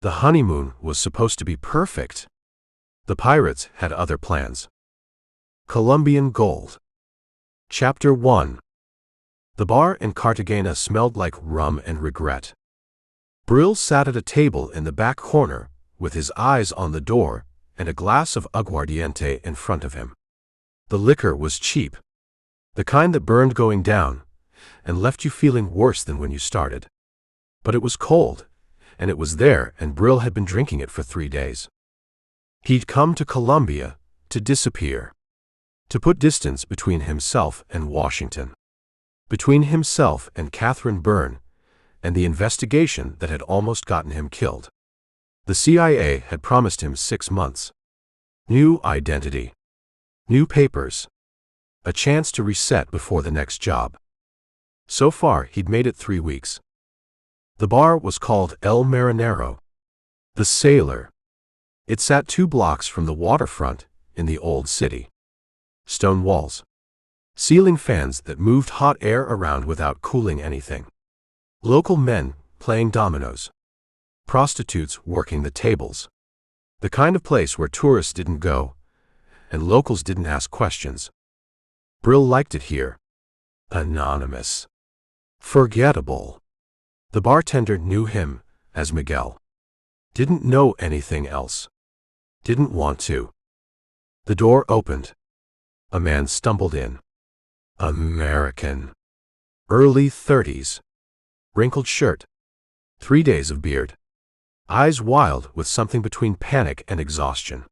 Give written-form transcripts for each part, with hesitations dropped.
The honeymoon was supposed to be perfect. The pirates had other plans. Colombian Gold. Chapter 1. The bar in Cartagena smelled like rum and regret. Brill sat at a table in the back corner, with his eyes on the door and a glass of aguardiente in front of him. The liquor was cheap, the kind that burned going down and left you feeling worse than when you started. But it was cold, and it was there, and Brill had been drinking it for 3 days. He'd come to Colombia to disappear, to put distance between himself and Washington, between himself and Catherine Byrne, and the investigation that had almost gotten him killed. The CIA had promised him 6 months. New identity. New papers. A chance to reset before the next job. So far, he'd made it 3 weeks. The bar was called El Marinero, the Sailor. It sat 2 blocks from the waterfront in the old city. Stone walls. Ceiling fans that moved hot air around without cooling anything. Local men playing dominoes. Prostitutes working the tables. The kind of place where tourists didn't go, and locals didn't ask questions. Brill liked it here. Anonymous. Forgettable. The bartender knew him as Miguel. Didn't know anything else. Didn't want to. The door opened. A man stumbled in. American. Early 30s. Wrinkled shirt. 3 days of beard. Eyes wild with something between panic and exhaustion.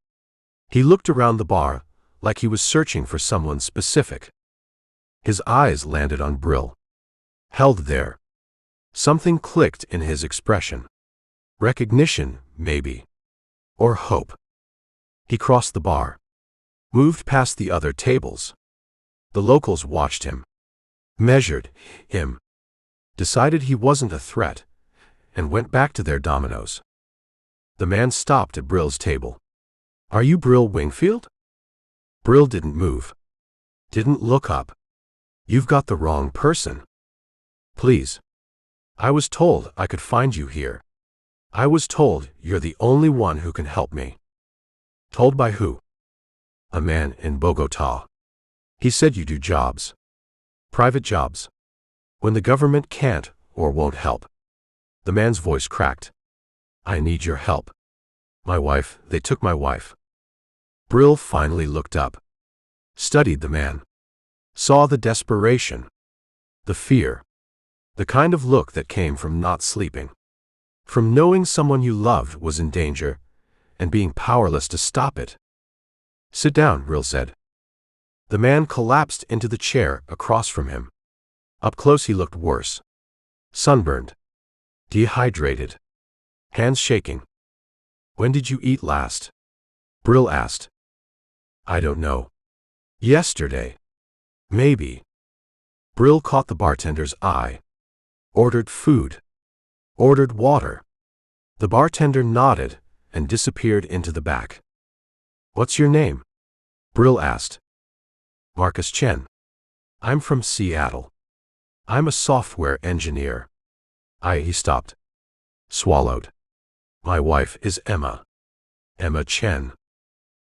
He looked around the bar like he was searching for someone specific. His eyes landed on Brill. Held there. Something clicked in his expression. Recognition, maybe. Or hope. He crossed the bar. Moved past the other tables. The locals watched him. Measured him. Decided he wasn't a threat, and went back to their dominoes. The man stopped at Brill's table. Are you Brill Wingfield? Brill didn't move. Didn't look up. You've got the wrong person. Please. I was told I could find you here. I was told you're the only one who can help me. Told by who? A man in Bogotá. He said you do jobs. Private jobs. When the government can't or won't help. The man's voice cracked. I need your help. My wife, they took my wife. Brill finally looked up. Studied the man. Saw the desperation. The fear. The kind of look that came from not sleeping. From knowing someone you loved was in danger, and being powerless to stop it. Sit down, Brill said. The man collapsed into the chair across from him. Up close he looked worse. Sunburned. Dehydrated. Hands shaking. When did you eat last? Brill asked. I don't know. Yesterday. Maybe. Brill caught the bartender's eye. Ordered food. Ordered water. The bartender nodded and disappeared into the back. What's your name? Brill asked. Marcus Chen. I'm from Seattle. I'm a software engineer. He stopped. Swallowed. My wife is Emma. Emma Chen.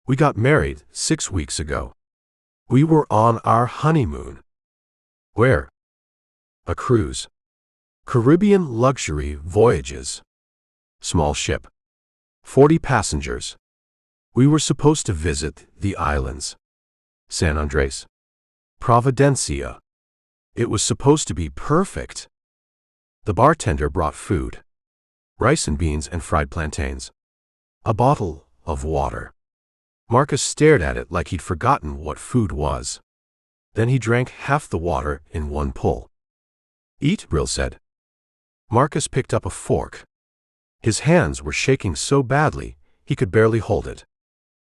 We got married 6 weeks ago. We were on our honeymoon. Where? A cruise. Caribbean luxury voyages. Small ship. 40 passengers. We were supposed to visit the islands. San Andres. Providencia. It was supposed to be perfect. The bartender brought food. Rice and beans and fried plantains. A bottle of water. Marcus stared at it like he'd forgotten what food was. Then he drank half the water in one pull. Eat, Brill said. Marcus picked up a fork. His hands were shaking so badly he could barely hold it.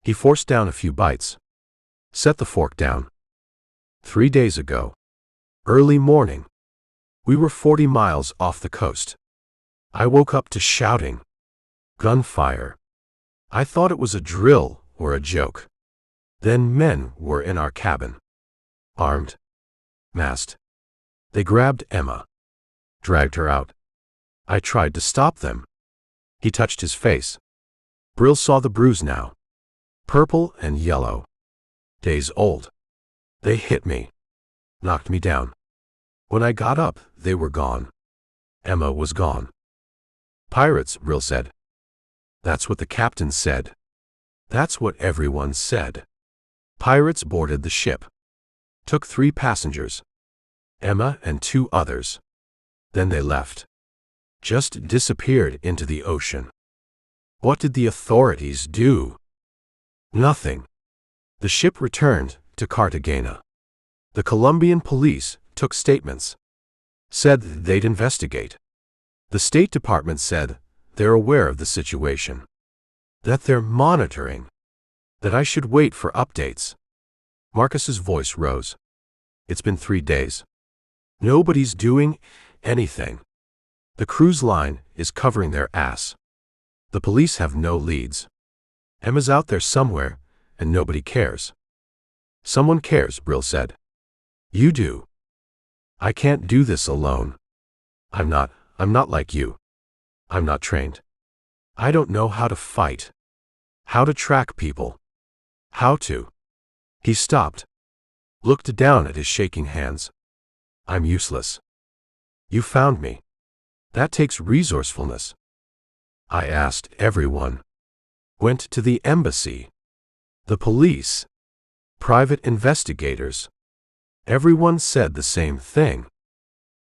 He forced down a few bites. Set the fork down. 3 days ago. Early morning. We were 40 miles off the coast. I woke up to shouting. Gunfire. I thought it was a drill or a joke. Then men were in our cabin. Armed. Masked. They grabbed Emma. Dragged her out. I tried to stop them. He touched his face. Brill saw the bruise now. Purple and yellow. Days old. They hit me. Knocked me down. When I got up, they were gone. Emma was gone. Pirates, Brill said. That's what the captain said. That's what everyone said. Pirates boarded the ship. Took 3 passengers. Emma and 2 others. Then they left. Just disappeared into the ocean. What did the authorities do? Nothing. The ship returned to Cartagena. The Colombian police took statements. Said they'd investigate. The State Department said they're aware of the situation. That they're monitoring. That I should wait for updates. Marcus's voice rose. It's been 3 days. Nobody's doing anything. The cruise line is covering their ass. The police have no leads. Emma's out there somewhere, and nobody cares. Someone cares, Brill said. You do. I can't do this alone. I'm not like you. I'm not trained. I don't know how to fight. How to track people. How to. He stopped. Looked down at his shaking hands. I'm useless. You found me. That takes resourcefulness. I asked everyone. Went to the embassy. The police. Private investigators. Everyone said the same thing.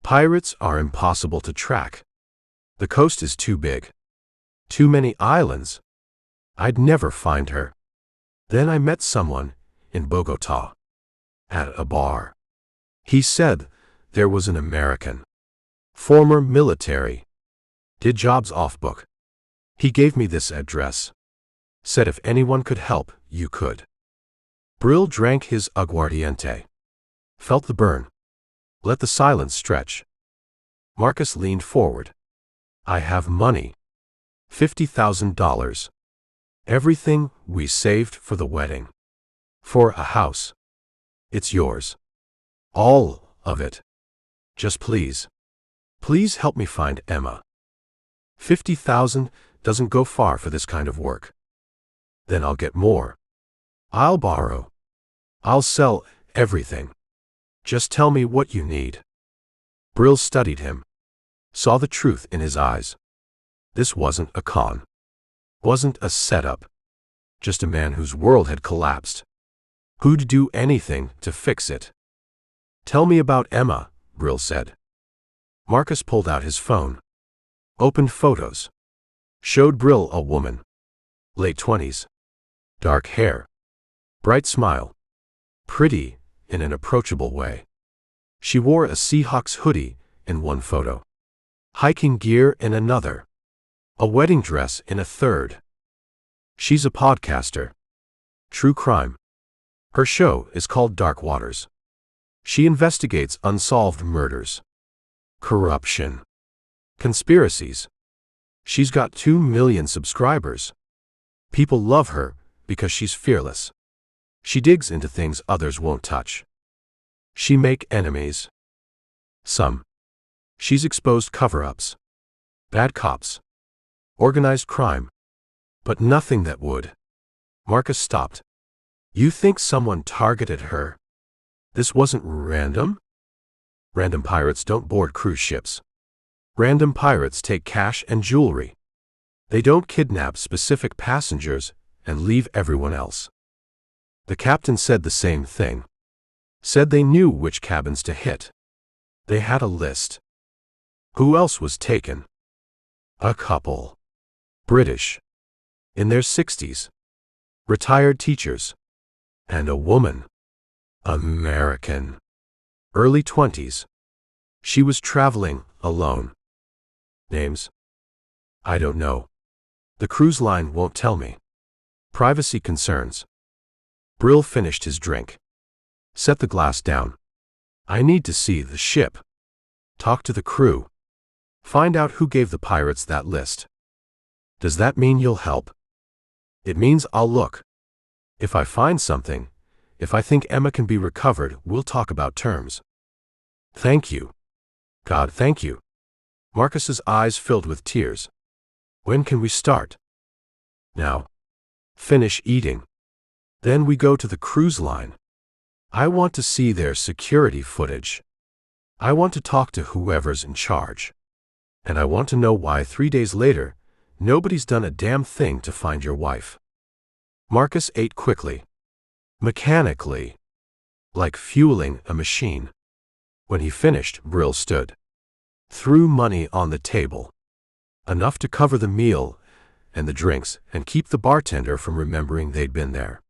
Pirates are impossible to track. The coast is too big. Too many islands. I'd never find her. Then I met someone in Bogota. At a bar. He said there was an American. Former military. Did jobs off book. He gave me this address. Said if anyone could help, you could. Brill drank his aguardiente. Felt the burn. Let the silence stretch. Marcus leaned forward. I have money. $50,000. Everything we saved for the wedding. For a house. It's yours. All of it. Just please. Please help me find Emma. 50,000 doesn't go far for this kind of work. Then I'll get more. I'll borrow. I'll sell everything. Just tell me what you need. Brill studied him. Saw the truth in his eyes. This wasn't a con. Wasn't a setup. Just a man whose world had collapsed. Who'd do anything to fix it. Tell me about Emma, Brill said. Marcus pulled out his phone. Opened photos. Showed Brill a woman. Late 20s. Dark hair. Bright smile. Pretty in an approachable way. She wore a Seahawks hoodie in one photo. Hiking gear in another. A wedding dress in a third. She's a podcaster. True crime. Her show is called Dark Waters. She investigates unsolved murders. Corruption. Conspiracies. She's got 2 million subscribers. People love her because she's fearless. She digs into things others won't touch. She make enemies. Some. She's exposed cover-ups. Bad cops. Organized crime. But nothing that would. Marcus stopped. You think someone targeted her? This wasn't random? Random pirates don't board cruise ships. Random pirates take cash and jewelry. They don't kidnap specific passengers and leave everyone else. The captain said the same thing. Said they knew which cabins to hit. They had a list. Who else was taken? A couple. British. In their 60s. Retired teachers. And a woman. American. Early 20s. She was traveling alone. Names? I don't know. The cruise line won't tell me. Privacy concerns. Brill finished his drink. Set the glass down. I need to see the ship. Talk to the crew. Find out who gave the pirates that list. Does that mean you'll help? It means I'll look. If I find something, if I think Emma can be recovered, we'll talk about terms. Thank you. God, thank you. Marcus's eyes filled with tears. When can we start? Now. Finish eating. Then we go to the cruise line. I want to see their security footage. I want to talk to whoever's in charge. And I want to know why 3 days later, nobody's done a damn thing to find your wife. Marcus ate quickly. Mechanically. Like fueling a machine. When he finished, Brill stood. Threw money on the table. Enough to cover the meal and the drinks and keep the bartender from remembering they'd been there.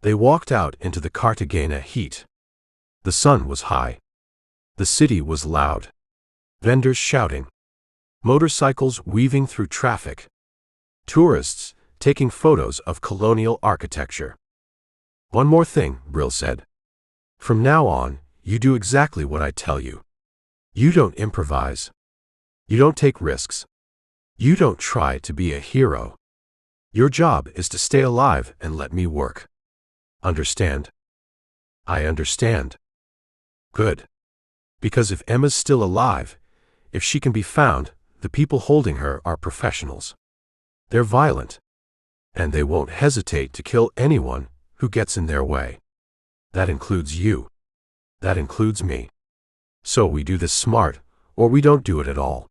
They walked out into the Cartagena heat. The sun was high. The city was loud. Vendors shouting. Motorcycles weaving through traffic. Tourists taking photos of colonial architecture. One more thing, Brill said. From now on, you do exactly what I tell you. You don't improvise. You don't take risks. You don't try to be a hero. Your job is to stay alive and let me work. Understand? I understand. Good. Because if Emma's still alive, if she can be found, the people holding her are professionals. They're violent. And they won't hesitate to kill anyone who gets in their way. That includes you. That includes me. So we do this smart, or we don't do it at all.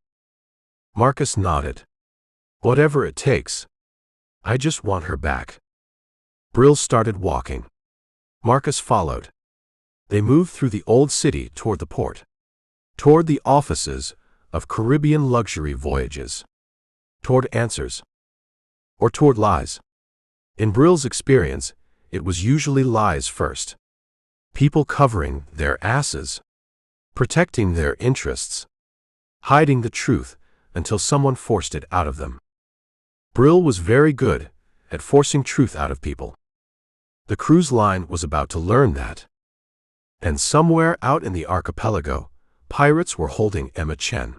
Marcus nodded. Whatever it takes. I just want her back. Brill started walking. Marcus followed. They moved through the old city toward the port. Toward the offices of Caribbean luxury voyages. Toward answers. Or toward lies. In Brill's experience, it was usually lies first. People covering their asses. Protecting their interests. Hiding the truth until someone forced it out of them. Brill was very good at forcing truth out of people. The cruise line was about to learn that. And somewhere out in the archipelago, pirates were holding Emma Chen.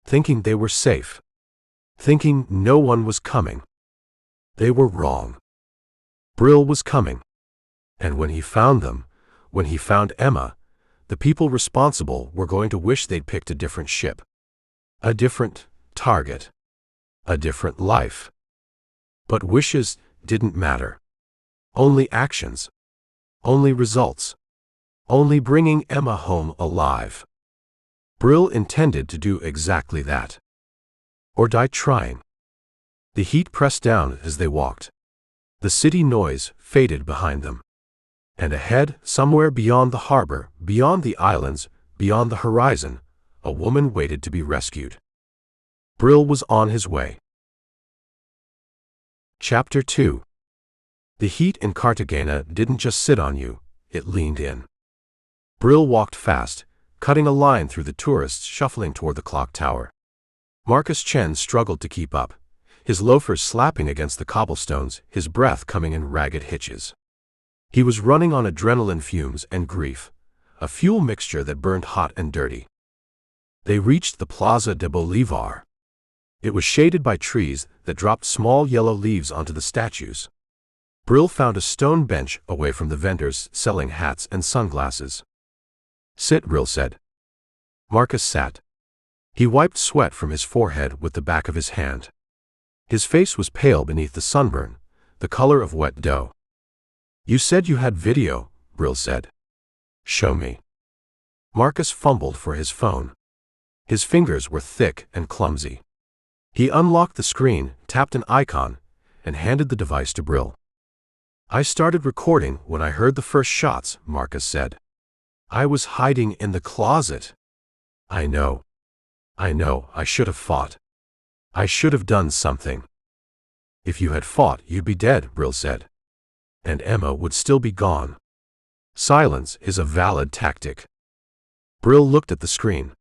Thinking they were safe. Thinking no one was coming. They were wrong. Brill was coming. And when he found them, when he found Emma, the people responsible were going to wish they'd picked a different ship. A different target. A different life. But wishes didn't matter. Only actions. Only results. Only bringing Emma home alive. Brill intended to do exactly that. Or die trying. The heat pressed down as they walked. The city noise faded behind them. And ahead, somewhere beyond the harbor, beyond the islands, beyond the horizon, a woman waited to be rescued. Brill was on his way. Chapter 2. The heat in Cartagena didn't just sit on you, it leaned in. Brill walked fast, cutting a line through the tourists shuffling toward the clock tower. Marcus Chen struggled to keep up, his loafers slapping against the cobblestones, his breath coming in ragged hitches. He was running on adrenaline fumes and grief, a fuel mixture that burned hot and dirty. They reached the Plaza de Bolivar. It was shaded by trees that dropped small yellow leaves onto the statues. Brill found a stone bench away from the vendors selling hats and sunglasses. Sit, Brill said. Marcus sat. He wiped sweat from his forehead with the back of his hand. His face was pale beneath the sunburn, the color of wet dough. You said you had video, Brill said. Show me. Marcus fumbled for his phone. His fingers were thick and clumsy. He unlocked the screen, tapped an icon, and handed the device to Brill. I started recording when I heard the first shots, Marcus said. I was hiding in the closet. I know, I should have fought. I should have done something. If you had fought, you'd be dead, Brill said. And Emma would still be gone. Silence is a valid tactic. Brill looked at the screen.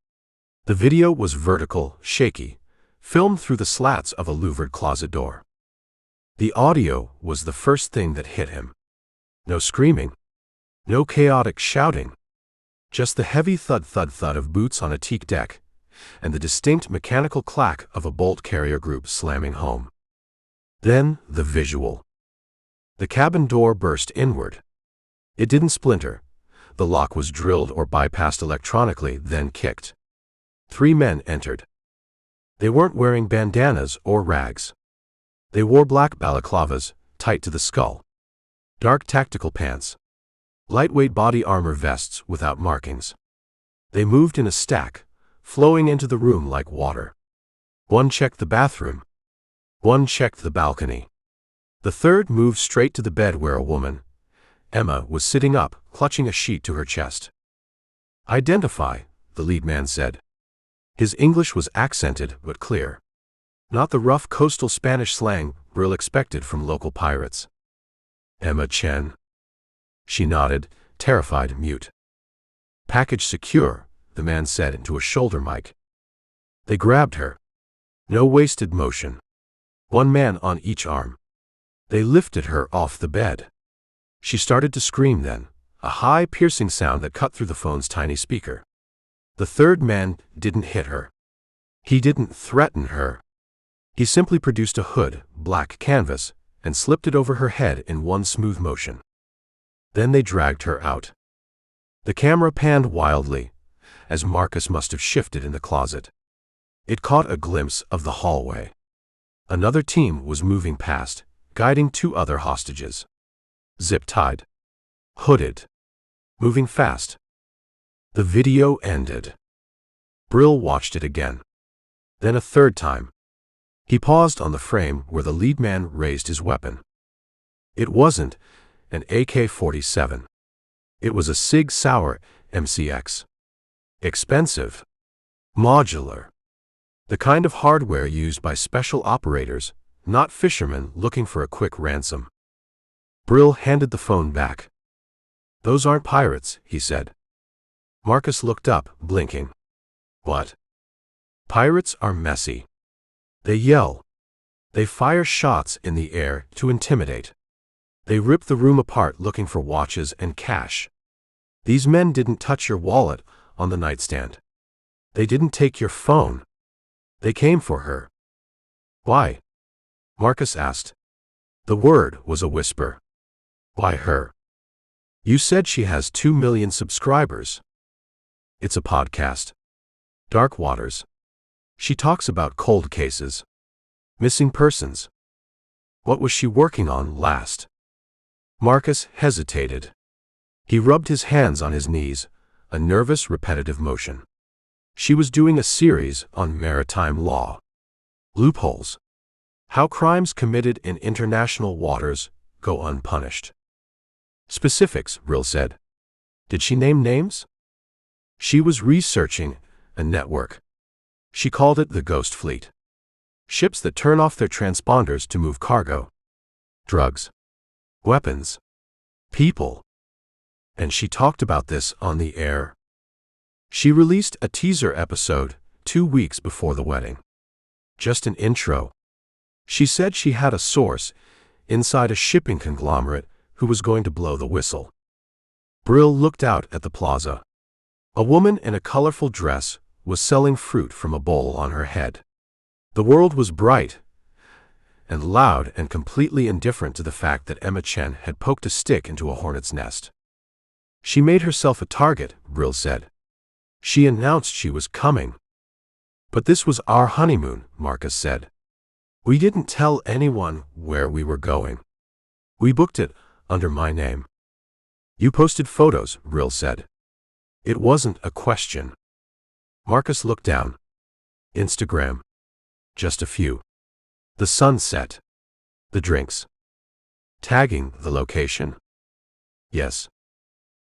The video was vertical, shaky, filmed through the slats of a louvered closet door. The audio was the first thing that hit him. No screaming. No chaotic shouting. Just the heavy thud-thud-thud of boots on a teak deck, and the distinct mechanical clack of a bolt carrier group slamming home. Then, the visual. The cabin door burst inward. It didn't splinter. The lock was drilled or bypassed electronically, then kicked. 3 men entered. They weren't wearing bandanas or rags. They wore black balaclavas, tight to the skull, dark tactical pants, lightweight body armor vests without markings. They moved in a stack, flowing into the room like water. One checked the bathroom. One checked the balcony. The third moved straight to the bed where a woman, Emma, was sitting up, clutching a sheet to her chest. "Identify," the lead man said. His English was accented but clear. Not the rough coastal Spanish slang Brill expected from local pirates. "Emma Chen." She nodded, terrified, mute. "Package secure," the man said into a shoulder mic. They grabbed her. No wasted motion. One man on each arm. They lifted her off the bed. She started to scream then, a high, piercing sound that cut through the phone's tiny speaker. The third man didn't hit her. He didn't threaten her. He simply produced a hood, black canvas, and slipped it over her head in one smooth motion. Then they dragged her out. The camera panned wildly, as Marcus must have shifted in the closet. It caught a glimpse of the hallway. Another team was moving past, guiding 2 other hostages. Zip-tied. Hooded. Moving fast. The video ended. Brill watched it again. Then a third time. He paused on the frame where the lead man raised his weapon. It wasn't an AK-47. It was a Sig Sauer MCX. Expensive. Modular. The kind of hardware used by special operators, not fishermen looking for a quick ransom. Brill handed the phone back. "Those aren't pirates," he said. Marcus looked up, blinking. "What?" "Pirates are messy. They yell. They fire shots in the air to intimidate. They rip the room apart looking for watches and cash. These men didn't touch your wallet on the nightstand. They didn't take your phone. They came for her." "Why?" Marcus asked. The word was a whisper. "Why her? You said she has 2 million subscribers. It's a podcast. Dark Waters. She talks about cold cases. Missing persons. What was she working on last?" Marcus hesitated. He rubbed his hands on his knees, a nervous, repetitive motion. She was doing a series on maritime law. Loopholes. How crimes committed in international waters go unpunished. "Specifics," Brill said. "Did she name names?" "She was researching a network. She called it the Ghost Fleet. Ships that turn off their transponders to move cargo. Drugs. Weapons. People. And she talked about this on the air. She released a teaser episode 2 weeks before the wedding. Just an intro. She said she had a source inside a shipping conglomerate who was going to blow the whistle." Brill looked out at the plaza. A woman in a colorful dress was selling fruit from a bowl on her head. The world was bright and loud and completely indifferent to the fact that Emma Chen had poked a stick into a hornet's nest. "She made herself a target," Brill said. "She announced she was coming." "But this was our honeymoon," Marcus said. "We didn't tell anyone where we were going. We booked it under my name." "You posted photos," Brill said. It wasn't a question. Marcus looked down. "Instagram. Just a few. The sunset. The drinks. Tagging the location? Yes.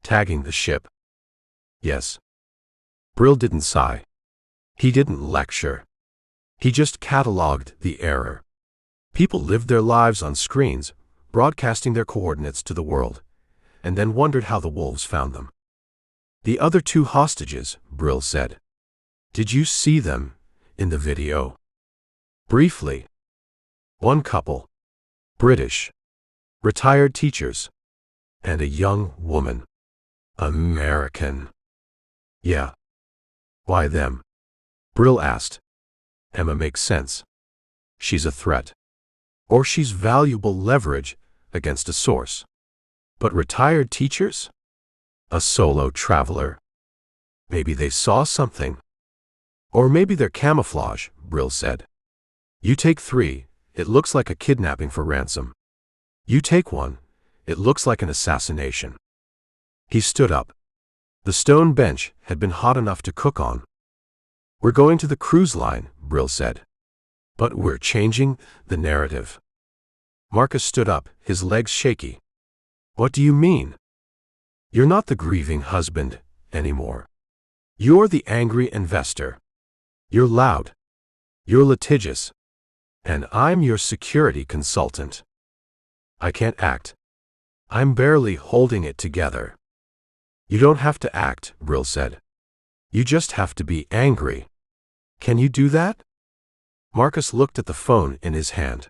Tagging the ship? Yes." Brill didn't sigh. He didn't lecture. He just catalogued the error. People lived their lives on screens, broadcasting their coordinates to the world, and then wondered how the wolves found them. "The other 2 hostages," Brill said. "Did you see them in the video?" "Briefly. One couple. British. Retired teachers. And a young woman. American." "Yeah. Why them?" Brill asked. "Emma makes sense. She's a threat. Or she's valuable leverage against a source. But retired teachers? A solo traveler. Maybe they saw something." Or maybe they're camouflage, Brill said. You take 3, it looks like a kidnapping for ransom. You take 1, it looks like an assassination. He stood up. The stone bench had been hot enough to cook on. We're going to the cruise line, Brill said. But we're changing the narrative. Marcus stood up, his legs shaky. What do you mean? You're not the grieving husband anymore. You're the angry investor. You're loud. You're litigious. And I'm your security consultant. I can't act. I'm barely holding it together. You don't have to act, Brill said. You just have to be angry. Can you do that? Marcus looked at the phone in his hand.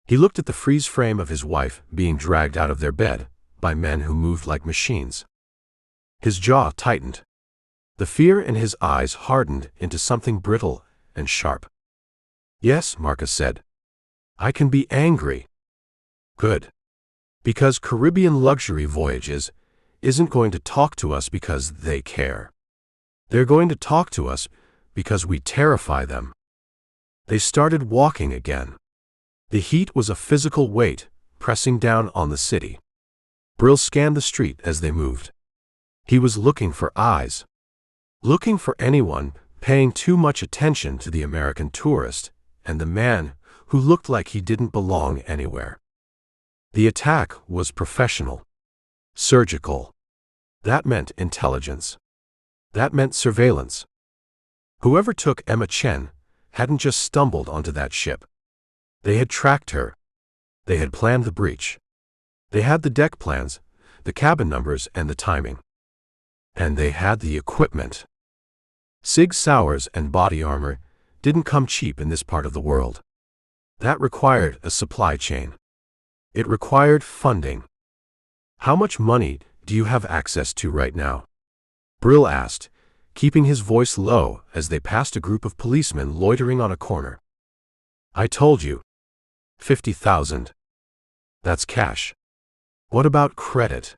He looked at the freeze frame of his wife being dragged out of their bed by men who moved like machines. His jaw tightened. The fear in his eyes hardened into something brittle and sharp. Yes, Marcus said. I can be angry. Good. Because Caribbean Luxury Voyages isn't going to talk to us because they care. They're going to talk to us because we terrify them. They started walking again. The heat was a physical weight pressing down on the city. Brill scanned the street as they moved. He was looking for eyes. Looking for anyone paying too much attention to the American tourist and the man who looked like he didn't belong anywhere. The attack was professional. Surgical. That meant intelligence. That meant surveillance. Whoever took Emma Chen hadn't just stumbled onto that ship. They had tracked her. They had planned the breach. They had the deck plans, the cabin numbers, and the timing. And they had the equipment. Sig Sauers and body armor didn't come cheap in this part of the world. That required a supply chain. It required funding. How much money do you have access to right now? Brill asked, keeping his voice low as they passed a group of policemen loitering on a corner. I told you. 50,000. That's cash. What about credit?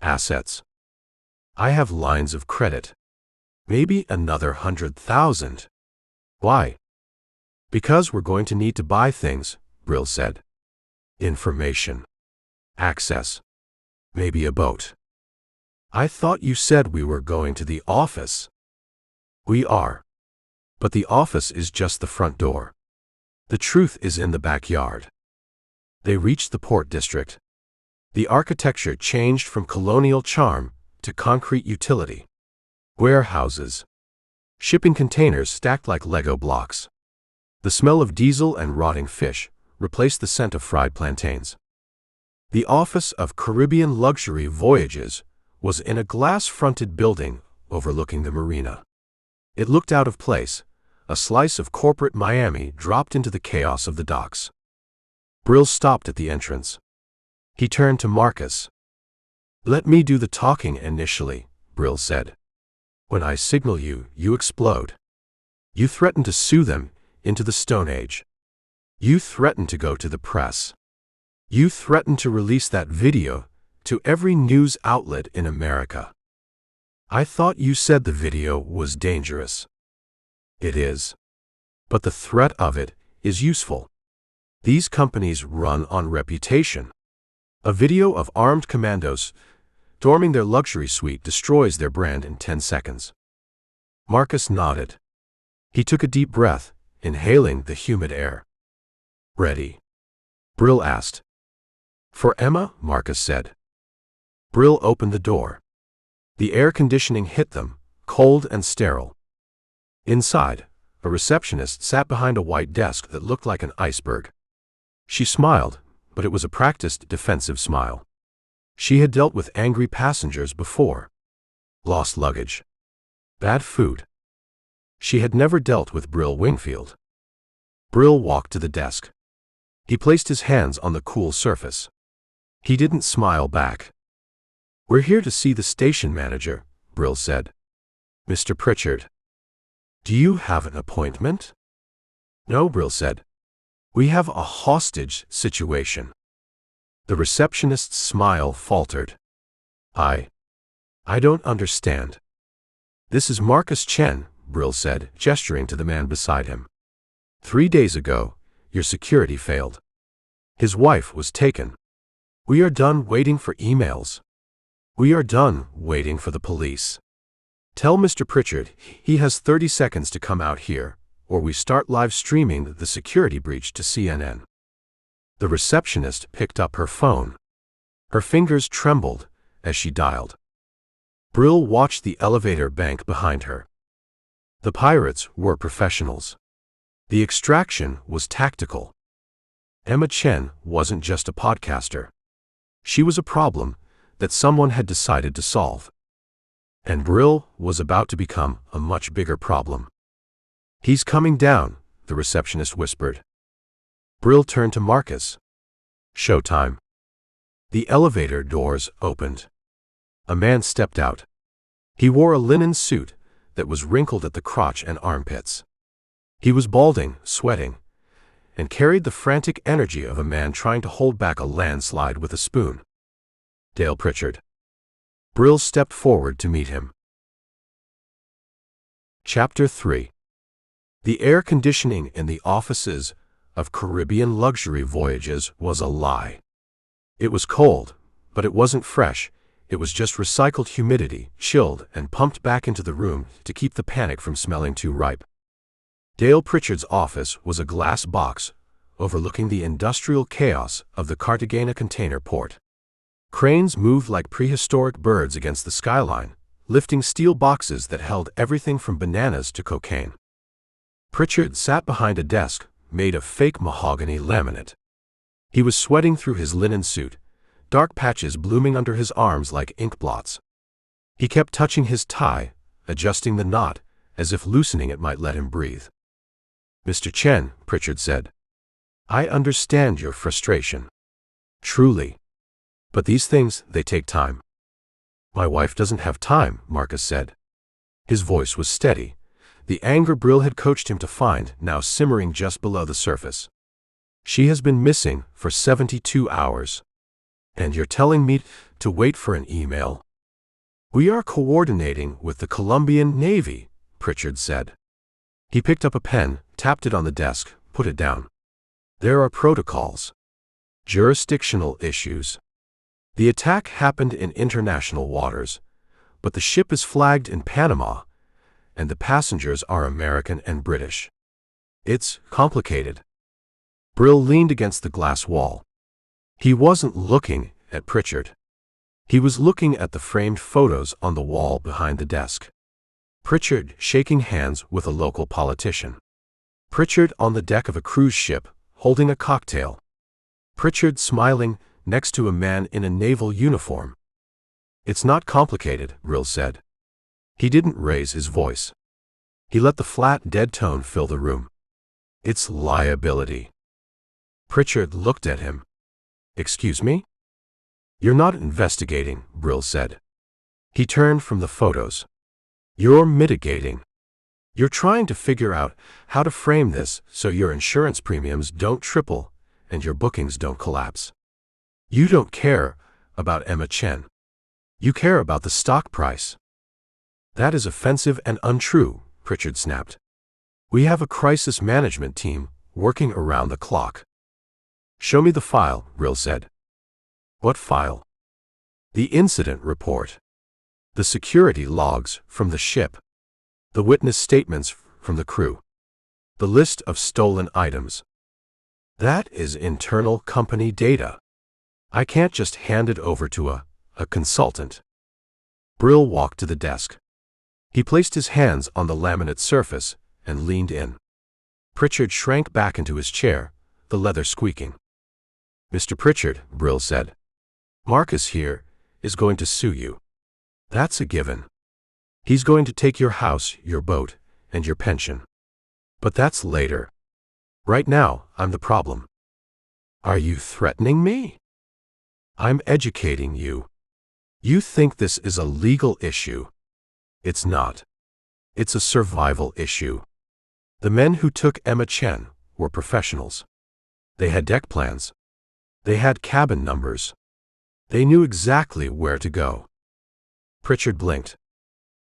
Assets. I have lines of credit. Maybe another 100,000. Why? Because we're going to need to buy things, Brill said. Information. Access. Maybe a boat. I thought you said we were going to the office. We are. But the office is just the front door. The truth is in the backyard. They reached the port district. The architecture changed from colonial charm to concrete utility. Warehouses. Shipping containers stacked like Lego blocks. The smell of diesel and rotting fish replaced the scent of fried plantains. The office of Caribbean Luxury Voyages was in a glass-fronted building overlooking the marina. It looked out of place, a slice of corporate Miami dropped into the chaos of the docks. Brill stopped at the entrance. He turned to Marcus. Let me do the talking initially, Brill said. When I signal you, you explode. You threaten to sue them into the Stone Age. You threaten to go to the press. You threaten to release that video to every news outlet in America. I thought you said the video was dangerous. It is. But the threat of it is useful. These companies run on reputation. A video of armed commandos storming their luxury suite destroys their brand in 10 seconds. Marcus nodded. He took a deep breath, inhaling the humid air. Ready? Brill asked. For Emma, Marcus said. Brill opened the door. The air conditioning hit them, cold and sterile. Inside, a receptionist sat behind a white desk that looked like an iceberg. She smiled, but it was a practiced defensive smile. She had dealt with angry passengers before. Lost luggage. Bad food. She had never dealt with Brill Wingfield. Brill walked to the desk. He placed his hands on the cool surface. He didn't smile back. We're here to see the station manager, Brill said. Mr. Pritchard. Do you have an appointment? No, Brill said. We have a hostage situation. The receptionist's smile faltered. I don't understand. This is Marcus Chen, Brill said, gesturing to the man beside him. 3 days ago, your security failed. His wife was taken. We are done waiting for emails. We are done waiting for the police. Tell Mr. Pritchard he has 30 seconds to come out here, or we start live streaming the security breach to CNN. The receptionist picked up her phone. Her fingers trembled as she dialed. Brill watched the elevator bank behind her. The pirates were professionals. The extraction was tactical. Emma Chen wasn't just a podcaster. She was a problem that someone had decided to solve. And Brill was about to become a much bigger problem. He's coming down, the receptionist whispered. Brill turned to Marcus. Showtime. The elevator doors opened. A man stepped out. He wore a linen suit that was wrinkled at the crotch and armpits. He was balding, sweating, and carried the frantic energy of a man trying to hold back a landslide with a spoon. Dale Pritchard. Brill stepped forward to meet him. Chapter 3. The air conditioning in the offices of Caribbean luxury voyages was a lie. It was cold, but it wasn't fresh. It was just recycled humidity, chilled and pumped back into the room to keep the panic from smelling too ripe. Dale Pritchard's office was a glass box overlooking the industrial chaos of the Cartagena container port. Cranes moved like prehistoric birds against the skyline, lifting steel boxes that held everything from bananas to cocaine. Pritchard sat behind a desk made of fake mahogany laminate. He was sweating through his linen suit, dark patches blooming under his arms like ink blots. He kept touching his tie, adjusting the knot, as if loosening it might let him breathe. Mr. Chen, Pritchard said, I understand your frustration. Truly. But these things, they take time. My wife doesn't have time, Marcus said. His voice was steady, the anger Brill had coached him to find now simmering just below the surface. She has been missing for 72 hours. And you're telling me to wait for an email? We are coordinating with the Colombian Navy, Pritchard said. He picked up a pen, tapped it on the desk, put it down. There are protocols. Jurisdictional issues. The attack happened in international waters, but the ship is flagged in Panama, and the passengers are American and British. It's complicated. Brill leaned against the glass wall. He wasn't looking at Pritchard. He was looking at the framed photos on the wall behind the desk. Pritchard shaking hands with a local politician. Pritchard on the deck of a cruise ship, holding a cocktail. Pritchard smiling next to a man in a naval uniform. It's not complicated, Brill said. He didn't raise his voice. He let the flat, dead tone fill the room. It's liability. Pritchard looked at him. Excuse me? You're not investigating, Brill said. He turned from the photos. You're mitigating. You're trying to figure out how to frame this so your insurance premiums don't triple and your bookings don't collapse. You don't care about Emma Chen. You care about the stock price. That is offensive and untrue, Pritchard snapped. We have a crisis management team working around the clock. Show me the file, Brill said. What file? The incident report. The security logs from the ship. The witness statements from the crew. The list of stolen items. That is internal company data. I can't just hand it over to a consultant. Brill walked to the desk. He placed his hands on the laminate surface and leaned in. Pritchard shrank back into his chair, the leather squeaking. Mr. Pritchard, Brill said, Marcus here is going to sue you. That's a given. He's going to take your house, your boat, and your pension. But that's later. Right now, I'm the problem. Are you threatening me? I'm educating you. You think this is a legal issue. It's not. It's a survival issue. The men who took Emma Chen were professionals. They had deck plans. They had cabin numbers. They knew exactly where to go. Pritchard blinked.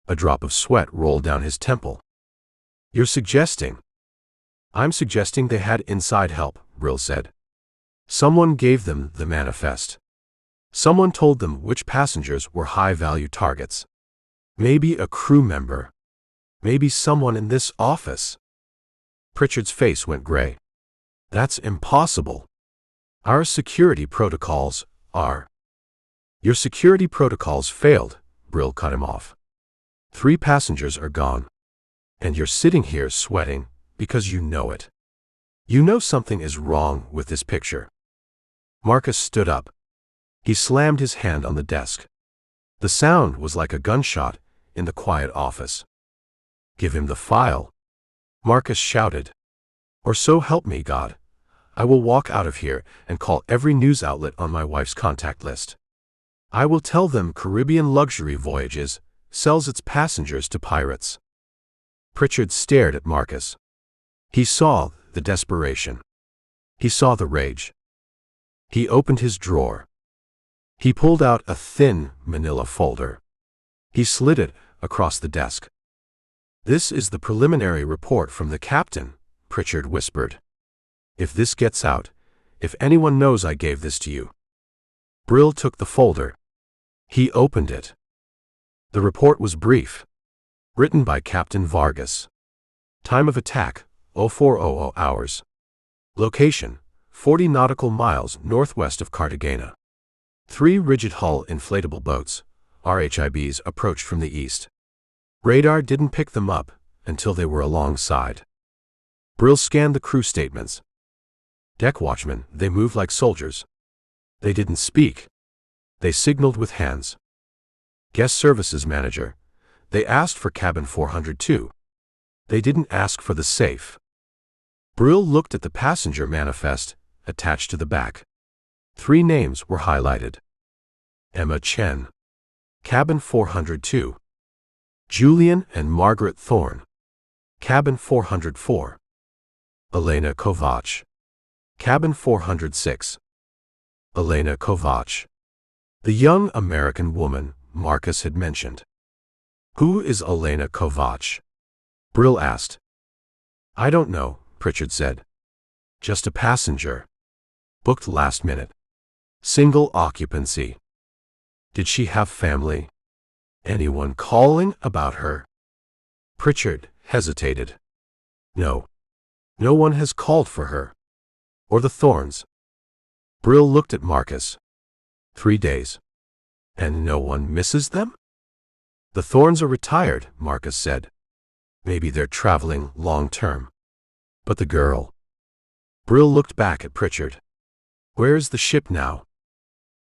A drop of sweat rolled down his temple. You're suggesting. I'm suggesting they had inside help, Brill said. Someone gave them the manifest. Someone told them which passengers were high-value targets. Maybe a crew member. Maybe someone in this office. Pritchard's face went gray. That's impossible. Our security protocols are. Your security protocols failed, Brill cut him off. 3 passengers are gone. And you're sitting here sweating because you know it. You know something is wrong with this picture. Marcus stood up. He slammed his hand on the desk. The sound was like a gunshot in the quiet office. Give him the file, Marcus shouted. Or so help me God. I will walk out of here and call every news outlet on my wife's contact list. I will tell them Caribbean Luxury Voyages sells its passengers to pirates. Pritchard stared at Marcus. He saw the desperation. He saw the rage. He opened his drawer. He pulled out a thin manila folder. He slid it across the desk. This is the preliminary report from the captain, Pritchard whispered. If this gets out, if anyone knows I gave this to you. Brill took the folder. He opened it. The report was brief. Written by Captain Vargas. Time of attack, 0400 hours. Location, 40 nautical miles northwest of Cartagena. 3 rigid-hull inflatable boats, RHIBs, approached from the east. Radar didn't pick them up until they were alongside. Brill scanned the crew statements. Deck watchmen, they moved like soldiers. They didn't speak. They signaled with hands. Guest services manager, they asked for cabin 402. They didn't ask for the safe. Brill looked at the passenger manifest attached to the back. 3 names were highlighted. Emma Chen. Cabin 402. Julian and Margaret Thorne. Cabin 404. Elena Kovac. Cabin 406. Elena Kovac. The young American woman Marcus had mentioned. Who is Elena Kovac? Brill asked. I don't know, Pritchard said. Just a passenger. Booked last minute. Single occupancy. Did she have family? Anyone calling about her? Pritchard hesitated. No. No one has called for her. Or the Thorns. Brill looked at Marcus. 3 days. And no one misses them? The Thorns are retired, Marcus said. Maybe they're traveling long-term. But the girl. Brill looked back at Pritchard. Where is the ship now?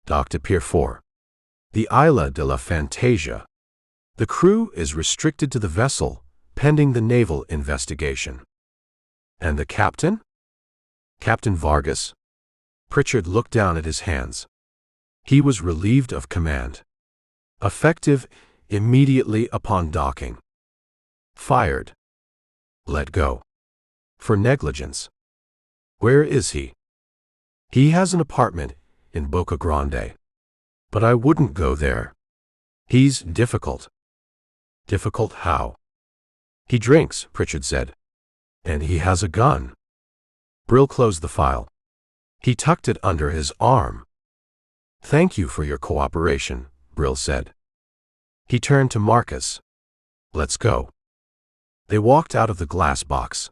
Docked at Pier 4. The Isla de la Fantasia. The crew is restricted to the vessel, pending the naval investigation. And the captain? Captain Vargas. Pritchard looked down at his hands. He was relieved of command. Effective immediately upon docking. Fired. Let go. For negligence. Where is he? He has an apartment in Boca Grande. But I wouldn't go there. He's difficult. Difficult how? He drinks, Pritchard said. And he has a gun. Brill closed the file. He tucked it under his arm. Thank you for your cooperation, Brill said. He turned to Marcus. Let's go. They walked out of the glass box.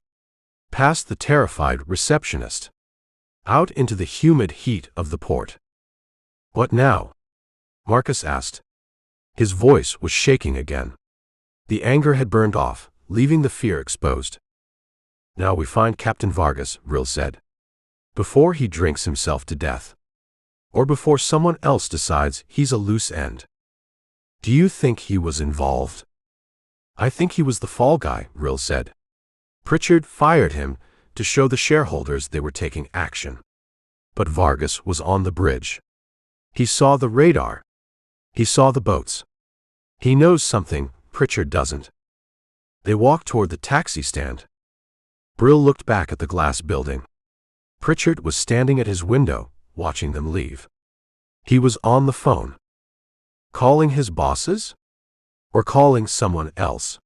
Past the terrified receptionist. Out into the humid heat of the port. What now? Marcus asked. His voice was shaking again. The anger had burned off, leaving the fear exposed. Now we find Captain Vargas, Brill said. Before he drinks himself to death. Or before someone else decides he's a loose end. Do you think he was involved? I think he was the fall guy, Brill said. Pritchard fired him to show the shareholders they were taking action. But Vargas was on the bridge. He saw the radar. He saw the boats. He knows something Pritchard doesn't. They walked toward the taxi stand. Brill looked back at the glass building. Pritchard was standing at his window, watching them leave. He was on the phone. Calling his bosses? Or calling someone else?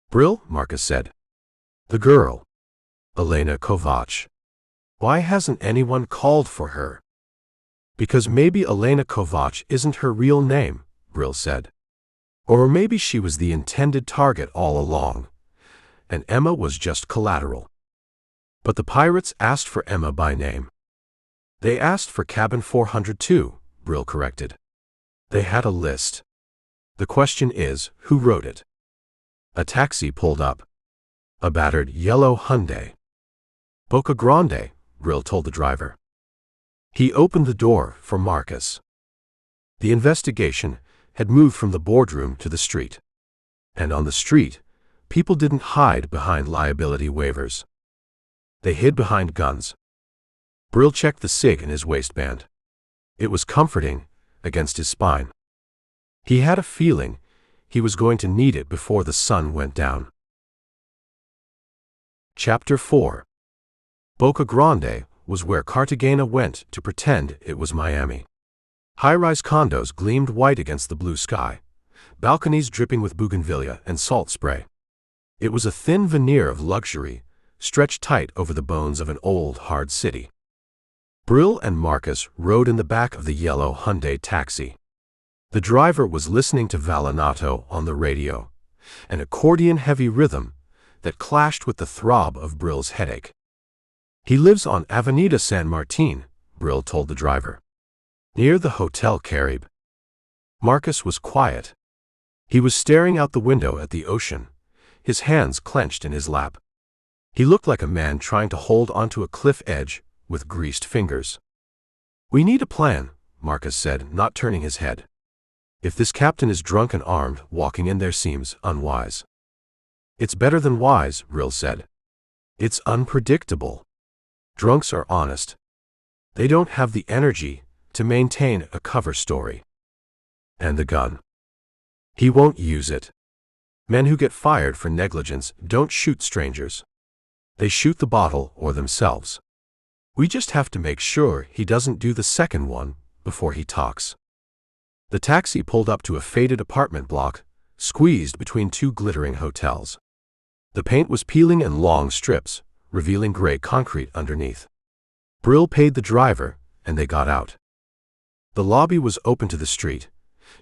Brill, Marcus said. The girl. Elena Kovac. Why hasn't anyone called for her? Because maybe Elena Kovac isn't her real name, Brill said. Or maybe she was the intended target all along, and Emma was just collateral. But the pirates asked for Emma by name. They asked for cabin 402, Brill corrected. They had a list. The question is, who wrote it? A taxi pulled up. A battered yellow Hyundai. Boca Grande, Brill told the driver. He opened the door for Marcus. The investigation had moved from the boardroom to the street. And on the street, people didn't hide behind liability waivers. They hid behind guns. Brill checked the cig in his waistband. It was comforting against his spine. He had a feeling he was going to need it before the sun went down. Chapter 4. Boca Grande was where Cartagena went to pretend it was Miami. High-rise condos gleamed white against the blue sky, balconies dripping with bougainvillea and salt spray. It was a thin veneer of luxury, stretched tight over the bones of an old, hard city. Brill and Marcus rode in the back of the yellow Hyundai taxi. The driver was listening to Vallenato on the radio, an accordion-heavy rhythm that clashed with the throb of Brill's headache. He lives on Avenida San Martin, Brill told the driver. Near the Hotel Caribe. Marcus was quiet. He was staring out the window at the ocean, his hands clenched in his lap. He looked like a man trying to hold onto a cliff edge with greased fingers. "We need a plan," Marcus said, not turning his head. "If this captain is drunk and armed, walking in there seems unwise." "It's better than wise," Brill said. "It's unpredictable. Drunks are honest. They don't have the energy to maintain a cover story. And the gun. He won't use it. Men who get fired for negligence don't shoot strangers. They shoot the bottle or themselves. We just have to make sure he doesn't do the second one before he talks." The taxi pulled up to a faded apartment block, squeezed between two glittering hotels. The paint was peeling in long strips, revealing gray concrete underneath. Brill paid the driver, and they got out. The lobby was open to the street,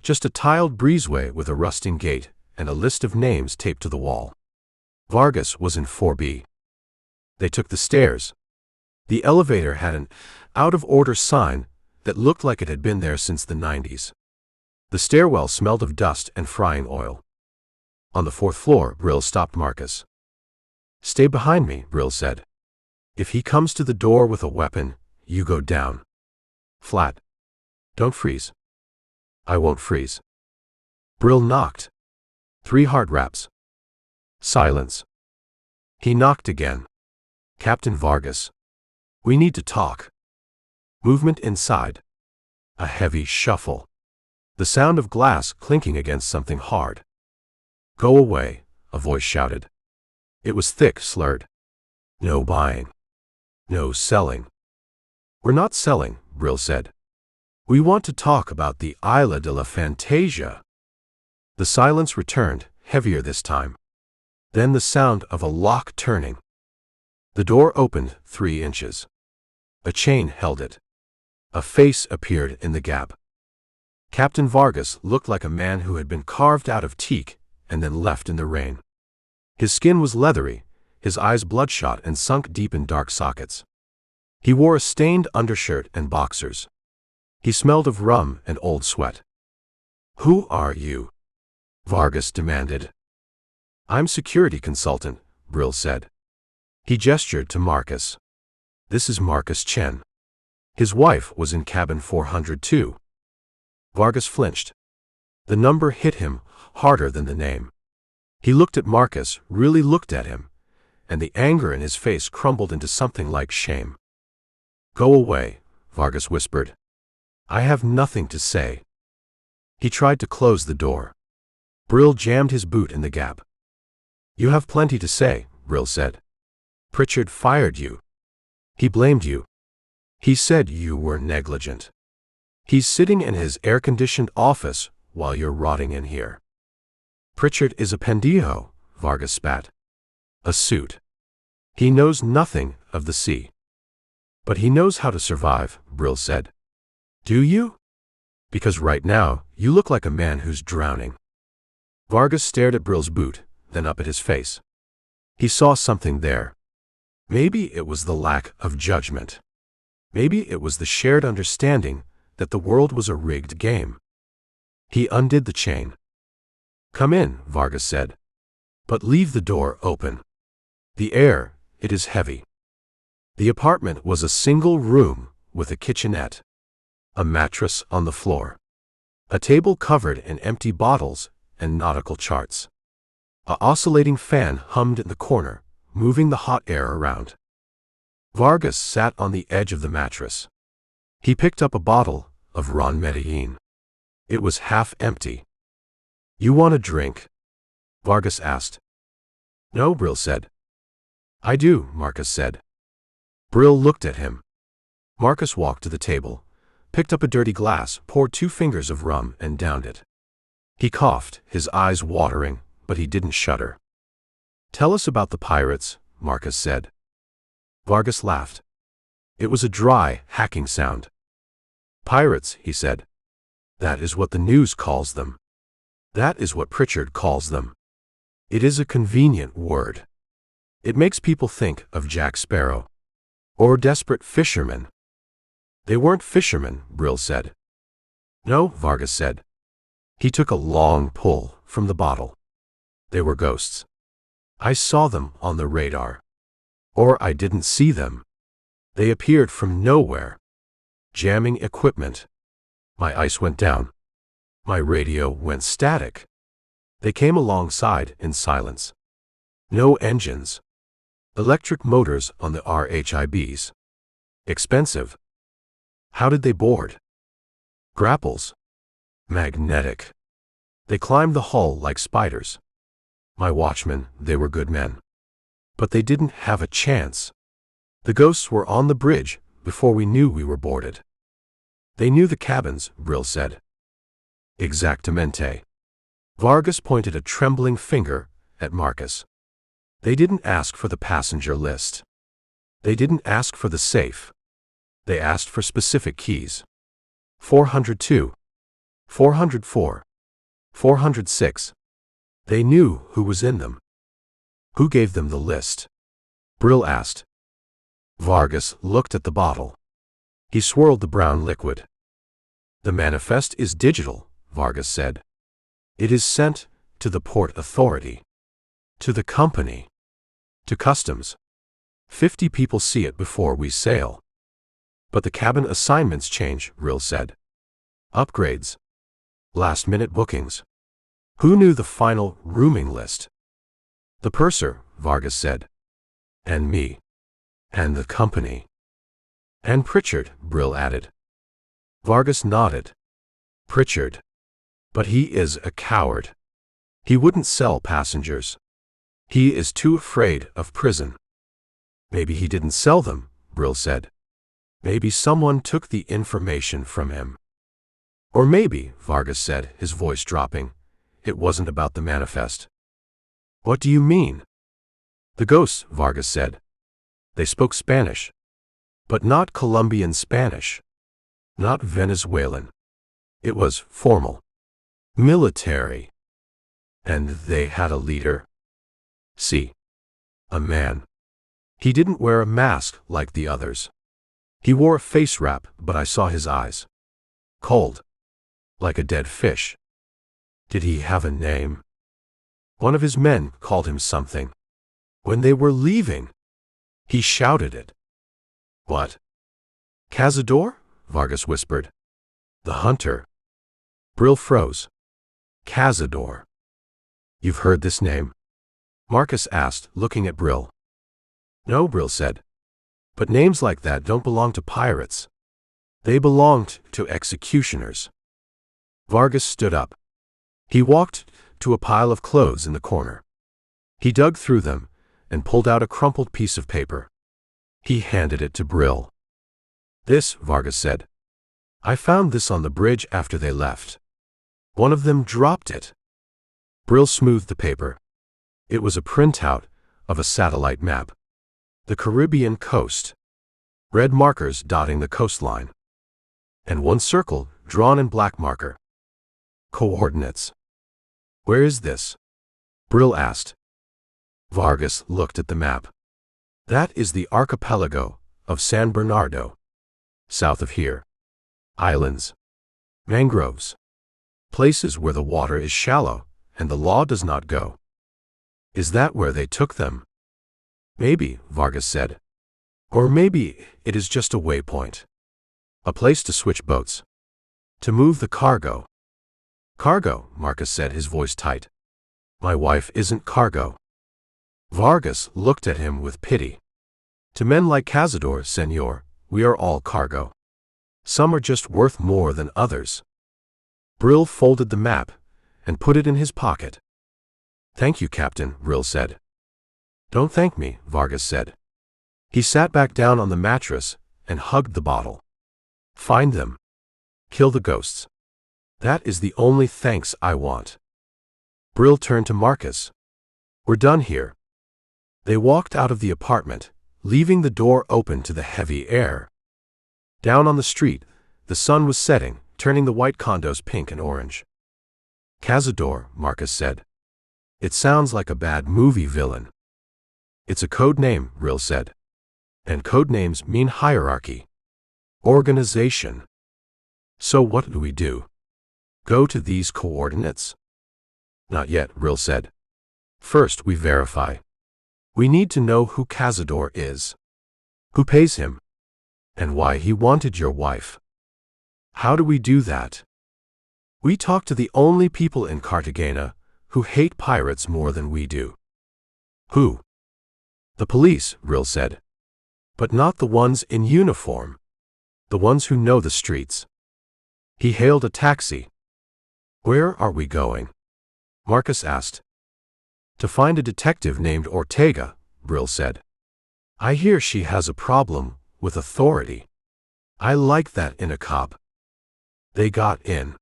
just a tiled breezeway with a rusting gate and a list of names taped to the wall. Vargas was in 4B. They took the stairs. The elevator had an out-of-order sign that looked like it had been there since the 90s. The stairwell smelled of dust and frying oil. On the 4th floor, Brill stopped Marcus. "Stay behind me," Brill said. "If he comes to the door with a weapon, you go down. Flat. Don't freeze." "I won't freeze." Brill knocked. 3 hard raps. Silence. He knocked again. "Captain Vargas. We need to talk." Movement inside. A heavy shuffle. The sound of glass clinking against something hard. "Go away," a voice shouted. It was thick, slurred. "No buying. No selling." "We're not selling," Brill said. "We want to talk about the Isla de la Fantasia." The silence returned, heavier this time. Then the sound of a lock turning. The door opened 3 inches. A chain held it. A face appeared in the gap. Captain Vargas looked like a man who had been carved out of teak and then left in the rain. His skin was leathery, his eyes bloodshot and sunk deep in dark sockets. He wore a stained undershirt and boxers. He smelled of rum and old sweat. "Who are you?" Vargas demanded. "I'm security consultant," Brill said. He gestured to Marcus. "This is Marcus Chen. His wife was in cabin 402. Vargas flinched. The number hit him harder than the name. He looked at Marcus, really looked at him, and the anger in his face crumbled into something like shame. "Go away," Vargas whispered. "I have nothing to say." He tried to close the door. Brill jammed his boot in the gap. "You have plenty to say," Brill said. "Pritchard fired you. He blamed you. He said you were negligent. He's sitting in his air-conditioned office while you're rotting in here." "Pritchard is a pendejo," Vargas spat. "A suit. He knows nothing of the sea. But he knows how to survive, Brill said. Do you? Because right now, you look like a man who's drowning. Vargas stared at Brill's boot, then up at his face. He saw something there. Maybe it was the lack of judgment. Maybe it was the shared understanding that the world was a rigged game. He undid the chain. Come in, Vargas said. But leave the door open. The air, it is heavy. The apartment was a single room with a kitchenette, a mattress on the floor, a table covered in empty bottles and nautical charts. An oscillating fan hummed in the corner, moving the hot air around. Vargas sat on the edge of the mattress. He picked up a bottle of Ron Medellin. It was half empty. You want a drink? Vargas asked. No, Brill said. I do, Marcus said. Brill looked at him. Marcus walked to the table, picked up a dirty glass, poured 2 fingers of rum, and downed it. He coughed, his eyes watering, but he didn't shudder. Tell us about the pirates, Marcus said. Vargas laughed. It was a dry, hacking sound. Pirates, he said. That is what the news calls them. That is what Pritchard calls them. It is a convenient word. It makes people think of Jack Sparrow. Or desperate fishermen. They weren't fishermen, Brill said. No, Vargas said. He took a long pull from the bottle. They were ghosts. I saw them on the radar. Or I didn't see them. They appeared from nowhere. Jamming equipment. My ice went down. My radio went static. They came alongside in silence. No engines. Electric motors on the RHIBs. Expensive. How did they board? Grapples. Magnetic. They climbed the hull like spiders. My watchmen, they were good men. But they didn't have a chance. The ghosts were on the bridge before we knew we were boarded. They knew the cabins, Brill said. Exactamente. Vargas pointed a trembling finger at Marcus. They didn't ask for the passenger list. They didn't ask for the safe. They asked for specific keys. 402. 404. 406. They knew who was in them. Who gave them the list? Brill asked. Vargas looked at the bottle. He swirled the brown liquid. The manifest is digital, Vargas said. It is sent to the port authority. To the company. To customs. 50 people see it before we sail. But the cabin assignments change, Brill said. Upgrades. Last-minute bookings. Who knew the final rooming list? The purser, Vargas said. And me. And the company. And Pritchard, Brill added. Vargas nodded. Pritchard. But he is a coward. He wouldn't sell passengers. He is too afraid of prison. Maybe he didn't sell them, Brill said. Maybe someone took the information from him. Or maybe, Vargas said, his voice dropping, it wasn't about the manifest. What do you mean? The ghosts, Vargas said. They spoke Spanish. But not Colombian Spanish. Not Venezuelan. It was formal. Military. And they had a leader. See. A man. He didn't wear a mask like the others. He wore a face wrap, but I saw his eyes. Cold. Like a dead fish. Did he have a name? One of his men called him something. When they were leaving, he shouted it. What? Cazador? Vargas whispered. The hunter. Brill froze. Cazador. You've heard this name? Marcus asked, looking at Brill. No, Brill said. But names like that don't belong to pirates. They belonged to executioners. Vargas stood up. He walked to a pile of clothes in the corner. He dug through them and pulled out a crumpled piece of paper. He handed it to Brill. This, Vargas said. I found this on the bridge after they left. One of them dropped it. Brill smoothed the paper. It was a printout of a satellite map. The Caribbean coast. Red markers dotting the coastline. And one circle drawn in black marker. Coordinates. Where is this? Brill asked. Vargas looked at the map. That is the archipelago of San Bernardo. South of here. Islands. Mangroves. Places where the water is shallow and the law does not go. Is that where they took them? Maybe, Vargas said. Or maybe it is just a waypoint. A place to switch boats. To move the cargo. Cargo, Marcus said, his voice tight. My wife isn't cargo. Vargas looked at him with pity. To men like Cazador, senor, we are all cargo. Some are just worth more than others. Brill folded the map and put it in his pocket. Thank you, Captain, Brill said. Don't thank me, Vargas said. He sat back down on the mattress and hugged the bottle. Find them. Kill the ghosts. That is the only thanks I want. Brill turned to Marcus. We're done here. They walked out of the apartment, leaving the door open to the heavy air. Down on the street, the sun was setting, turning the white condos pink and orange. Cazador, Marcus said. It sounds like a bad movie villain. It's a code name, Brill said. And code names mean hierarchy. Organization. So what do we do? Go to these coordinates? Not yet, Brill said. First we verify. We need to know who Cazador is. Who pays him? And why he wanted your wife. How do we do that? We talk to the only people in Cartagena who hate pirates more than we do. Who? The police, Brill said. But not the ones in uniform. The ones who know the streets. He hailed a taxi. Where are we going? Marcus asked. To find a detective named Ortega, Brill said. I hear she has a problem with authority. I like that in a cop. They got in.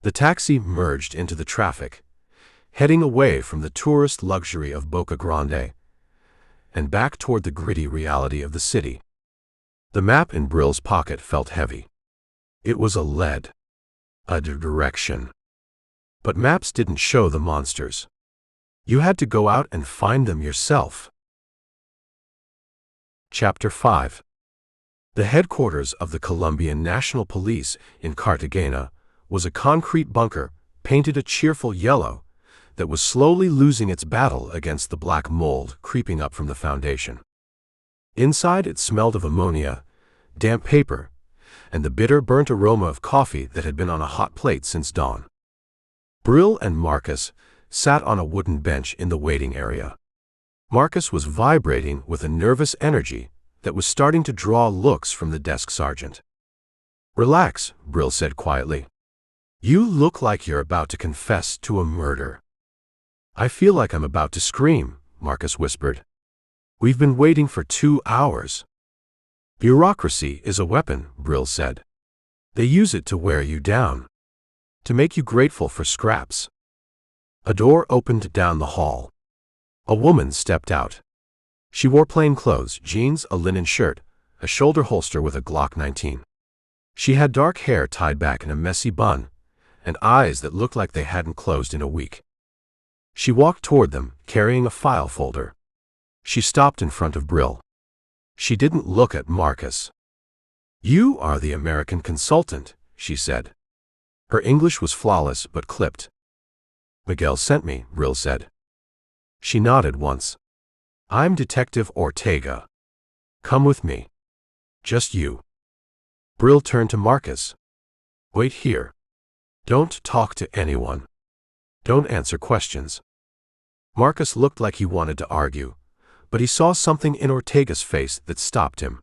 The taxi merged into the traffic, heading away from the tourist luxury of Boca Grande and back toward the gritty reality of the city. The map in Brill's pocket felt heavy. It was a lead. A direction. But maps didn't show the monsters. You had to go out and find them yourself. Chapter 5. The headquarters of the Colombian National Police in Cartagena was a concrete bunker painted a cheerful yellow that was slowly losing its battle against the black mold creeping up from the foundation. Inside it smelled of ammonia, damp paper, and the bitter burnt aroma of coffee that had been on a hot plate since dawn. Brill and Marcus sat on a wooden bench in the waiting area. Marcus was vibrating with a nervous energy that was starting to draw looks from the desk sergeant. Relax, Brill said quietly. You look like you're about to confess to a murder. I feel like I'm about to scream, Marcus whispered. We've been waiting for 2 hours. Bureaucracy is a weapon, Brill said. They use it to wear you down. To make you grateful for scraps. A door opened down the hall. A woman stepped out. She wore plain clothes, jeans, a linen shirt, a shoulder holster with a Glock 19. She had dark hair tied back in a messy bun, and eyes that looked like they hadn't closed in a week. She walked toward them, carrying a file folder. She stopped in front of Brill. She didn't look at Marcus. You are the American consultant, she said. Her English was flawless but clipped. Miguel sent me, Brill said. She nodded once. I'm Detective Ortega. Come with me. Just you. Brill turned to Marcus. Wait here. Don't talk to anyone. Don't answer questions. Marcus looked like he wanted to argue, but he saw something in Ortega's face that stopped him.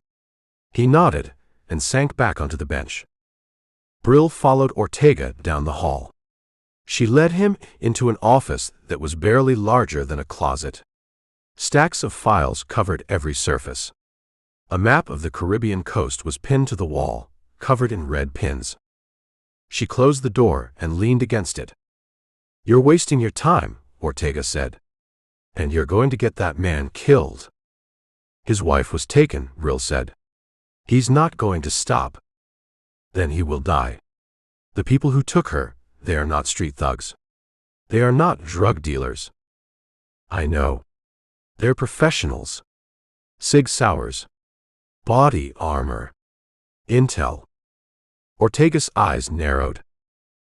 He nodded and sank back onto the bench. Brill followed Ortega down the hall. She led him into an office that was barely larger than a closet. Stacks of files covered every surface. A map of the Caribbean coast was pinned to the wall, covered in red pins. She closed the door and leaned against it. You're wasting your time, Ortega said. And you're going to get that man killed. His wife was taken, Brill said. He's not going to stop. Then he will die. The people who took her, they are not street thugs. They are not drug dealers. I know. They're professionals. Sig Sauers. Body armor. Intel. Ortega's eyes narrowed.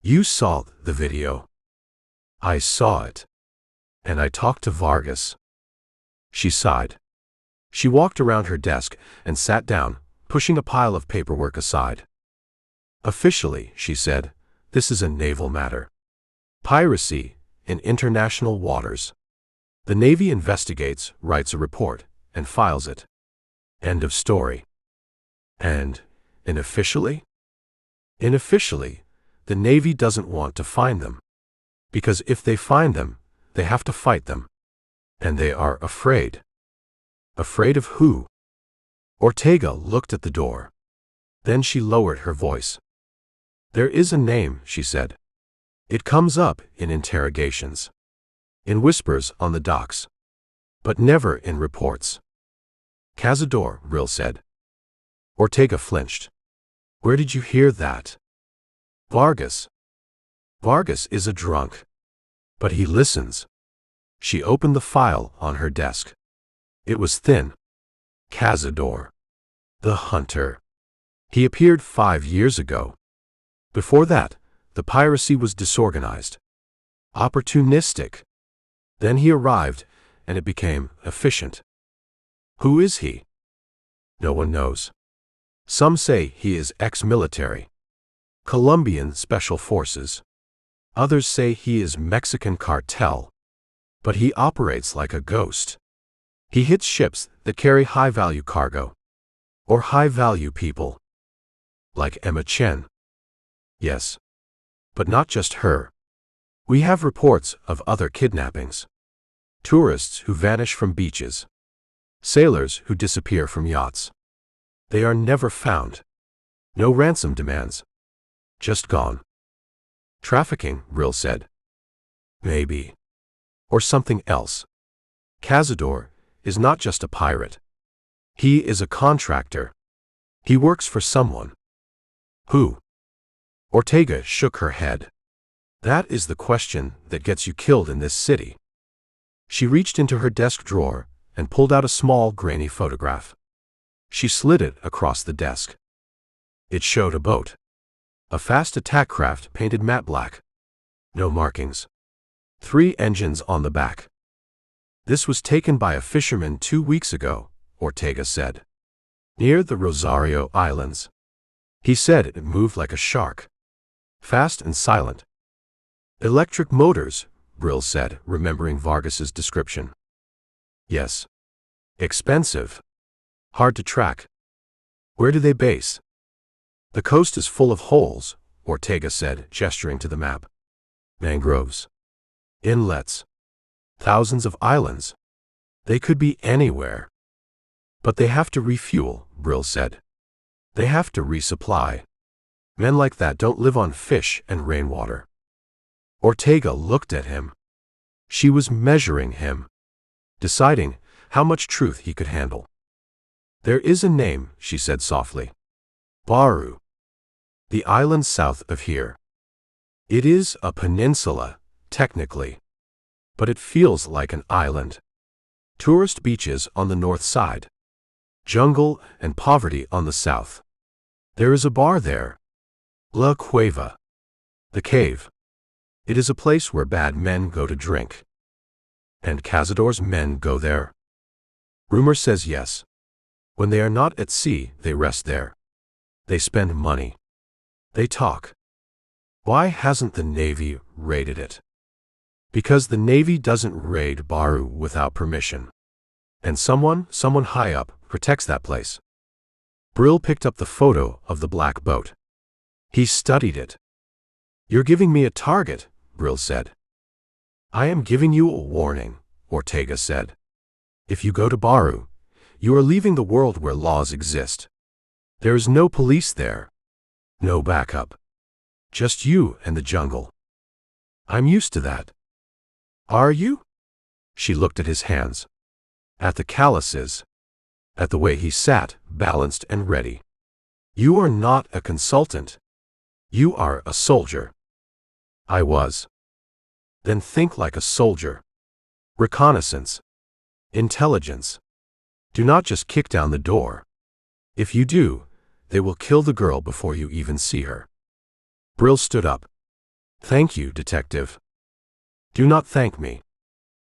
You saw the video. I saw it. And I talked to Vargas. She sighed. She walked around her desk and sat down, pushing a pile of paperwork aside. Officially, she said, this is a naval matter. Piracy in international waters. The Navy investigates, writes a report, and files it. End of story. And, unofficially? Unofficially, the Navy doesn't want to find them. Because if they find them, they have to fight them. And they are afraid. Afraid of who? Ortega looked at the door. Then she lowered her voice. There is a name, she said. It comes up in interrogations. In whispers on the docks. But never in reports. Cazador, Brill said. Ortega flinched. Where did you hear that? Vargas. Vargas is a drunk. But he listens. She opened the file on her desk. It was thin. Cazador. The hunter. He appeared 5 years ago. Before that, the piracy was disorganized. Opportunistic. Then he arrived, and it became efficient. Who is he? No one knows. Some say he is ex-military. Colombian Special Forces. Others say he is Mexican cartel. But he operates like a ghost. He hits ships that carry high-value cargo. Or high-value people. Like Emma Chen. Yes. But not just her. We have reports of other kidnappings. Tourists who vanish from beaches. Sailors who disappear from yachts. They are never found. No ransom demands. Just gone. Trafficking, Brill said. Maybe. Or something else. Cazador is not just a pirate. He is a contractor. He works for someone. Who? Ortega shook her head. That is the question that gets you killed in this city. She reached into her desk drawer and pulled out a small, grainy photograph. She slid it across the desk. It showed a boat. A fast attack craft painted matte black. No markings. 3 engines on the back. This was taken by a fisherman 2 weeks ago, Ortega said. Near the Rosario Islands. He said it moved like a shark. Fast and silent. Electric motors, Brill said, remembering Vargas's description. Yes. Expensive. Hard to track. Where do they base? The coast is full of holes, Ortega said, gesturing to the map. Mangroves. Inlets. Thousands of islands. They could be anywhere. But they have to refuel, Brill said. They have to resupply. Men like that don't live on fish and rainwater. Ortega looked at him. She was measuring him. Deciding how much truth he could handle. There is a name, she said softly. Baru. The island south of here. It is a peninsula, technically. But it feels like an island. Tourist beaches on the north side. Jungle and poverty on the south. There is a bar there. La Cueva. The cave. It is a place where bad men go to drink. And Cazador's men go there. Rumor says yes. When they are not at sea, they rest there. They spend money. They talk. Why hasn't the Navy raided it? Because the Navy doesn't raid Baru without permission. And someone high up, protects that place. Brill picked up the photo of the black boat. He studied it. You're giving me a target, Brill said. I am giving you a warning, Ortega said. If you go to Baru, you are leaving the world where laws exist. There is no police there. No backup. Just you and the jungle. I'm used to that. Are you? She looked at his hands. At the calluses. at the way he sat, balanced and ready. "You are not a consultant. You are a soldier." "I was." "Then think like a soldier. Reconnaissance. Intelligence. Do not just kick down the door. If you do, they will kill the girl before you even see her." Brill stood up. "Thank you, detective." "Do not thank me.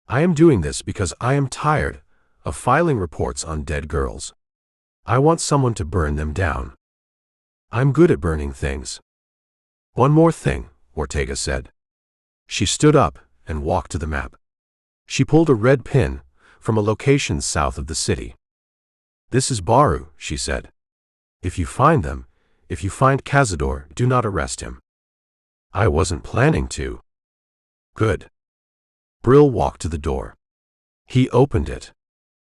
I am doing this because I am tired of filing reports on dead girls. I want someone to burn them down. I'm good at burning things." "One more thing," Ortega said. She stood up and walked to the map. She pulled a red pin from a location south of the city. "This is Baru," she said. If you find Cazador, do not arrest him." "I wasn't planning to." "Good." Brill walked to the door. He opened it.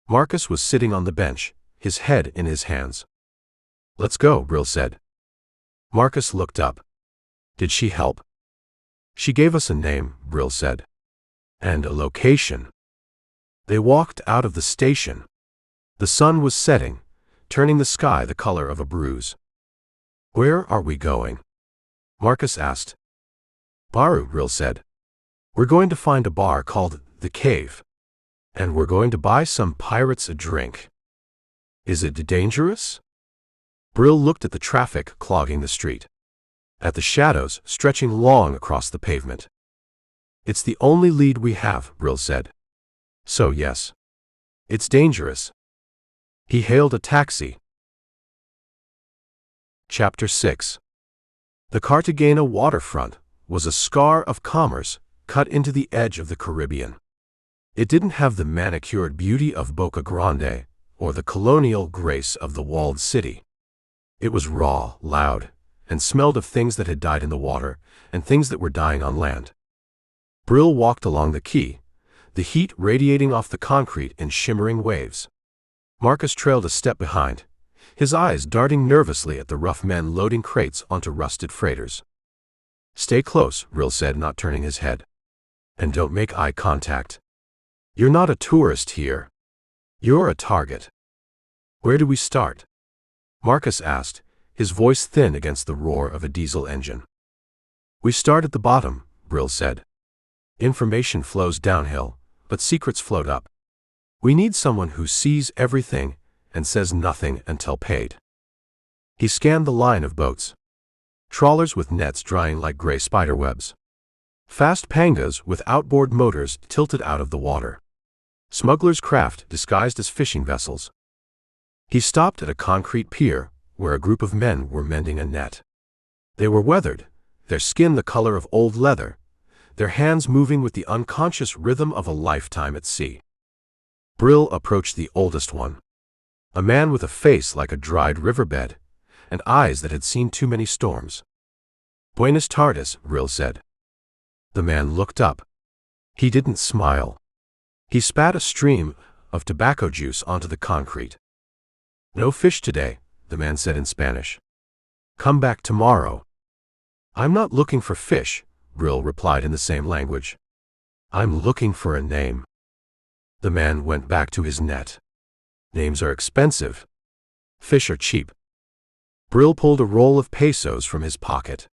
Marcus was sitting on the bench, his head in his hands. "Let's go," Brill said. Marcus looked up. "Did she help?" "She gave us a name," Brill said. "And a location." They walked out of the station. The sun was setting, turning the sky the color of a bruise. "Where are we going?" Marcus asked. "Baru," Brill said. "We're going to find a bar called The Cave. And we're going to buy some pirates a drink." "Is it dangerous?" Brill looked at the traffic clogging the street, at the shadows stretching long across the pavement. "It's the only lead we have," Brill said. "So yes. It's dangerous." He hailed a taxi. Chapter 6. The Cartagena waterfront was a scar of commerce cut into the edge of the Caribbean. It didn't have the manicured beauty of Boca Grande or the colonial grace of the walled city. It was raw, loud, and smelled of things that had died in the water and things that were dying on land. Brill walked along the quay, the heat radiating off the concrete in shimmering waves. Marcus trailed a step behind, his eyes darting nervously at the rough men loading crates onto rusted freighters. "Stay close," Brill said, not turning his head. "And don't make eye contact. You're not a tourist here. You're a target." "Where do we start?" Marcus asked, his voice thin against the roar of a diesel engine. "We start at the bottom," Brill said. "Information flows downhill, but secrets float up. We need someone who sees everything and says nothing until paid." He scanned the line of boats. Trawlers with nets drying like gray spiderwebs. Fast pangas with outboard motors tilted out of the water. Smugglers' craft disguised as fishing vessels. He stopped at a concrete pier where a group of men were mending a net. They were weathered, their skin the color of old leather, their hands moving with the unconscious rhythm of a lifetime at sea. Brill approached the oldest one. A man with a face like a dried riverbed, and eyes that had seen too many storms. "Buenas tardes," Brill said. The man looked up. He didn't smile. He spat a stream of tobacco juice onto the concrete. "No fish today," the man said in Spanish. "Come back tomorrow." "I'm not looking for fish," Brill replied in the same language. "I'm looking for a name." The man went back to his net. "Names are expensive. Fish are cheap." Brill pulled a roll of pesos from his pocket.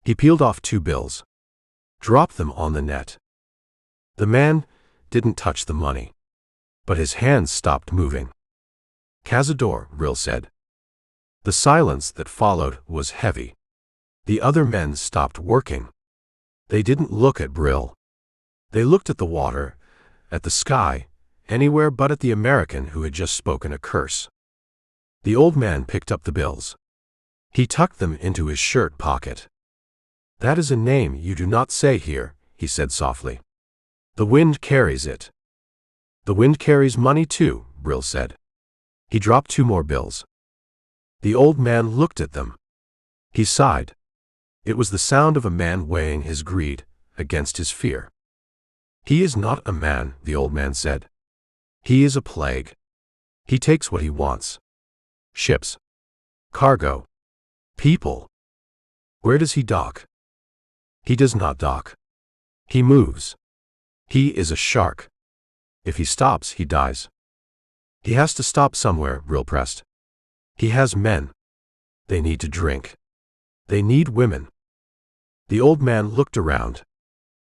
He peeled off 2 bills. Dropped them on the net. The man didn't touch the money, but his hands stopped moving. "Cazador," Brill said. The silence that followed was heavy. The other men stopped working. They didn't look at Brill. They looked at the water, at the sky, anywhere but at the American who had just spoken a curse. The old man picked up the bills. He tucked them into his shirt pocket. "That is a name you do not say here," he said softly. "The wind carries it." "The wind carries money too," Brill said. He dropped 2 more bills. The old man looked at them. He sighed. It was the sound of a man weighing his greed against his fear. "He is not a man," the old man said. "He is a plague. He takes what he wants. Ships. Cargo. People. Where does he dock? He does not dock. He moves. He is a shark. If he stops, he dies." He has to stop somewhere, Brill pressed. He has men. They need to drink. They need women. The old man looked around.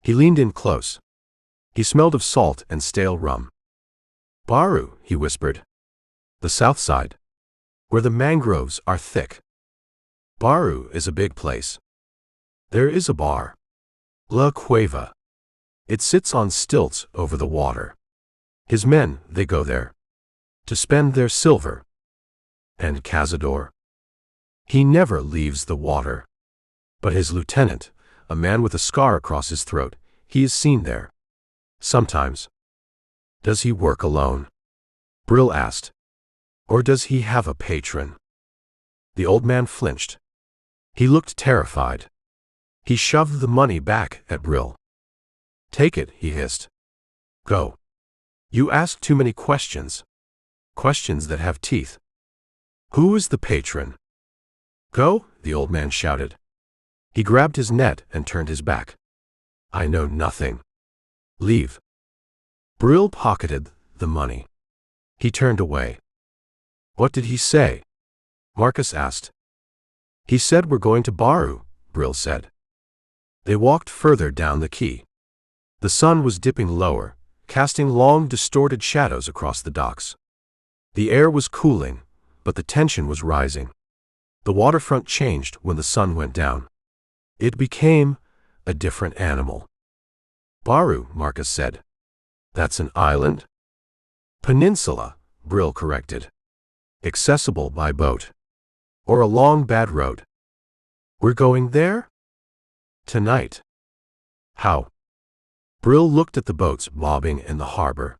He leaned in close. He smelled of salt and stale rum. Baru, he whispered. The south side. Where the mangroves are thick. Baru is a big place. There is a bar. La Cueva. It sits on stilts over the water. His men, they go there. To spend their silver. And Cazador? He never leaves the water. But his lieutenant, a man with a scar across his throat, he is seen there. Sometimes. Does he work alone? Brill asked. Or does he have a patron? The old man flinched. He looked terrified. He shoved the money back at Brill. Take it, he hissed. Go. You ask too many questions. Questions that have teeth. Who is the patron? Go, the old man shouted. He grabbed his net and turned his back. I know nothing. Leave. Brill pocketed the money. He turned away. What did he say? Marcus asked. He said we're going to Baru, Brill said. They walked further down the quay. The sun was dipping lower, casting long, distorted shadows across the docks. The air was cooling, but the tension was rising. The waterfront changed when the sun went down. It became a different animal. Baru, Marcus said. That's an island? Peninsula, Brill corrected. Accessible by boat. Or a long bad road. We're going there? Tonight. How? Brill looked at the boats bobbing in the harbor.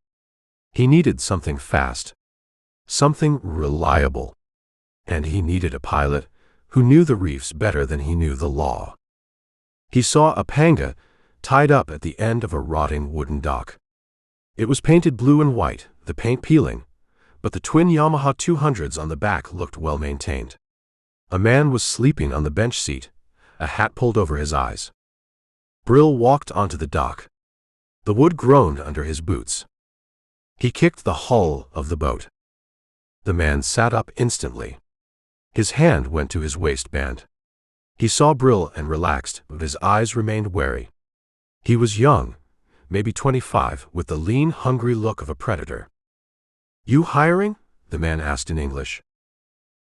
He needed something fast. Something reliable. And he needed a pilot who knew the reefs better than he knew the law. He saw a panga tied up at the end of a rotting wooden dock. It was painted blue and white, the paint peeling, but the twin Yamaha 200s on the back looked well maintained. A man was sleeping on the bench seat, a hat pulled over his eyes. Brill walked onto the dock. The wood groaned under his boots. He kicked the hull of the boat. The man sat up instantly. His hand went to his waistband. He saw Brill and relaxed, but his eyes remained wary. He was young, maybe 25, with the lean, hungry look of a predator. You hiring? The man asked in English.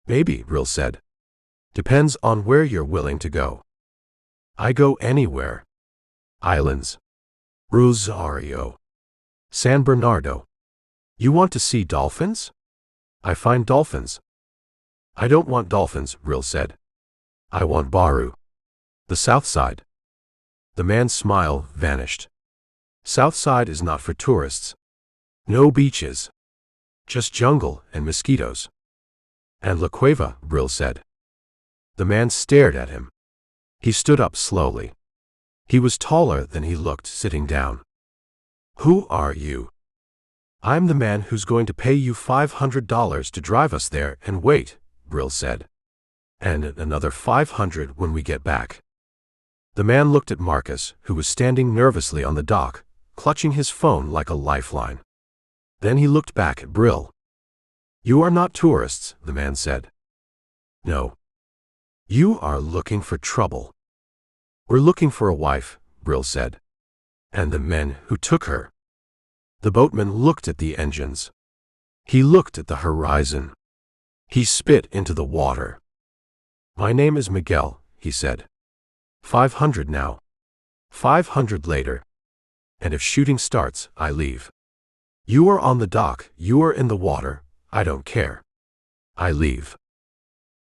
Maybe, Brill said. Depends on where you're willing to go. I go anywhere. Islands. Rosario. San Bernardo. You want to see dolphins? I find dolphins. I don't want dolphins, Brill said. I want Baru. The south side. The man's smile vanished. South side is not for tourists. No beaches. Just jungle and mosquitoes. And La Cueva, Brill said. The man stared at him. He stood up slowly. He was taller than he looked sitting down. Who are you? I'm the man who's going to pay you $500 to drive us there and wait, Brill said. And another $500 when we get back. The man looked at Marcus, who was standing nervously on the dock, clutching his phone like a lifeline. Then he looked back at Brill. You are not tourists, the man said. No. You are looking for trouble. We're looking for a wife, Brill said. And the men who took her. The boatman looked at the engines. He looked at the horizon. He spit into the water. My name is Miguel, he said. 500 now. 500 later. And if shooting starts, I leave. You are on the dock, you are in the water, I don't care. I leave.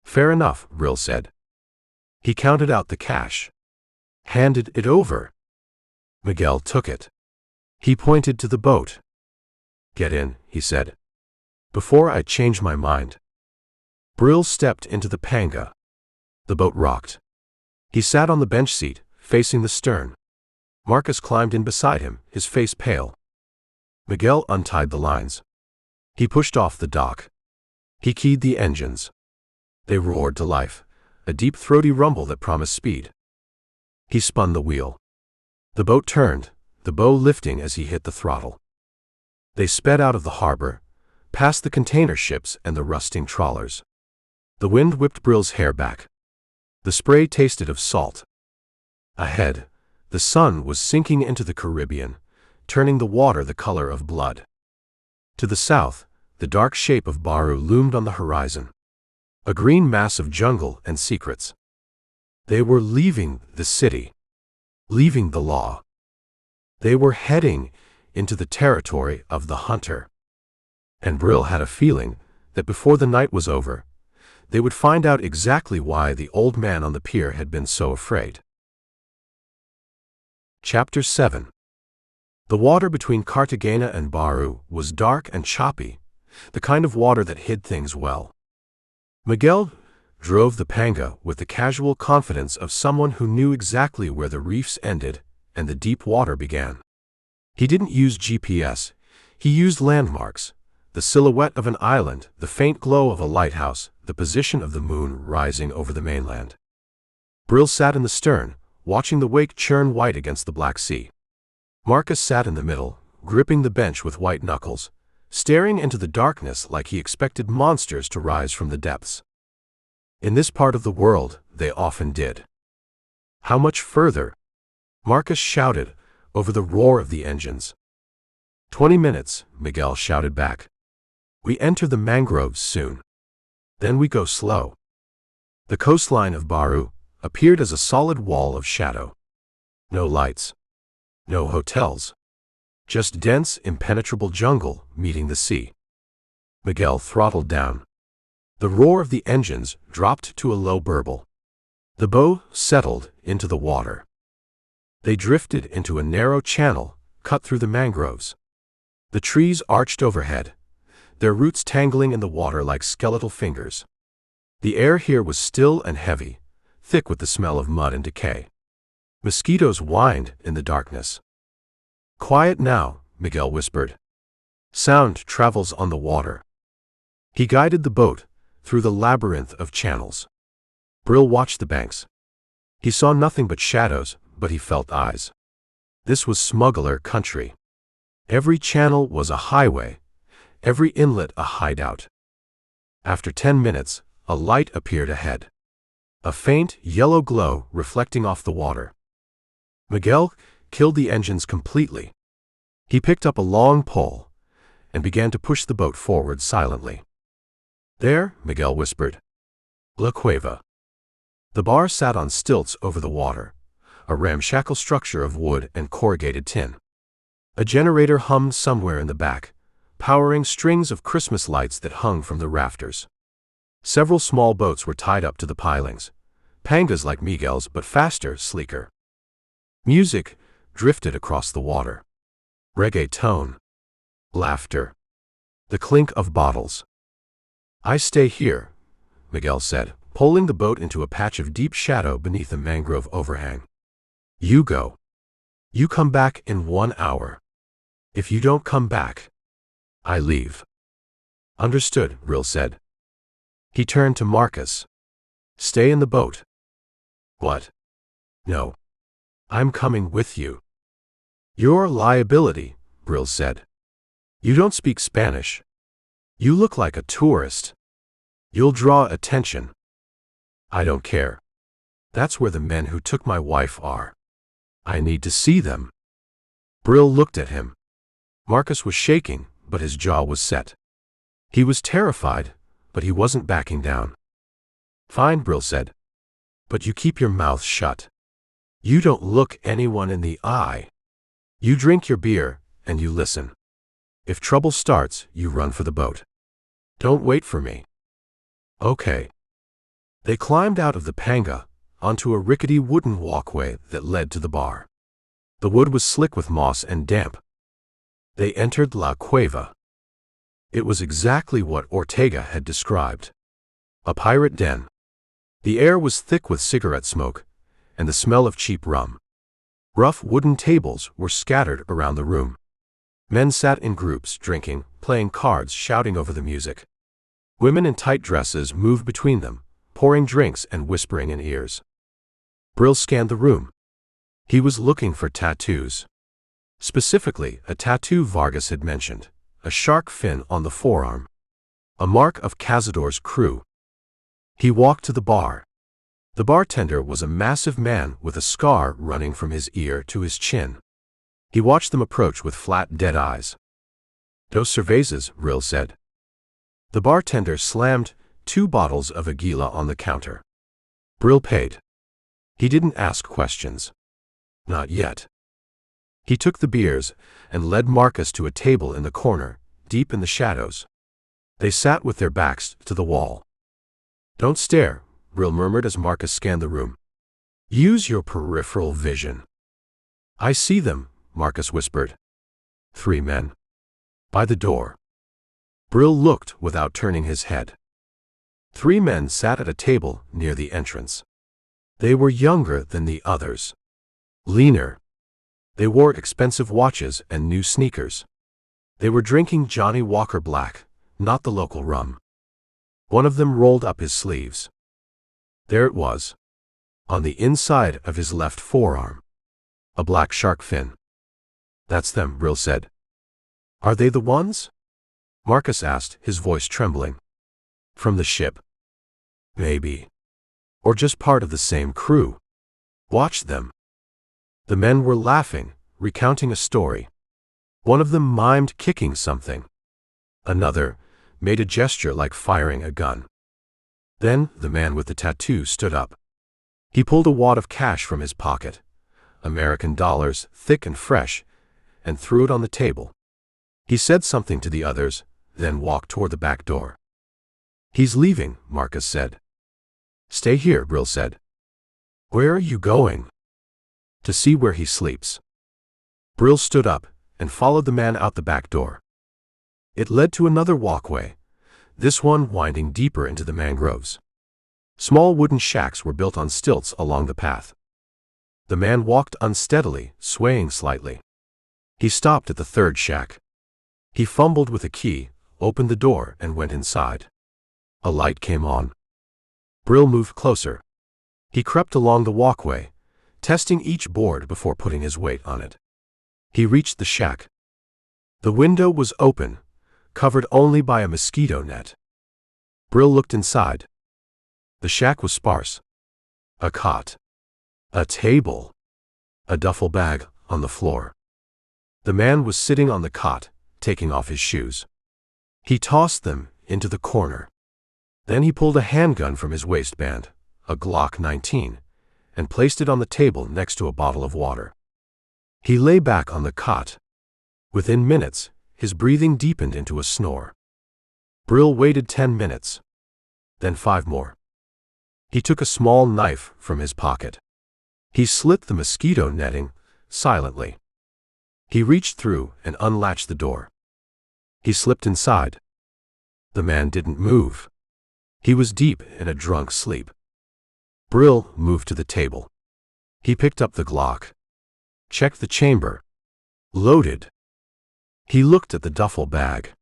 Fair enough, Brill said. He counted out the cash. Handed it over. Miguel took it. He pointed to the boat. Get in, he said. Before I change my mind. Brill stepped into the panga. The boat rocked. He sat on the bench seat, facing the stern. Marcus climbed in beside him, his face pale. Miguel untied the lines. He pushed off the dock. He keyed the engines. They roared to life, a deep throaty rumble that promised speed. He spun the wheel. The boat turned, the bow lifting as he hit the throttle. They sped out of the harbor, past the container ships and the rusting trawlers. The wind whipped Brill's hair back. The spray tasted of salt. Ahead, the sun was sinking into the Caribbean, turning the water the color of blood. To the south, the dark shape of Baru loomed on the horizon, a green mass of jungle and secrets. They were leaving the city, leaving the law. They were heading into the territory of the hunter. And Brill had a feeling that before the night was over, they would find out exactly why the old man on the pier had been so afraid. Chapter 7. The water between Cartagena and Baru was dark and choppy, the kind of water that hid things well. Miguel drove the panga with the casual confidence of someone who knew exactly where the reefs ended and the deep water began. He didn't use GPS, he used landmarks, the silhouette of an island, the faint glow of a lighthouse, the position of the moon rising over the mainland. Brill sat in the stern, watching the wake churn white against the Black Sea. Marcus sat in the middle, gripping the bench with white knuckles, staring into the darkness like he expected monsters to rise from the depths. In this part of the world, they often did. How much further? Marcus shouted over the roar of the engines. 20 minutes, Miguel shouted back. We enter the mangroves soon. Then we go slow. The coastline of Baru appeared as a solid wall of shadow. No lights. No hotels. Just dense, impenetrable jungle meeting the sea. Miguel throttled down. The roar of the engines dropped to a low burble. The bow settled into the water. They drifted into a narrow channel cut through the mangroves. The trees arched overhead, their roots tangling in the water like skeletal fingers. The air here was still and heavy, thick with the smell of mud and decay. Mosquitoes whined in the darkness. Quiet now, Miguel whispered. Sound travels on the water. He guided the boat through the labyrinth of channels. Brill watched the banks. He saw nothing but shadows, but he felt eyes. This was smuggler country. Every channel was a highway, every inlet a hideout. After 10 minutes, a light appeared ahead. A faint, yellow glow reflecting off the water. Miguel killed the engines completely. He picked up a long pole and began to push the boat forward silently. There, Miguel whispered. La Cueva. The bar sat on stilts over the water, a ramshackle structure of wood and corrugated tin. A generator hummed somewhere in the back, powering strings of Christmas lights that hung from the rafters. Several small boats were tied up to the pilings, pangas like Miguel's but faster, sleeker. Music drifted across the water. Reggae tone. Laughter. The clink of bottles. I stay here, Miguel said, pulling the boat into a patch of deep shadow beneath a mangrove overhang. You go. You come back in 1 hour. If you don't come back, I leave. Understood, Brill said. He turned to Marcus. Stay in the boat. What? No. I'm coming with you. You're a liability, Brill said. You don't speak Spanish. You look like a tourist. You'll draw attention. I don't care. That's where the men who took my wife are. I need to see them. Brill looked at him. Marcus was shaking, but his jaw was set. He was terrified, but he wasn't backing down. Fine, Brill said. But you keep your mouth shut. You don't look anyone in the eye. You drink your beer, and you listen. If trouble starts, you run for the boat. Don't wait for me. Okay. They climbed out of the panga, onto a rickety wooden walkway that led to the bar. The wood was slick with moss and damp. They entered La Cueva. It was exactly what Ortega had described. A pirate den. The air was thick with cigarette smoke, and the smell of cheap rum. Rough wooden tables were scattered around the room. Men sat in groups, drinking, playing cards, shouting over the music. Women in tight dresses moved between them, pouring drinks and whispering in ears. Brill scanned the room. He was looking for tattoos. Specifically, a tattoo Vargas had mentioned, a shark fin on the forearm, a mark of Cazador's crew. He walked to the bar. The bartender was a massive man with a scar running from his ear to his chin. He watched them approach with flat, dead eyes. "Dos cervezas," Brill said. The bartender slammed 2 bottles of Aguila on the counter. Brill paid. He didn't ask questions. Not yet. He took the beers and led Marcus to a table in the corner, deep in the shadows. They sat with their backs to the wall. "Don't stare," Brill murmured as Marcus scanned the room. "Use your peripheral vision." "I see them," Marcus whispered. 3 men. By the door. Brill looked without turning his head. 3 men sat at a table near the entrance. They were younger than the others. Leaner. They wore expensive watches and new sneakers. They were drinking Johnny Walker Black, not the local rum. One of them rolled up his sleeves. There it was. On the inside of his left forearm. A black shark fin. "That's them," Brill said. "Are they the ones?" Marcus asked, his voice trembling. "From the ship?" "Maybe. Or just part of the same crew. Watch them." The men were laughing, recounting a story. One of them mimed kicking something. Another made a gesture like firing a gun. Then the man with the tattoo stood up. He pulled a wad of cash from his pocket, American dollars, thick and fresh, and threw it on the table. He said something to the others, then walked toward the back door. "He's leaving," Marcus said. "Stay here," Brill said. "Where are you going?" "To see where he sleeps." Brill stood up and followed the man out the back door. It led to another walkway, this one winding deeper into the mangroves. Small wooden shacks were built on stilts along the path. The man walked unsteadily, swaying slightly. He stopped at the 3rd shack. He fumbled with a key, opened the door, and went inside. A light came on. Brill moved closer. He crept along the walkway, testing each board before putting his weight on it. He reached the shack. The window was open, covered only by a mosquito net. Brill looked inside. The shack was sparse. A cot. A table. A duffel bag on the floor. The man was sitting on the cot, taking off his shoes. He tossed them into the corner. Then he pulled a handgun from his waistband, a Glock 19, and placed it on the table next to a bottle of water. He lay back on the cot. Within minutes, his breathing deepened into a snore. Brill waited 10 minutes. Then 5 more. He took a small knife from his pocket. He slit the mosquito netting, silently. He reached through and unlatched the door. He slipped inside. The man didn't move. He was deep in a drunk sleep. Brill moved to the table. He picked up the Glock. Checked the chamber. Loaded. He looked at the duffel bag.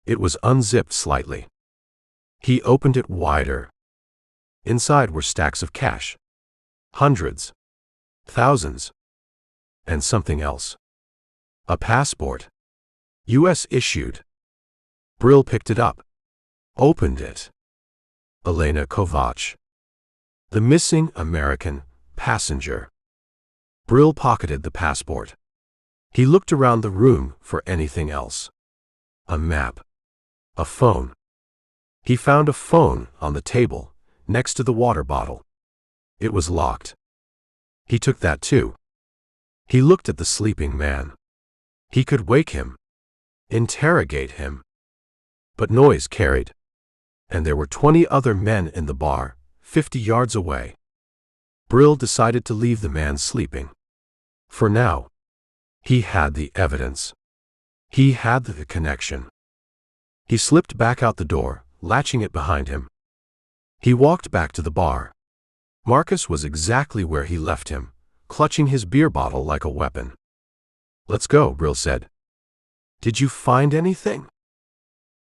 It was unzipped slightly. He opened it wider. Inside were stacks of cash. Hundreds. Thousands. And something else. A passport. U.S. issued. Brill picked it up. Opened it. Elena Kovac. The missing American passenger. Brill pocketed the passport. He looked around the room for anything else. A map. A phone. He found a phone on the table, next to the water bottle. It was locked. He took that too. He looked at the sleeping man. He could wake him. Interrogate him. But noise carried. And there were 20 other men in the bar, 50 yards away. Brill decided to leave the man sleeping. For now. He had the evidence. He had the connection. He slipped back out the door, latching it behind him. He walked back to the bar. Marcus was exactly where he left him, clutching his beer bottle like a weapon. "Let's go," Brill said. "Did you find anything?"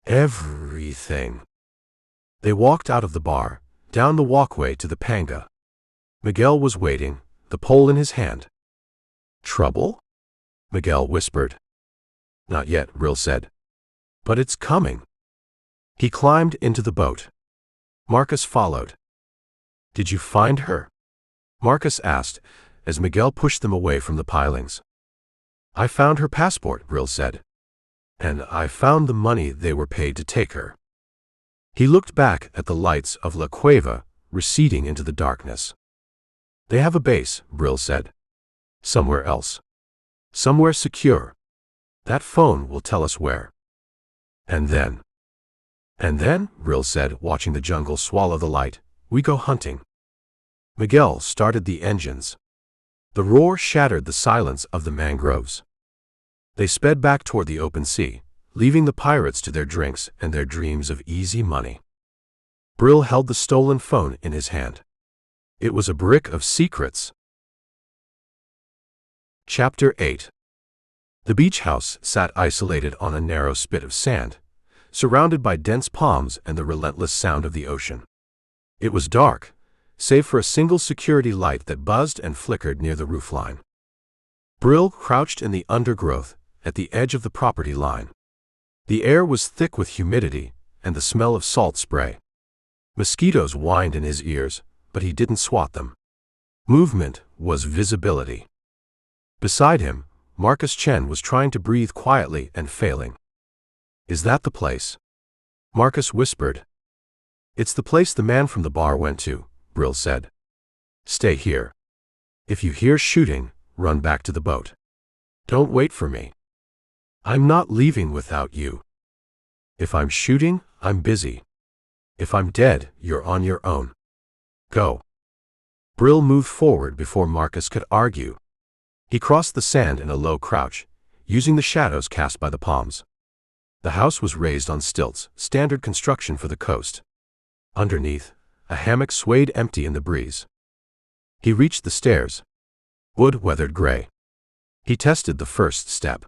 "Everything." They walked out of the bar, down the walkway to the panga. Miguel was waiting, the pole in his hand. "Trouble?" Miguel whispered. "Not yet," Brill said. But it's coming. He climbed into the boat. Marcus followed. Did you find her? Marcus asked, as Miguel pushed them away from the pilings. I found her passport, Brill said. And I found the money they were paid to take her. He looked back at the lights of La Cueva, receding into the darkness. They have a base, Brill said. Somewhere else. Somewhere secure. That phone will tell us where. And then, Brill said, watching the jungle swallow the light, we go hunting. Miguel started the engines. The roar shattered the silence of the mangroves. They sped back toward the open sea, leaving the pirates to their drinks and their dreams of easy money. Brill held the stolen phone in his hand. It was a brick of secrets. Chapter 8. The beach house sat isolated on a narrow spit of sand, surrounded by dense palms and the relentless sound of the ocean. It was dark, save for a single security light that buzzed and flickered near the roofline. Brill crouched in the undergrowth at the edge of the property line. The air was thick with humidity and the smell of salt spray. Mosquitoes whined in his ears, but he didn't swat them. Movement was visibility. Beside him, Marcus Chen was trying to breathe quietly and failing. Is that the place? Marcus whispered. It's the place the man from the bar went to, Brill said. Stay here. If you hear shooting, run back to the boat. Don't wait for me. I'm not leaving without you. If I'm shooting, I'm busy. If I'm dead, you're on your own. Go. Brill moved forward before Marcus could argue. He crossed the sand in a low crouch, using the shadows cast by the palms. The house was raised on stilts, standard construction for the coast. Underneath, a hammock swayed empty in the breeze. He reached the stairs. Wood weathered gray. He tested the first step.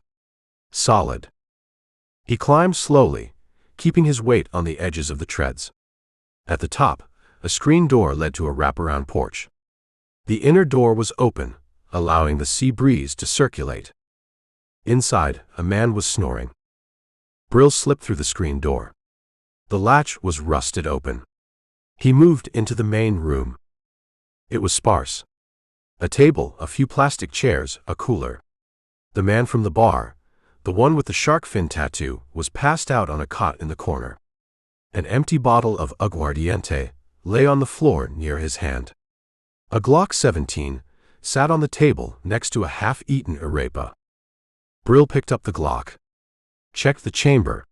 Solid. He climbed slowly, keeping his weight on the edges of the treads. At the top, a screen door led to a wraparound porch. The inner door was open, allowing the sea breeze to circulate. Inside, a man was snoring. Brill slipped through the screen door. The latch was rusted open. He moved into the main room. It was sparse. A table, a few plastic chairs, a cooler. The man from the bar, the one with the shark fin tattoo, was passed out on a cot in the corner. An empty bottle of aguardiente lay on the floor near his hand. A Glock 17 sat on the table next to a half-eaten arepa. Brill picked up the Glock. Checked the chamber.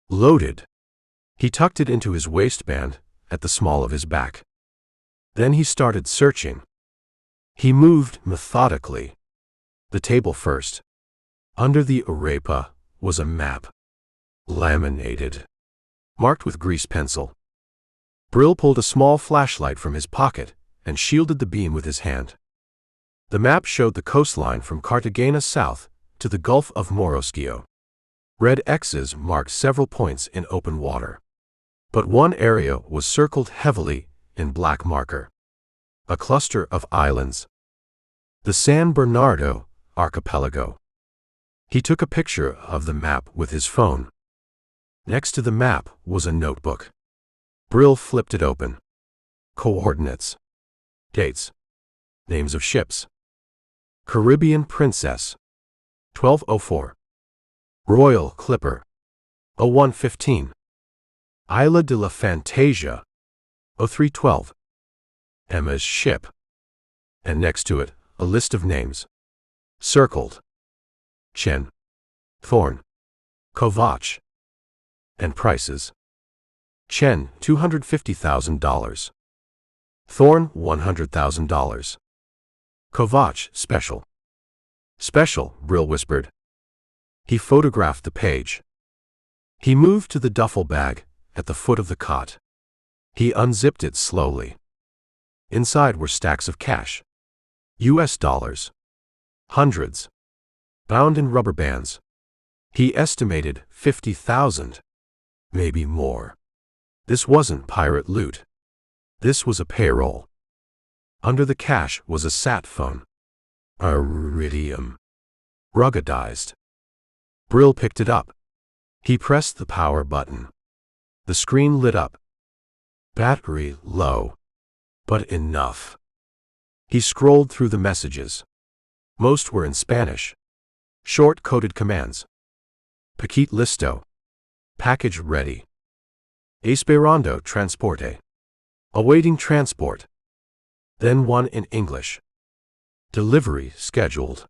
Loaded. He tucked it into his waistband at the small of his back. Then he started searching. He moved methodically. The table first. Under the arepa was a map. Laminated. Marked with grease pencil. Brill pulled a small flashlight from his pocket and shielded the beam with his hand. The map showed the coastline from Cartagena south to the Gulf of Morrosquio. Red X's marked several points in open water. But one area was circled heavily in black marker. A cluster of islands. The San Bernardo Archipelago. He took a picture of the map with his phone. Next to the map was a notebook. Brill flipped it open. Coordinates. Dates. Names of ships. Caribbean Princess. 1204. Royal Clipper. 0115. Isla de la Fantasia. 0312. Emma's ship. And next to it, a list of names. Circled. Chen. Thorn. Kovach. And prices. Chen, $250,000. Thorn, $100,000. Kovach, special. Special, Brill whispered. He photographed the page. He moved to the duffel bag at the foot of the cot. He unzipped it slowly. Inside were stacks of cash. US dollars. Hundreds. Bound in rubber bands. He estimated 50,000. Maybe more. This wasn't pirate loot. This was a payroll. Under the cash was a sat phone. Iridium. Ruggedized. Brill picked it up. He pressed the power button. The screen lit up. Battery low. But enough. He scrolled through the messages. Most were in Spanish. Short-coded commands. Paquete listo. Package ready. Esperando transporte. Awaiting transport. Then one in English. Delivery scheduled.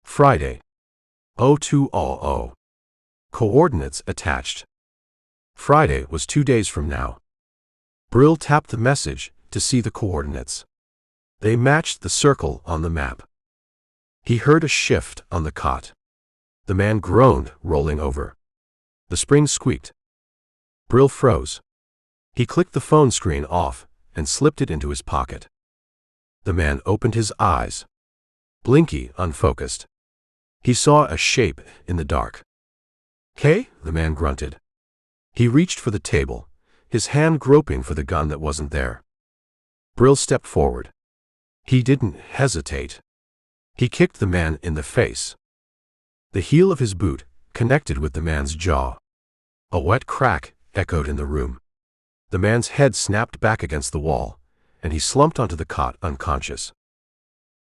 Friday. 0200. Coordinates attached. Friday was 2 days from now. Brill tapped the message to see the coordinates. They matched the circle on the map. He heard a shift on the cot. The man groaned, rolling over. The spring squeaked. Brill froze. He clicked the phone screen off and slipped it into his pocket. The man opened his eyes. Blinky, unfocused. He saw a shape in the dark. "K?" the man grunted. He reached for the table, his hand groping for the gun that wasn't there. Brill stepped forward. He didn't hesitate. He kicked the man in the face. The heel of his boot connected with the man's jaw. A wet crack echoed in the room. The man's head snapped back against the wall, and he slumped onto the cot unconscious.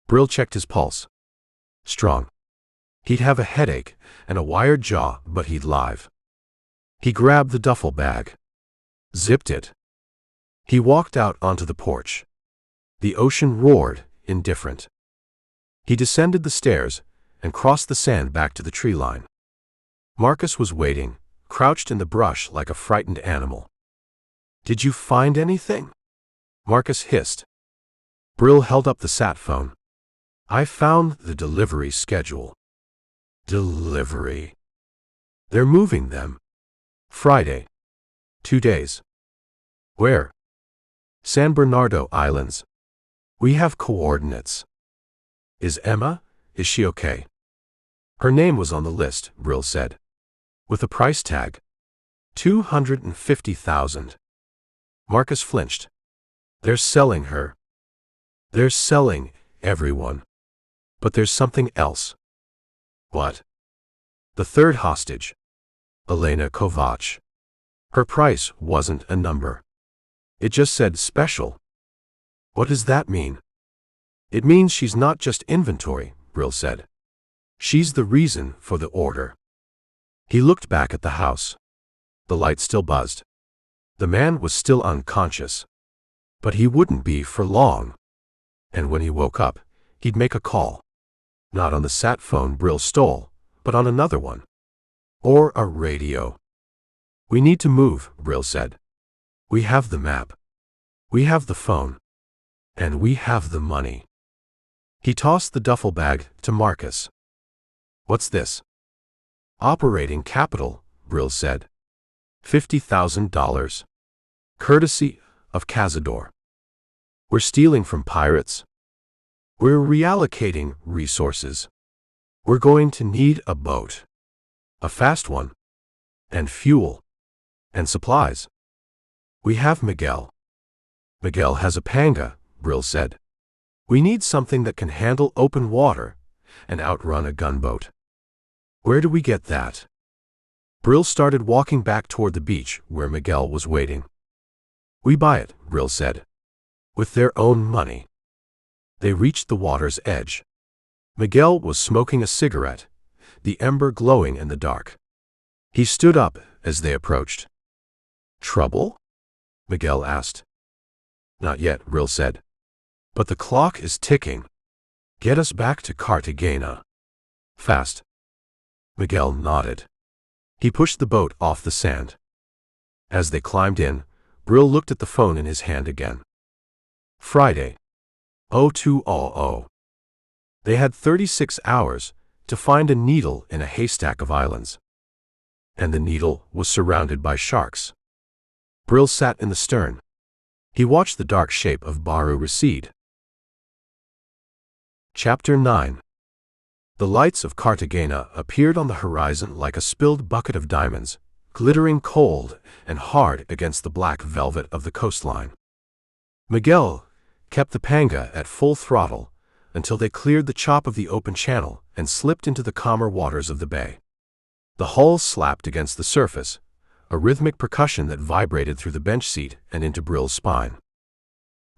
Brill checked his pulse. Strong. He'd have a headache and a wired jaw, but he'd live. He grabbed the duffel bag. Zipped it. He walked out onto the porch. The ocean roared, indifferent. He descended the stairs and crossed the sand back to the tree line. Marcus was waiting, crouched in the brush like a frightened animal. "Did you find anything?" Marcus hissed. Brill held up the sat phone. "I found the delivery schedule." "Delivery?" "They're moving them. Friday. 2 days." "Where?" "San Bernardo Islands. We have coordinates." "Is Emma? Is she okay?" "Her name was on the list," Brill said. "With a price tag. 250,000. Marcus flinched. "They're selling her." "They're selling everyone. But there's something else." "What?" "The third hostage. Elena Kovac. Her price wasn't a number. It just said special." "What does that mean?" "It means she's not just inventory," Brill said. "She's the reason for the order." He looked back at the house. The light still buzzed. The man was still unconscious. But he wouldn't be for long. And when he woke up, he'd make a call. Not on the sat phone Brill stole, but on another one. Or a radio. "We need to move," Brill said. "We have the map. We have the phone. And we have the money." He tossed the duffel bag to Marcus. "What's this?" "Operating capital," Brill said. $50,000. Courtesy of Cazador. We're stealing from pirates. We're reallocating resources. We're going to need a boat. A fast one. And fuel. And supplies. We have Miguel. Miguel has a panga, Brill said. We need something that can handle open water and outrun a gunboat. Where do we get that? Brill started walking back toward the beach where Miguel was waiting. We buy it, Brill said. With their own money. They reached the water's edge. Miguel was smoking a cigarette, the ember glowing in the dark. He stood up as they approached. Trouble? Miguel asked. Not yet, Brill said. But the clock is ticking. Get us back to Cartagena. Fast. Miguel nodded. He pushed the boat off the sand. As they climbed in, Brill looked at the phone in his hand again. Friday. 0200. They had 36 hours to find a needle in a haystack of islands. And the needle was surrounded by sharks. Brill sat in the stern. He watched the dark shape of Baru recede. Chapter 9. The lights of Cartagena appeared on the horizon like a spilled bucket of diamonds, glittering cold and hard against the black velvet of the coastline. Miguel kept the panga at full throttle until they cleared the chop of the open channel and slipped into the calmer waters of the bay. The hull slapped against the surface, a rhythmic percussion that vibrated through the bench seat and into Brill's spine.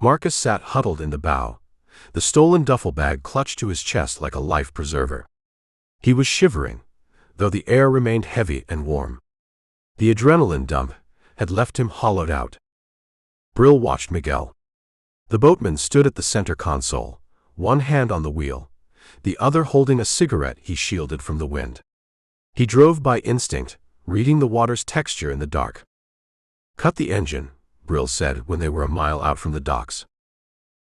Marcus sat huddled in the bow, the stolen duffel bag clutched to his chest like a life preserver. He was shivering, though the air remained heavy and warm. The adrenaline dump had left him hollowed out. Brill watched Miguel. The boatman stood at the center console, one hand on the wheel, the other holding a cigarette he shielded from the wind. He drove by instinct, reading the water's texture in the dark. "Cut the engine," Brill said when they were a mile out from the docks.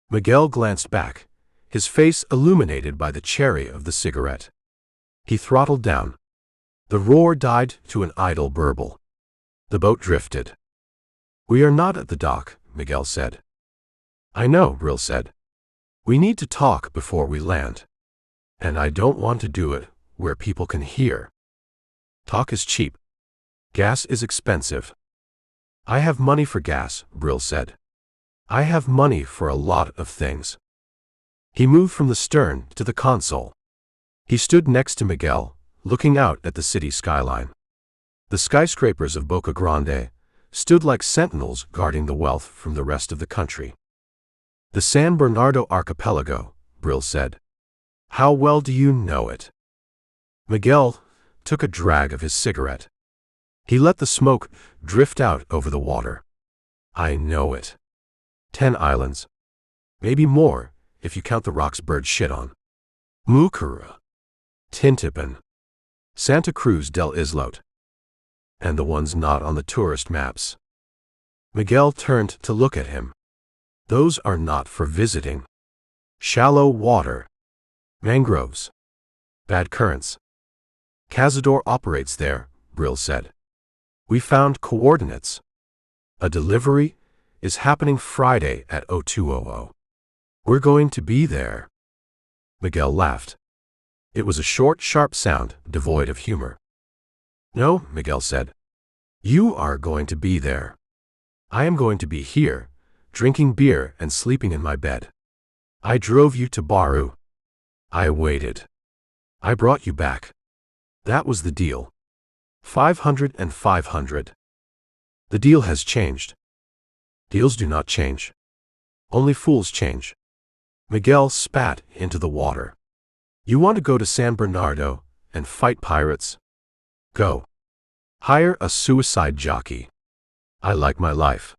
Miguel glanced back, his face illuminated by the cherry of the cigarette. He throttled down. The roar died to an idle burble. The boat drifted. "We are not at the dock," Miguel said. "I know," Brill said. "We need to talk before we land. And I don't want to do it where people can hear. Talk is cheap. Gas is expensive." "I have money for gas," Brill said. "I have money for a lot of things." He moved from the stern to the console. He stood next to Miguel, looking out at the city skyline. The skyscrapers of Boca Grande stood like sentinels guarding the wealth from the rest of the country. "The San Bernardo archipelago," Brill said. "How well do you know it?" Miguel took a drag of his cigarette. He let the smoke drift out over the water. "I know it. 10 islands. Maybe more, if you count the rocks birds shit on. Mucura, Tintipan, Santa Cruz del Islote. And the ones not on the tourist maps." Miguel turned to look at him. "Those are not for visiting. Shallow water. Mangroves. Bad currents. Cazador operates there," Brill said. "We found coordinates. A delivery is happening Friday at 0200. We're going to be there." Miguel laughed. It was a short, sharp sound, devoid of humor. "No," Miguel said. "You are going to be there. I am going to be here, drinking beer and sleeping in my bed. I drove you to Baru. I waited. I brought you back. That was the deal. 500 and 500. The deal has changed." "Deals do not change. Only fools change." Miguel spat into the water. "You want to go to San Bernardo and fight pirates? Go. Hire a suicide jockey. I like my life."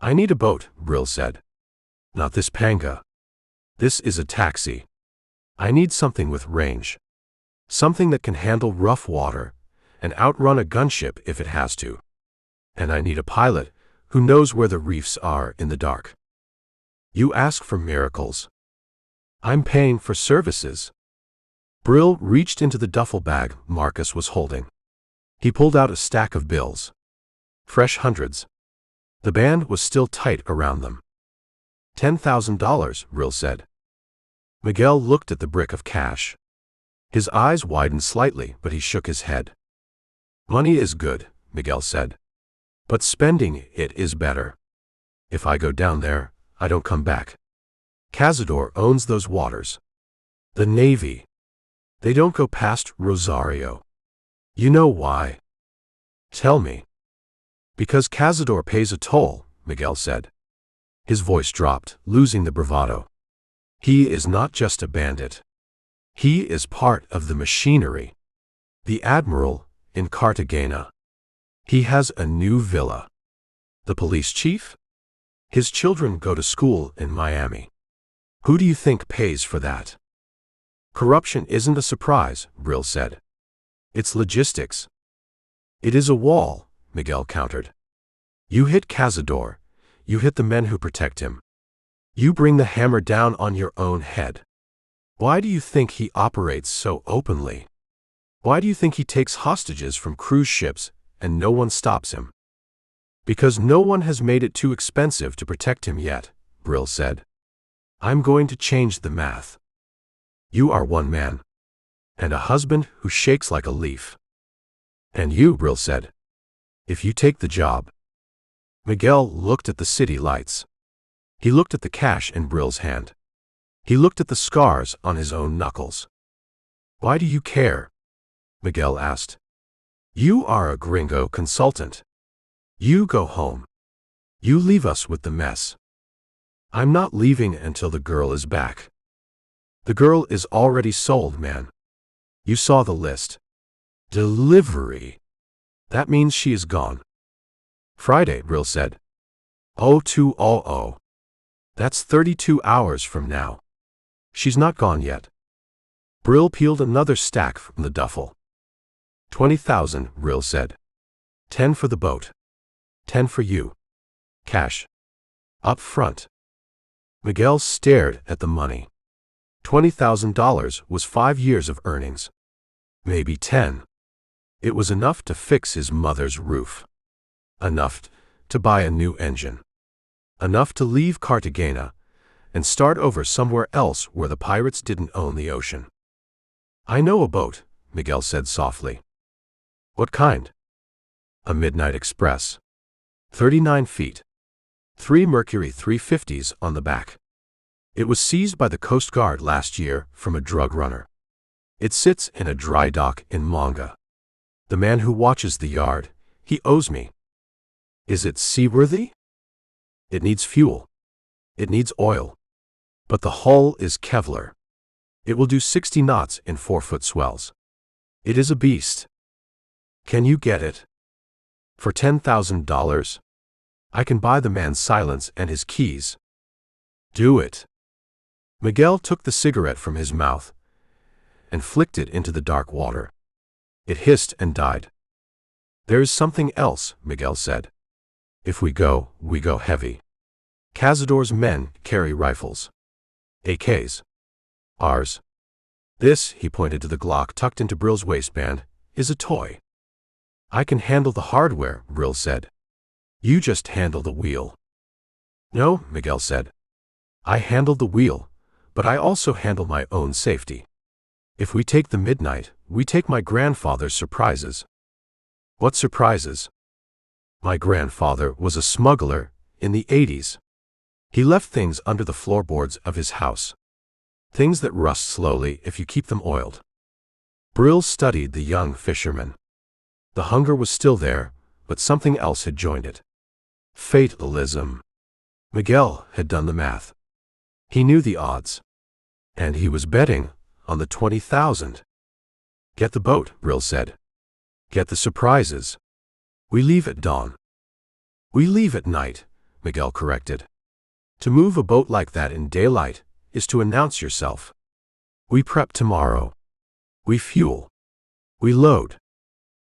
"I need a boat," Brill said. "Not this panga. This is a taxi. I need something with range. Something that can handle rough water and outrun a gunship if it has to. And I need a pilot who knows where the reefs are in the dark." "You ask for miracles. I'm paying for services." Brill reached into the duffel bag Marcus was holding. He pulled out a stack of bills. Fresh hundreds. The band was still tight around them. $10,000, Brill said. Miguel looked at the brick of cash. His eyes widened slightly, but he shook his head. "Money is good," Miguel said. "But spending it is better. If I go down there, I don't come back. Cazador owns those waters. The Navy. They don't go past Rosario. You know why?" "Tell me." "Because Cazador pays a toll," Miguel said. His voice dropped, losing the bravado. "He is not just a bandit. He is part of the machinery. The admiral in Cartagena. He has a new villa. The police chief? His children go to school in Miami. Who do you think pays for that?" "Corruption isn't a surprise," Brill said. "It's logistics." "It is a wall," Miguel countered. "You hit Cazador, you hit the men who protect him. You bring the hammer down on your own head. Why do you think he operates so openly? Why do you think he takes hostages from cruise ships and no one stops him?" "Because no one has made it too expensive to protect him yet," Brill said. "I'm going to change the math. You are one man. And a husband who shakes like a leaf." "And you," Brill said. "If you take the job." Miguel looked at the city lights. He looked at the cash in Brill's hand. He looked at the scars on his own knuckles. "Why do you care?" Miguel asked. You are a gringo consultant. You go home. You leave us with the mess. I'm not leaving until the girl is back. The girl is already sold, man. You saw the list. Delivery. That means she is gone. Friday, Brill said. 02:00. That's 32 hours from now. She's not gone yet. Brill peeled another stack from the duffel. 20,000, Brill said. 10 for the boat. 10 for you. Cash. Up front. Miguel stared at the money. $20,000 was 5 years of earnings. Maybe 10. It was enough to fix his mother's roof. Enough to buy a new engine. Enough to leave Cartagena and start over somewhere else where the pirates didn't own the ocean. I know a boat, Miguel said softly. What kind? A Midnight Express. 39 feet. 3 Mercury 350s on the back. It was seized by the Coast Guard last year from a drug runner. It sits in a dry dock in Monga. The man who watches the yard, he owes me. Is it seaworthy? It needs fuel. It needs oil. But the hull is Kevlar. It will do 60 knots in 4-foot swells. It is a beast. Can you get it? For $10,000? I can buy the man's silence and his keys. Do it. Miguel took the cigarette from his mouth and flicked it into the dark water. It hissed and died. There is something else, Miguel said. If we go heavy. Cazador's men carry rifles. AKs. Ours. This, he pointed to the Glock tucked into Brill's waistband, is a toy. I can handle the hardware, Brill said. You just handle the wheel. No, Miguel said. I handle the wheel, but I also handle my own safety. If we take the Midnight, we take my grandfather's surprises. What surprises? My grandfather was a smuggler in the 80s. He left things under the floorboards of his house. Things that rust slowly if you keep them oiled. Brill studied the young fisherman. The hunger was still there, but something else had joined it. Fatalism. Miguel had done the math. He knew the odds. And he was betting on the 20,000. Get the boat, Brill said. Get the surprises. We leave at dawn. We leave at night, Miguel corrected. To move a boat like that in daylight is to announce yourself. We prep tomorrow. We fuel. We load.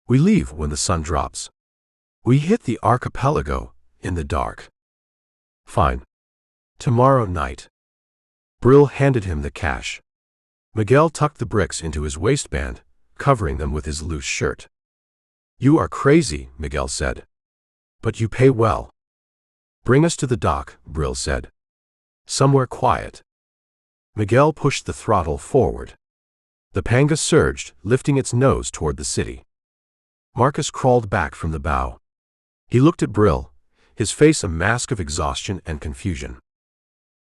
We leave when the sun drops. We hit the archipelago in the dark. Fine. Tomorrow night. Brill handed him the cash. Miguel tucked the bricks into his waistband, covering them with his loose shirt. You are crazy, Miguel said. But you pay well. Bring us to the dock, Brill said. Somewhere quiet. Miguel pushed the throttle forward. The Panga surged, lifting its nose toward the city. Marcus crawled back from the bow. He looked at Brill, his face a mask of exhaustion and confusion.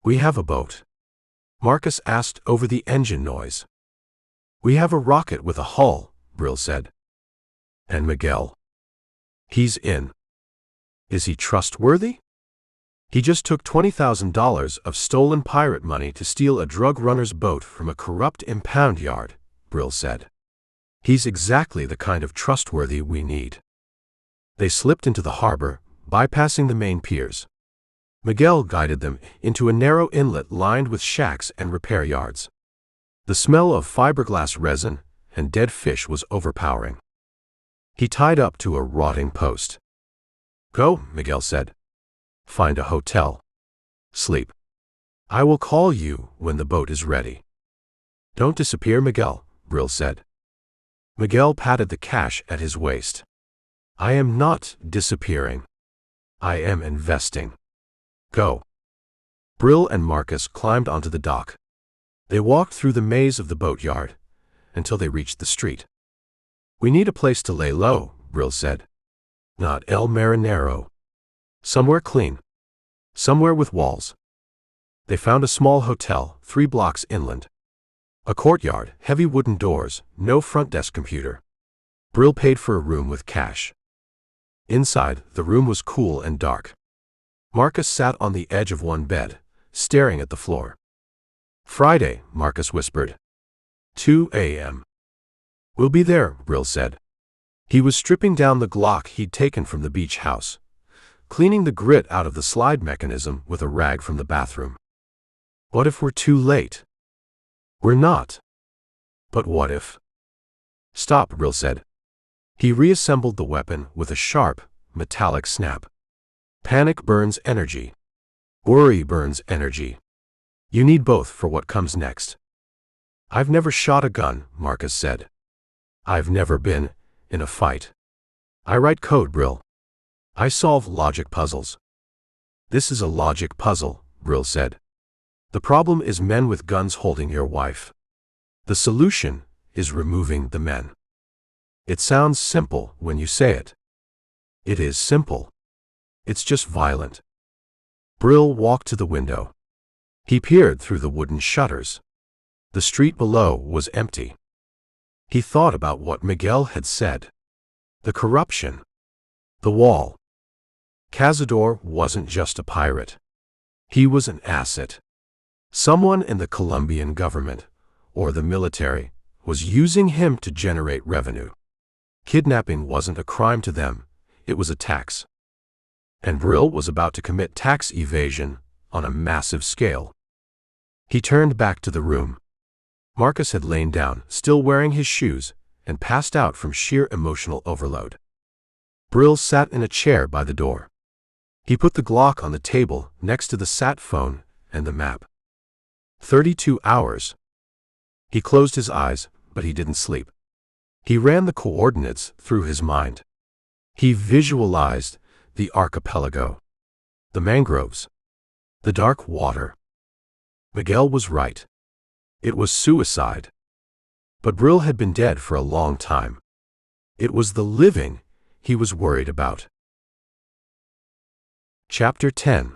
We have a boat. Marcus asked over the engine noise. We have a rocket with a hull, Brill said. And Miguel? He's in. Is he trustworthy? He just took $20,000 of stolen pirate money to steal a drug runner's boat from a corrupt impound yard, Brill said. He's exactly the kind of trustworthy we need. They slipped into the harbor, bypassing the main piers. Miguel guided them into a narrow inlet lined with shacks and repair yards. The smell of fiberglass resin and dead fish was overpowering. He tied up to a rotting post. Go, Miguel said. Find a hotel. Sleep. I will call you when the boat is ready. Don't disappear, Miguel, Brill said. Miguel patted the cash at his waist. I am not disappearing. I am investing. Go. Brill and Marcus climbed onto the dock. They walked through the maze of the boatyard until they reached the street. We need a place to lay low, Brill said. Not El Marinero. Somewhere clean. Somewhere with walls. They found a small hotel, 3 blocks inland. A courtyard, heavy wooden doors, no front desk computer. Brill paid for a room with cash. Inside, the room was cool and dark. Marcus sat on the edge of one bed, staring at the floor. "Friday," Marcus whispered. 2 a.m. "We'll be there," Brill said. He was stripping down the Glock he'd taken from the beach house, cleaning the grit out of the slide mechanism with a rag from the bathroom. "What if we're too late?" "We're not." "But what if?" "Stop," Brill said. He reassembled the weapon with a sharp, metallic snap. "Panic burns energy. Worry burns energy. You need both for what comes next." "I've never shot a gun," Marcus said. "I've never been in a fight. I write code, Brill. I solve logic puzzles." "This is a logic puzzle," Brill said. "The problem is men with guns holding your wife. The solution is removing the men." It sounds simple when you say it. It is simple. It's just violent. Brill walked to the window. He peered through the wooden shutters. The street below was empty. He thought about what Miguel had said. The corruption. The wall. Cazador wasn't just a pirate. He was an asset. Someone in the Colombian government, or the military, was using him to generate revenue. Kidnapping wasn't a crime to them, it was a tax. And Brill was about to commit tax evasion on a massive scale. He turned back to the room. Marcus had lain down, still wearing his shoes, and passed out from sheer emotional overload. Brill sat in a chair by the door. He put the Glock on the table next to the sat phone and the map. 32 hours. He closed his eyes, but he didn't sleep. He ran the coordinates through his mind. He visualized the archipelago, the mangroves, the dark water. Miguel was right. It was suicide. But Brill had been dead for a long time. It was the living he was worried about. Chapter 10.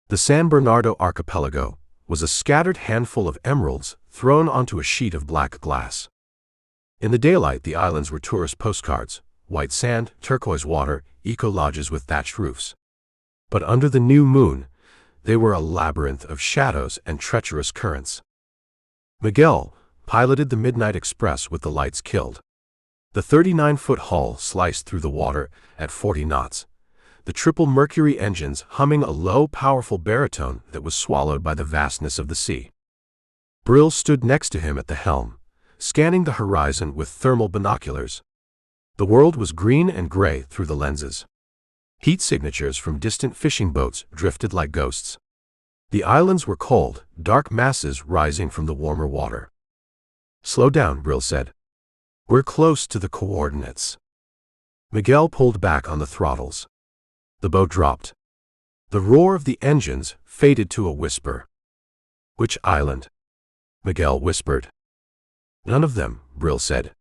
The San Bernardo archipelago was a scattered handful of emeralds thrown onto a sheet of black glass. In the daylight, the islands were tourist postcards: white sand, turquoise water, eco-lodges with thatched roofs. But under the new moon, they were a labyrinth of shadows and treacherous currents. Miguel piloted the Midnight Express with the lights killed. The 39-foot hull sliced through the water at 40 knots, the triple Mercury engines humming a low, powerful baritone that was swallowed by the vastness of the sea. Brill stood next to him at the helm, scanning the horizon with thermal binoculars. The world was green and gray through the lenses. Heat signatures from distant fishing boats drifted like ghosts. The islands were cold, dark masses rising from the warmer water. "Slow down," Brill said. "We're close to the coordinates." Miguel pulled back on the throttles. The boat dropped. The roar of the engines faded to a whisper. "Which island?" Miguel whispered. "None of them," Brill said.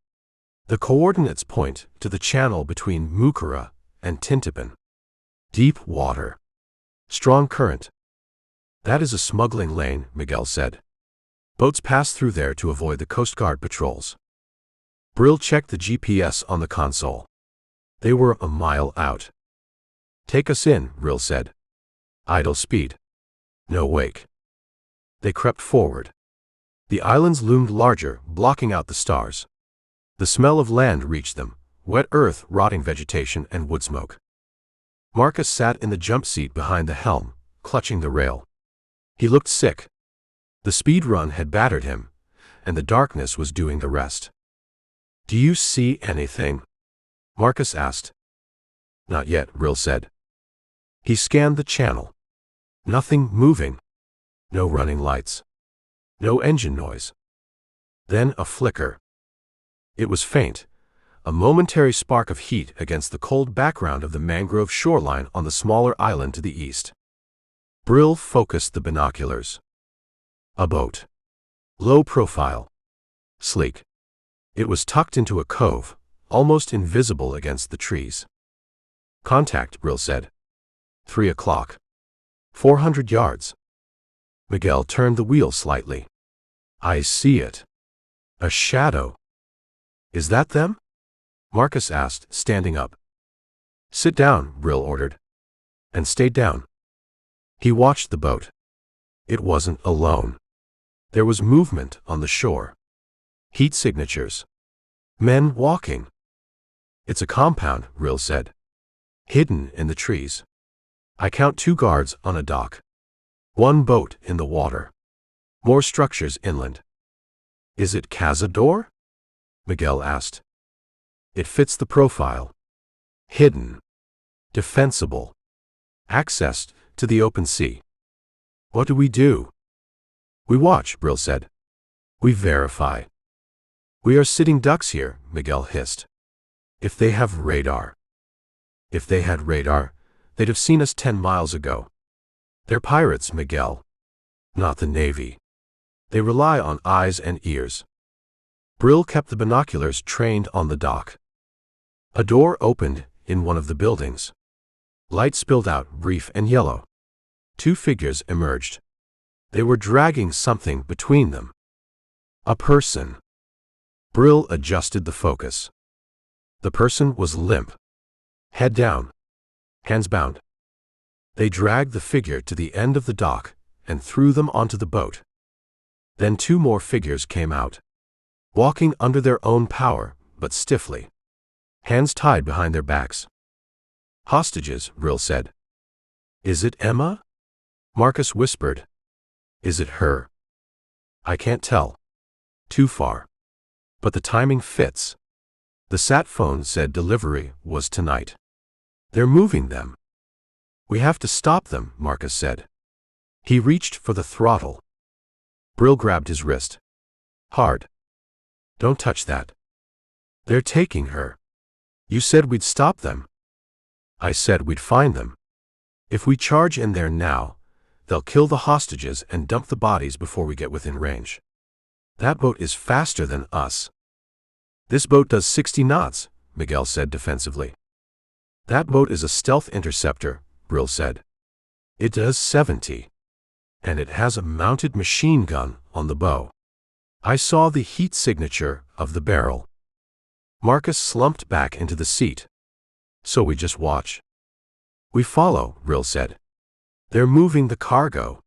"The coordinates point to the channel between Mucura and Tintipan. Deep water. Strong current." "That is a smuggling lane," Miguel said. "Boats pass through there to avoid the Coast Guard patrols." Brill checked the GPS on the console. They were a mile out. "Take us in," Brill said. "Idle speed. No wake." They crept forward. The islands loomed larger, blocking out the stars. The smell of land reached them: wet earth, rotting vegetation, and wood smoke. Marcus sat in the jump seat behind the helm, clutching the rail. He looked sick. The speed run had battered him, and the darkness was doing the rest. "Do you see anything?" Marcus asked. "Not yet," Brill said. He scanned the channel. Nothing moving. No running lights. No engine noise. Then a flicker. It was faint, a momentary spark of heat against the cold background of the mangrove shoreline on the smaller island to the east. Brill focused the binoculars. A boat. Low profile. Sleek. It was tucked into a cove, almost invisible against the trees. "Contact," Brill said. 3 o'clock. 400 yards. Miguel turned the wheel slightly. "I see it. A shadow." "Is that them?" Marcus asked, standing up. Sit down, Brill ordered. And stayed down. He watched the boat. It wasn't alone. There was movement on the shore. Heat signatures. Men walking. It's a compound, Brill said. Hidden in the trees. I count 2 guards on a dock. 1 boat in the water. More structures inland. Is it Cazador? Miguel asked. It fits the profile. Hidden. Defensible. Access to the open sea. What do we do? We watch, Brill said. We verify. We are sitting ducks here, Miguel hissed. If they have radar. If they had radar, they'd have seen us 10 miles ago. They're pirates, Miguel. Not the Navy. They rely on eyes and ears. Brill kept the binoculars trained on the dock. A door opened in one of the buildings. Light spilled out, brief and yellow. 2 figures emerged. They were dragging something between them. A person. Brill adjusted the focus. The person was limp. Head down. Hands bound. They dragged the figure to the end of the dock and threw them onto the boat. Then 2 more figures came out. Walking under their own power, but stiffly. Hands tied behind their backs. Hostages, Brill said. Is it Emma? Marcus whispered. Is it her? I can't tell. Too far. But the timing fits. The sat phone said delivery was tonight. They're moving them. We have to stop them, Marcus said. He reached for the throttle. Brill grabbed his wrist. Hard. Don't touch that. They're taking her. You said we'd stop them. I said we'd find them. If we charge in there now, they'll kill the hostages and dump the bodies before we get within range. That boat is faster than us. This boat does 60 knots, Miguel said defensively. That boat is a stealth interceptor, Brill said. It does 70. And it has a mounted machine gun on the bow. I saw the heat signature of the barrel. Marcus slumped back into the seat. So we just watch. We follow, Brill said. They're moving the cargo.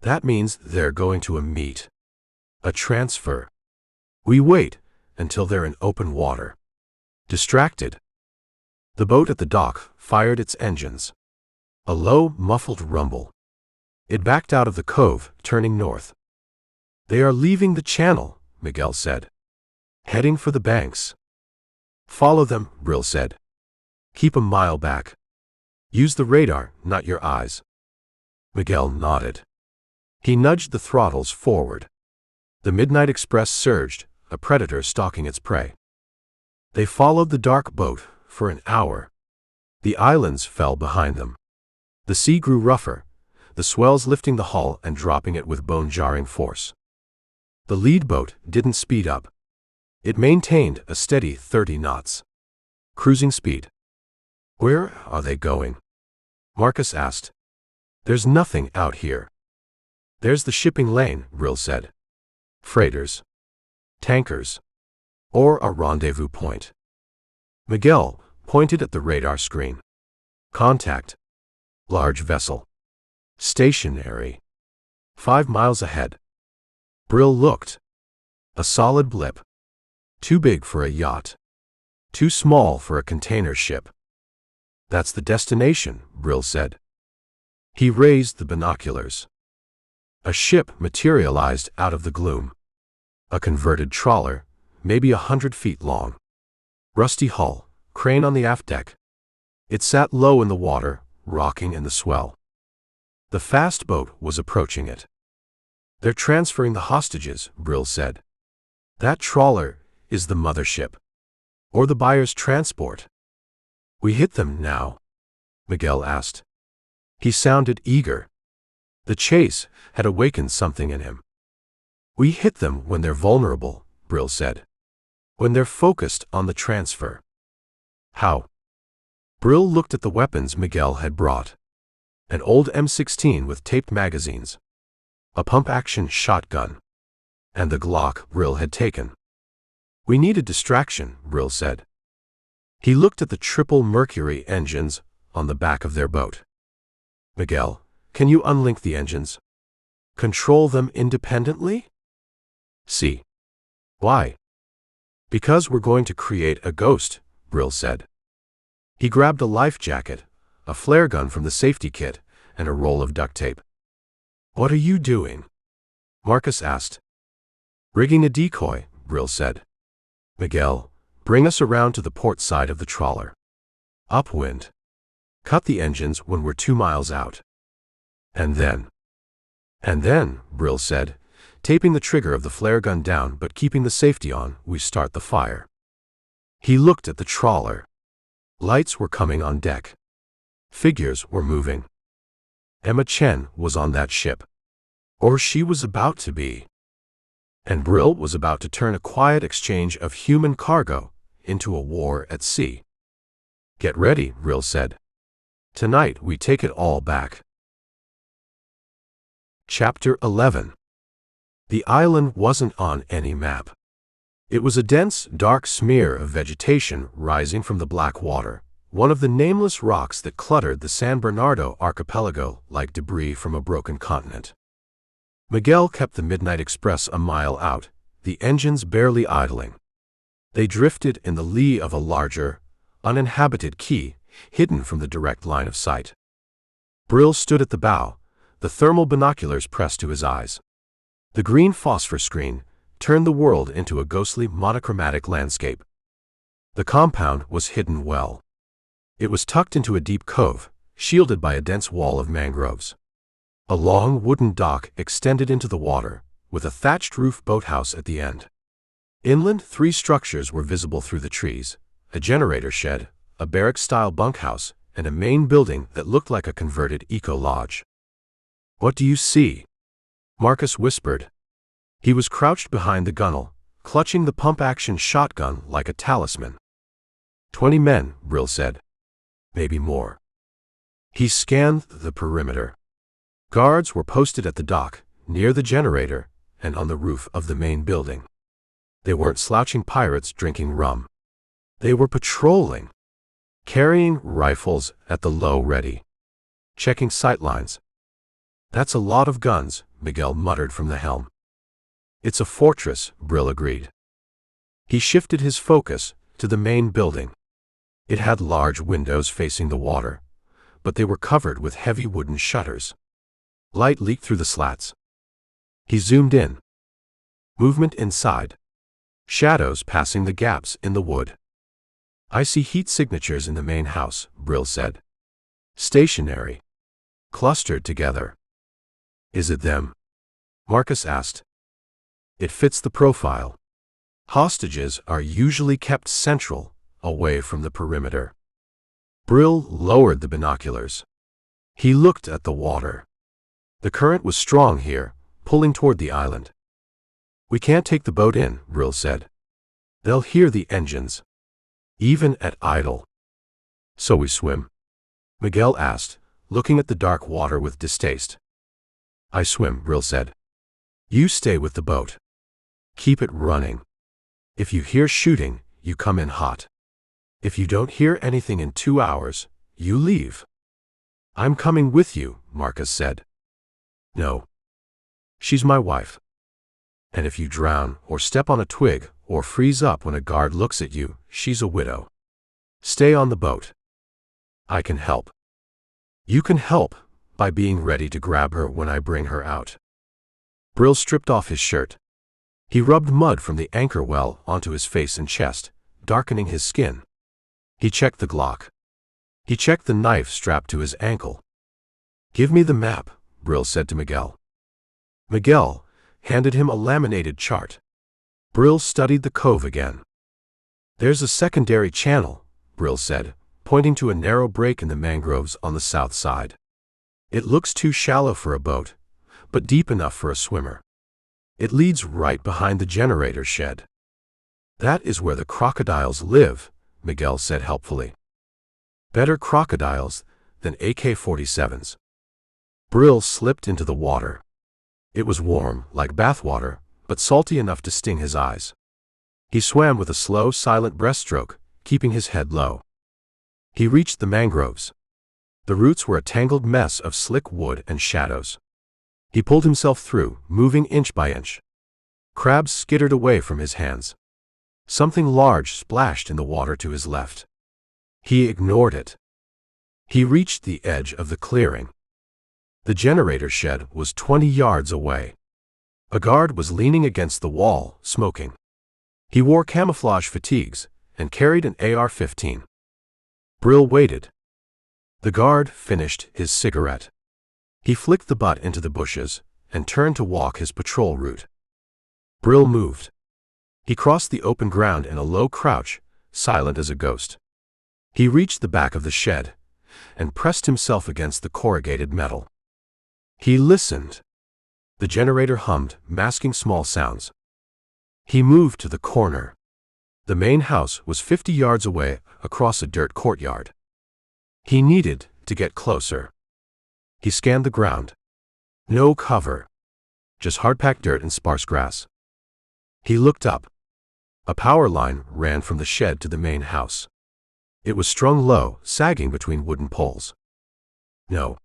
That means they're going to a meet. A transfer. We wait until they're in open water. Distracted. The boat at the dock fired its engines. A low, muffled rumble. It backed out of the cove, turning north. They are leaving the channel, Miguel said. Heading for the banks. Follow them, Brill said. Keep a mile back. Use the radar, not your eyes. Miguel nodded. He nudged the throttles forward. The Midnight Express surged, a predator stalking its prey. They followed the dark boat for an hour. The islands fell behind them. The sea grew rougher, the swells lifting the hull and dropping it with bone-jarring force. The lead boat didn't speed up. It maintained a steady 30 knots. Cruising speed. Where are they going? Marcus asked. There's nothing out here. There's the shipping lane, Brill said. Freighters. Tankers. Or a rendezvous point. Miguel pointed at the radar screen. Contact. Large vessel. Stationary. 5 miles ahead. Brill looked. A solid blip. Too big for a yacht. Too small for a container ship. That's the destination, Brill said. He raised the binoculars. A ship materialized out of the gloom. A converted trawler, maybe 100 feet long. Rusty hull, crane on the aft deck. It sat low in the water, rocking in the swell. The fast boat was approaching it. They're transferring the hostages, Brill said. That trawler is the mothership. Or the buyer's transport. We hit them now? Miguel asked. He sounded eager. The chase had awakened something in him. We hit them when they're vulnerable, Brill said. When they're focused on the transfer. How? Brill looked at the weapons Miguel had brought. An old M16 with taped magazines. A pump-action shotgun. And the Glock Brill had taken. We need a distraction, Brill said. He looked at the triple Mercury engines on the back of their boat. Miguel, can you unlink the engines? Control them independently? See. Why? Because we're going to create a ghost, Brill said. He grabbed a life jacket, a flare gun from the safety kit, and a roll of duct tape. What are you doing? Marcus asked. Rigging a decoy, Brill said. Miguel, bring us around to the port side of the trawler. Upwind. Cut the engines when we're 2 miles out. And then, Brill said, taping the trigger of the flare gun down but keeping the safety on, we start the fire. He looked at the trawler. Lights were coming on deck. Figures were moving. Emma Chen was on that ship. Or she was about to be. And Brill was about to turn a quiet exchange of human cargo into a war at sea. Get ready, Brill said. Tonight we take it all back. Chapter 11. The island wasn't on any map. It was a dense, dark smear of vegetation rising from the black water, one of the nameless rocks that cluttered the San Bernardo archipelago like debris from a broken continent. Miguel kept the Midnight Express a mile out, the engines barely idling. They drifted in the lee of a larger, uninhabited quay, hidden from the direct line of sight. Brill stood at the bow, the thermal binoculars pressed to his eyes. The green phosphor screen turned the world into a ghostly monochromatic landscape. The compound was hidden well. It was tucked into a deep cove, shielded by a dense wall of mangroves. A long wooden dock extended into the water, with a thatched roof boathouse at the end. Inland, 3 structures were visible through the trees: a generator shed, a barrack-style bunkhouse, and a main building that looked like a converted eco-lodge. What do you see? Marcus whispered. He was crouched behind the gunwale, clutching the pump-action shotgun like a talisman. 20 men, Brill said. Maybe more. He scanned the perimeter. Guards were posted at the dock, near the generator, and on the roof of the main building. They weren't slouching pirates drinking rum. They were patrolling, carrying rifles at the low ready, checking sightlines. That's a lot of guns, Miguel muttered from the helm. It's a fortress, Brill agreed. He shifted his focus to the main building. It had large windows facing the water, but they were covered with heavy wooden shutters. Light leaked through the slats. He zoomed in. Movement inside. Shadows passing the gaps in the wood. I see heat signatures in the main house, Brill said. Stationary. Clustered together. Is it them? Marcus asked. It fits the profile. Hostages are usually kept central, away from the perimeter. Brill lowered the binoculars. He looked at the water. The current was strong here, pulling toward the island. We can't take the boat in, Brill said. They'll hear the engines, even at idle. So we swim? Miguel asked, looking at the dark water with distaste. I swim, Brill said. You stay with the boat. Keep it running. If you hear shooting, you come in hot. If you don't hear anything in 2 hours, you leave. I'm coming with you, Marcus said. No. She's my wife. And if you drown, or step on a twig, or freeze up when a guard looks at you, she's a widow. Stay on the boat. I can help. You can help by being ready to grab her when I bring her out. Brill stripped off his shirt. He rubbed mud from the anchor well onto his face and chest, darkening his skin. He checked the Glock. He checked the knife strapped to his ankle. Give me the map, Brill said to Miguel. Miguel handed him a laminated chart. Brill studied the cove again. There's a secondary channel, Brill said, pointing to a narrow break in the mangroves on the south side. It looks too shallow for a boat, but deep enough for a swimmer. It leads right behind the generator shed. That is where the crocodiles live, Miguel said helpfully. Better crocodiles than AK-47s. Brill slipped into the water. It was warm, like bathwater, but salty enough to sting his eyes. He swam with a slow, silent breaststroke, keeping his head low. He reached the mangroves. The roots were a tangled mess of slick wood and shadows. He pulled himself through, moving inch by inch. Crabs skittered away from his hands. Something large splashed in the water to his left. He ignored it. He reached the edge of the clearing. The generator shed was 20 yards away. A guard was leaning against the wall, smoking. He wore camouflage fatigues and carried an AR-15. Brill waited. The guard finished his cigarette. He flicked the butt into the bushes and turned to walk his patrol route. Brill moved. He crossed the open ground in a low crouch, silent as a ghost. He reached the back of the shed and pressed himself against the corrugated metal. He listened. The generator hummed, masking small sounds. He moved to the corner. The main house was 50 yards away across a dirt courtyard. He needed to get closer. He scanned the ground. No cover. Just hard-packed dirt and sparse grass. He looked up. A power line ran from the shed to the main house. It was strung low, sagging between wooden poles. No.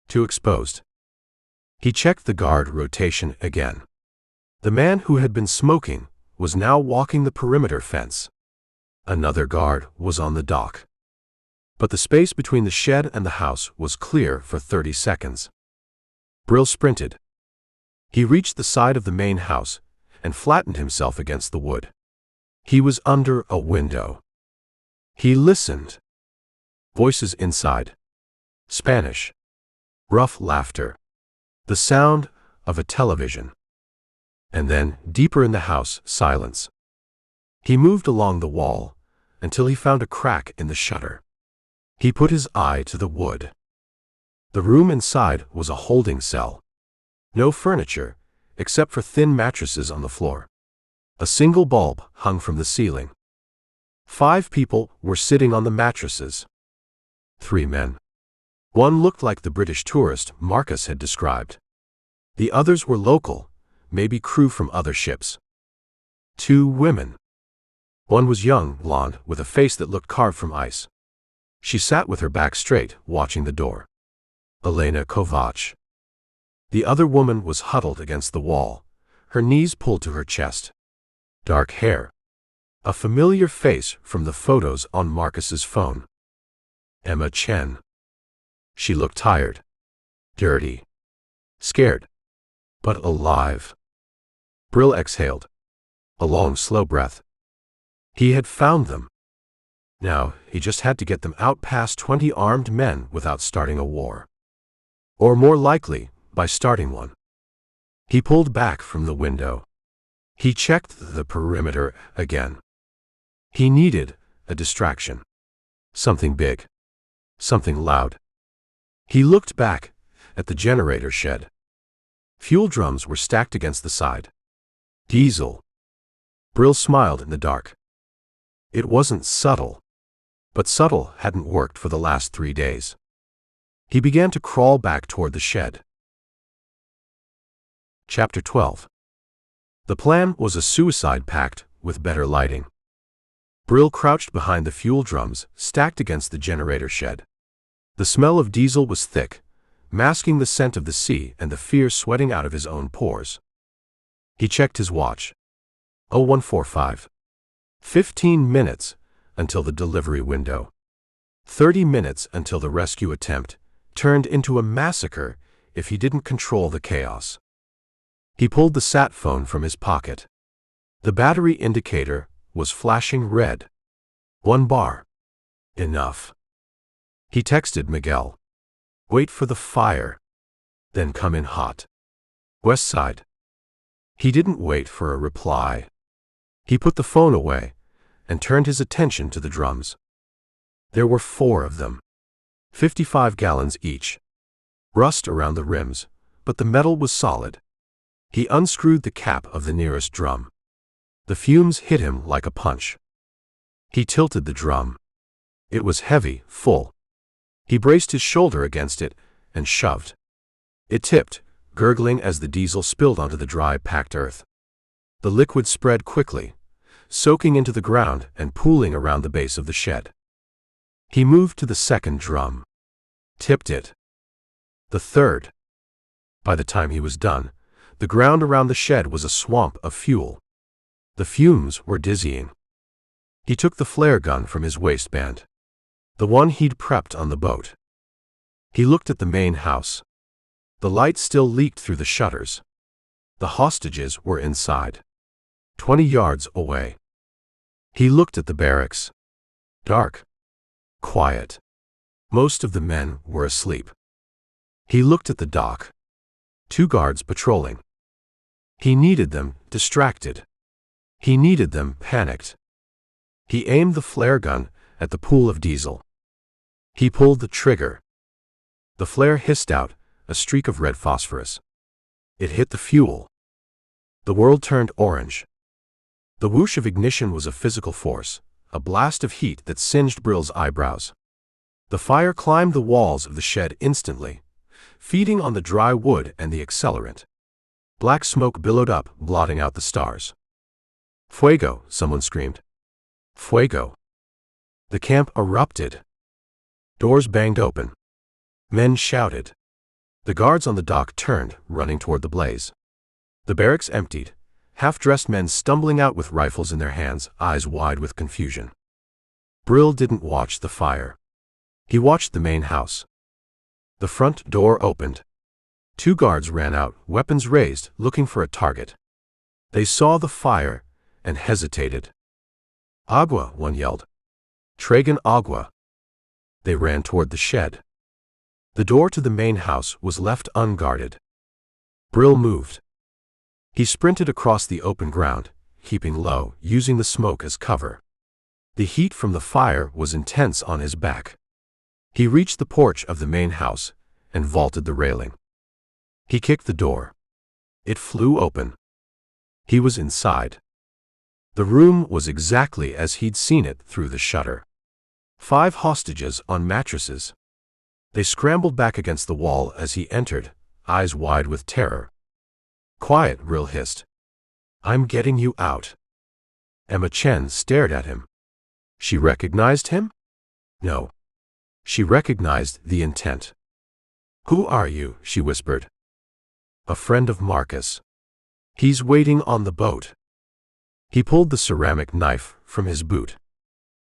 Too exposed. He checked the guard rotation again. The man who had been smoking was now walking the perimeter fence. Another guard was on the dock. But the space between the shed and the house was clear for 30 seconds. Brill sprinted. He reached the side of the main house and flattened himself against the wood. He was under a window. He listened. Voices inside. Spanish. Rough laughter. The sound of a television. And then, deeper in the house, silence. He moved along the wall until he found a crack in the shutter. He put his eye to the wood. The room inside was a holding cell. No furniture, except for thin mattresses on the floor. A single bulb hung from the ceiling. 5 people were sitting on the mattresses. 3 men. One looked like the British tourist Marcus had described. The others were local, maybe crew from other ships. 2 women. One was young, blonde, with a face that looked carved from ice. She sat with her back straight, watching the door. Elena Kovac. The other woman was huddled against the wall, her knees pulled to her chest. Dark hair. A familiar face from the photos on Marcus's phone. Emma Chen. She looked tired. Dirty. Scared. But alive. Brill exhaled. A long, slow breath. He had found them. Now, he just had to get them out past 20 armed men without starting a war. Or more likely, by starting one. He pulled back from the window. He checked the perimeter again. He needed a distraction. Something big. Something loud. He looked back at the generator shed. Fuel drums were stacked against the side. Diesel. Brill smiled in the dark. It wasn't subtle. But subtle hadn't worked for the last 3 days. He began to crawl back toward the shed. Chapter 12. The plan was a suicide pact with better lighting. Brill crouched behind the fuel drums, stacked against the generator shed. The smell of diesel was thick, masking the scent of the sea and the fear sweating out of his own pores. He checked his watch. 0145. 15 minutes until the delivery window. 30 minutes until the rescue attempt turned into a massacre if he didn't control the chaos. He pulled the sat phone from his pocket. The battery indicator was flashing red. 1 bar. Enough. He texted Miguel. Wait for the fire. Then come in hot. West side. He didn't wait for a reply. He put the phone away and turned his attention to the drums. There were 4 of them. 55 gallons each. Rust around the rims, but the metal was solid. He unscrewed the cap of the nearest drum. The fumes hit him like a punch. He tilted the drum. It was heavy, full. He braced his shoulder against it and shoved. It tipped, gurgling as the diesel spilled onto the dry, packed earth. The liquid spread quickly, soaking into the ground and pooling around the base of the shed. He moved to the second drum, tipped it. The third. By the time he was done, the ground around the shed was a swamp of fuel. The fumes were dizzying. He took the flare gun from his waistband, the one he'd prepped on the boat. He looked at the main house. The light still leaked through the shutters. The hostages were inside, 20 yards away. He looked at the barracks. Dark. Quiet. Most of the men were asleep. He looked at the dock. 2 guards patrolling. He needed them distracted. He needed them panicked. He aimed the flare gun at the pool of diesel. He pulled the trigger. The flare hissed out, a streak of red phosphorus. It hit the fuel. The world turned orange. The whoosh of ignition was a physical force, a blast of heat that singed Brill's eyebrows. The fire climbed the walls of the shed instantly, feeding on the dry wood and the accelerant. Black smoke billowed up, blotting out the stars. Fuego, someone screamed. Fuego. The camp erupted. Doors banged open. Men shouted. The guards on the dock turned, running toward the blaze. The barracks emptied, half-dressed men stumbling out with rifles in their hands, eyes wide with confusion. Brill didn't watch the fire. He watched the main house. The front door opened. 2 guards ran out, weapons raised, looking for a target. They saw the fire and hesitated. Agua, one yelled. Traigan agua. They ran toward the shed. The door to the main house was left unguarded. Brill moved. He sprinted across the open ground, keeping low, using the smoke as cover. The heat from the fire was intense on his back. He reached the porch of the main house and vaulted the railing. He kicked the door. It flew open. He was inside. The room was exactly as he'd seen it through the shutter. 5 hostages on mattresses. They scrambled back against the wall as he entered, eyes wide with terror. Quiet, Brill hissed. I'm getting you out. Emma Chen stared at him. She recognized him? No. She recognized the intent. Who are you? She whispered. A friend of Marcus. He's waiting on the boat. He pulled the ceramic knife from his boot.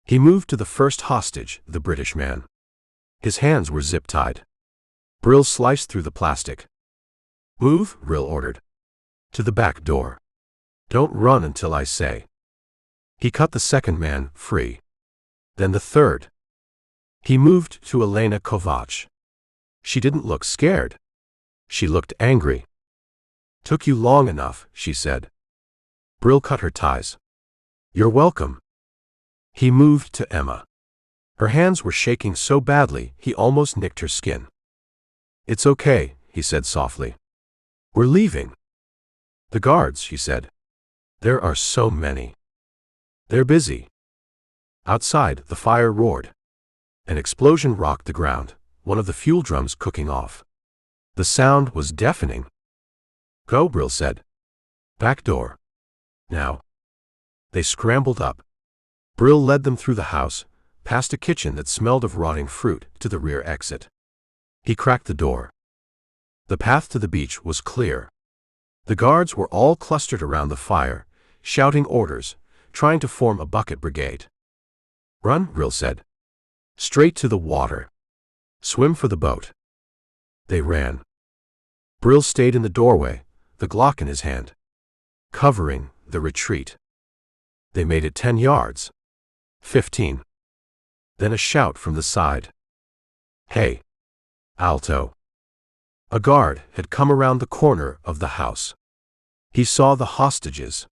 He moved to the first hostage, the British man. His hands were zip-tied. Brill sliced through the plastic. Move, Brill ordered. To the back door. Don't run until I say. He cut the second man free. Then the third. He moved to Elena Kovac. She didn't look scared. She looked angry. Took you long enough, she said. Brill cut her ties. You're welcome. He moved to Emma. Her hands were shaking so badly he almost nicked her skin. It's okay, he said softly. We're leaving. The guards, she said. There are so many. They're busy. Outside, the fire roared. An explosion rocked the ground, one of the fuel drums cooking off. The sound was deafening. Go, Brill said. Back door. Now. They scrambled up. Brill led them through the house, past a kitchen that smelled of rotting fruit, to the rear exit. He cracked the door. The path to the beach was clear. The guards were all clustered around the fire, shouting orders, trying to form a bucket brigade. Run, Brill said. Straight to the water. Swim for the boat. They ran. Brill stayed in the doorway, the Glock in his hand, covering the retreat. They made it 10 yards. 15. Then a shout from the side. Hey! Alto! A guard had come around the corner of the house. He saw the hostages.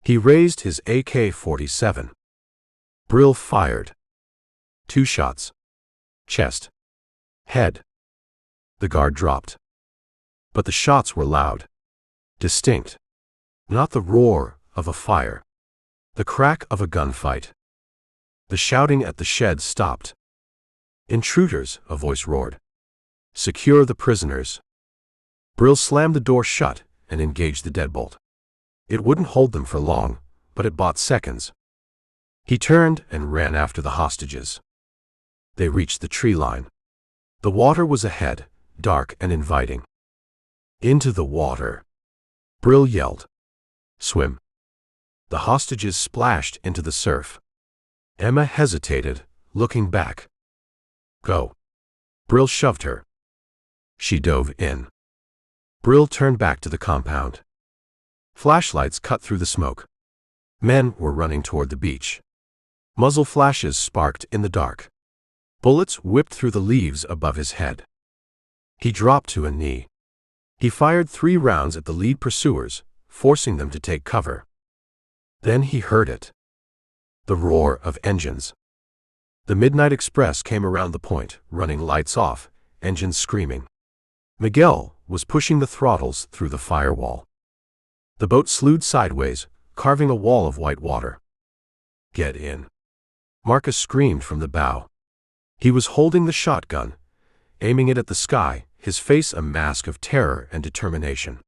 He raised his AK-47. Brill fired. 2 shots. Chest. Head. The guard dropped. But the shots were loud. Distinct. Not the roar of a fire. The crack of a gunfight. The shouting at the shed stopped. Intruders, a voice roared. Secure the prisoners. Brill slammed the door shut and engaged the deadbolt. It wouldn't hold them for long, but it bought seconds. He turned and ran after the hostages. They reached the tree line. The water was ahead, dark and inviting. Into the water. Brill yelled. Swim. The hostages splashed into the surf. Emma hesitated, looking back. Go. Brill shoved her. She dove in. Brill turned back to the compound. Flashlights cut through the smoke. Men were running toward the beach. Muzzle flashes sparked in the dark. Bullets whipped through the leaves above his head. He dropped to a knee. He fired 3 rounds at the lead pursuers, forcing them to take cover. Then he heard it. The roar of engines. The Midnight Express came around the point, running lights off, engines screaming. Miguel was pushing the throttles through the firewall. The boat slewed sideways, carving a wall of white water. Get in. Marcus screamed from the bow. He was holding the shotgun, aiming it at the sky, his face a mask of terror and determination.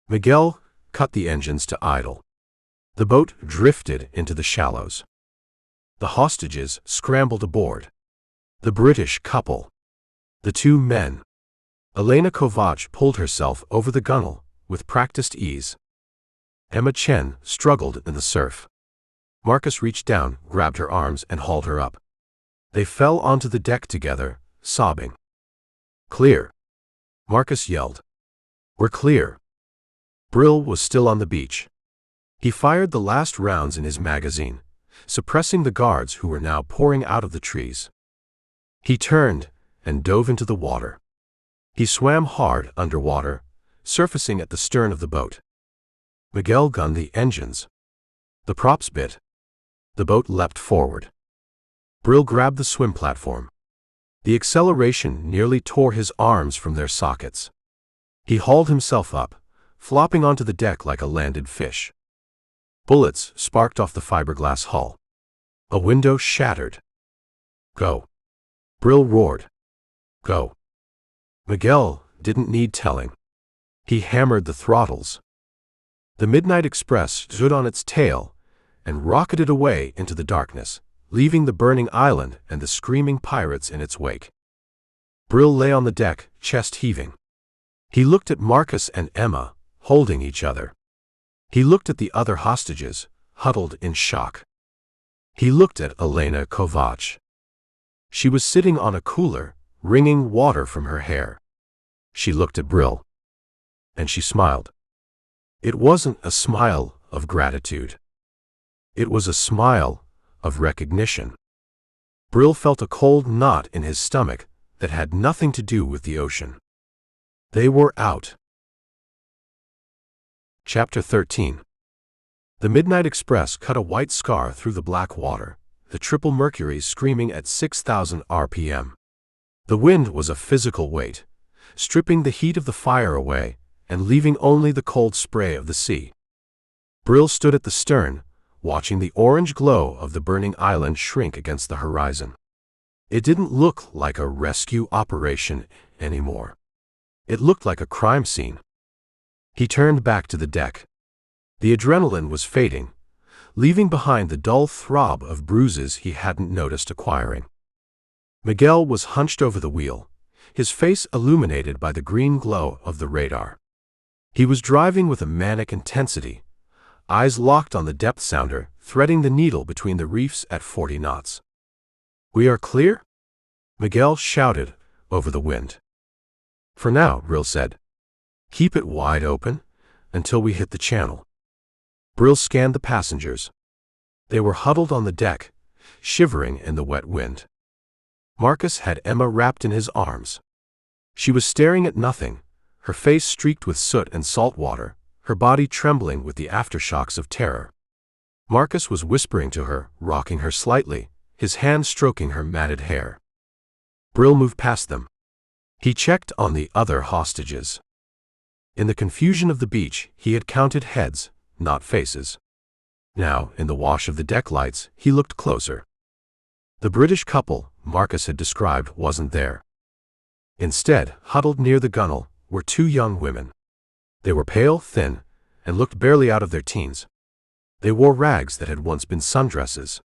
Miguel cut the engines to idle. The boat drifted into the shallows. The hostages scrambled aboard. The British couple. The 2 men. Elena Kovac pulled herself over the gunwale with practiced ease. Emma Chen struggled in the surf. Marcus reached down, grabbed her arms, and hauled her up. They fell onto the deck together, sobbing. Clear. Marcus yelled. We're clear. Brill was still on the beach. He fired the last rounds in his magazine, suppressing the guards who were now pouring out of the trees. He turned and dove into the water. He swam hard underwater, surfacing at the stern of the boat. Miguel gunned the engines. The props bit. The boat leapt forward. Brill grabbed the swim platform. The acceleration nearly tore his arms from their sockets. He hauled himself up, flopping onto the deck like a landed fish. Bullets sparked off the fiberglass hull. A window shattered. Go. Brill roared. Go. Miguel didn't need telling. He hammered the throttles. The Midnight Express stood on its tail and rocketed away into the darkness, leaving the burning island and the screaming pirates in its wake. Brill lay on the deck, chest heaving. He looked at Marcus and Emma, holding each other. He looked at the other hostages, huddled in shock. He looked at Elena Kovac. She was sitting on a cooler, wringing water from her hair. She looked at Brill. And she smiled. It wasn't a smile of gratitude. It was a smile of recognition. Brill felt a cold knot in his stomach that had nothing to do with the ocean. They were out. Chapter 13. The Midnight Express cut a white scar through the black water, the triple mercury screaming at 6,000 RPM. The wind was a physical weight, stripping the heat of the fire away and leaving only the cold spray of the sea. Brill stood at the stern, watching the orange glow of the burning island shrink against the horizon. It didn't look like a rescue operation anymore. It looked like a crime scene. He turned back to the deck. The adrenaline was fading, leaving behind the dull throb of bruises he hadn't noticed acquiring. Miguel was hunched over the wheel, his face illuminated by the green glow of the radar. He was driving with a manic intensity, eyes locked on the depth sounder, threading the needle between the reefs at 40 knots. We are clear? Miguel shouted over the wind. For now, Brill said. Keep it wide open until we hit the channel. Brill scanned the passengers. They were huddled on the deck, shivering in the wet wind. Marcus had Emma wrapped in his arms. She was staring at nothing, her face streaked with soot and salt water, her body trembling with the aftershocks of terror. Marcus was whispering to her, rocking her slightly, his hand stroking her matted hair. Brill moved past them. He checked on the other hostages. In the confusion of the beach, he had counted heads, not faces. Now, in the wash of the deck lights, he looked closer. The British couple Marcus had described wasn't there. Instead, huddled near the gunwale, were 2 young women. They were pale, thin, and looked barely out of their teens. They wore rags that had once been sundresses.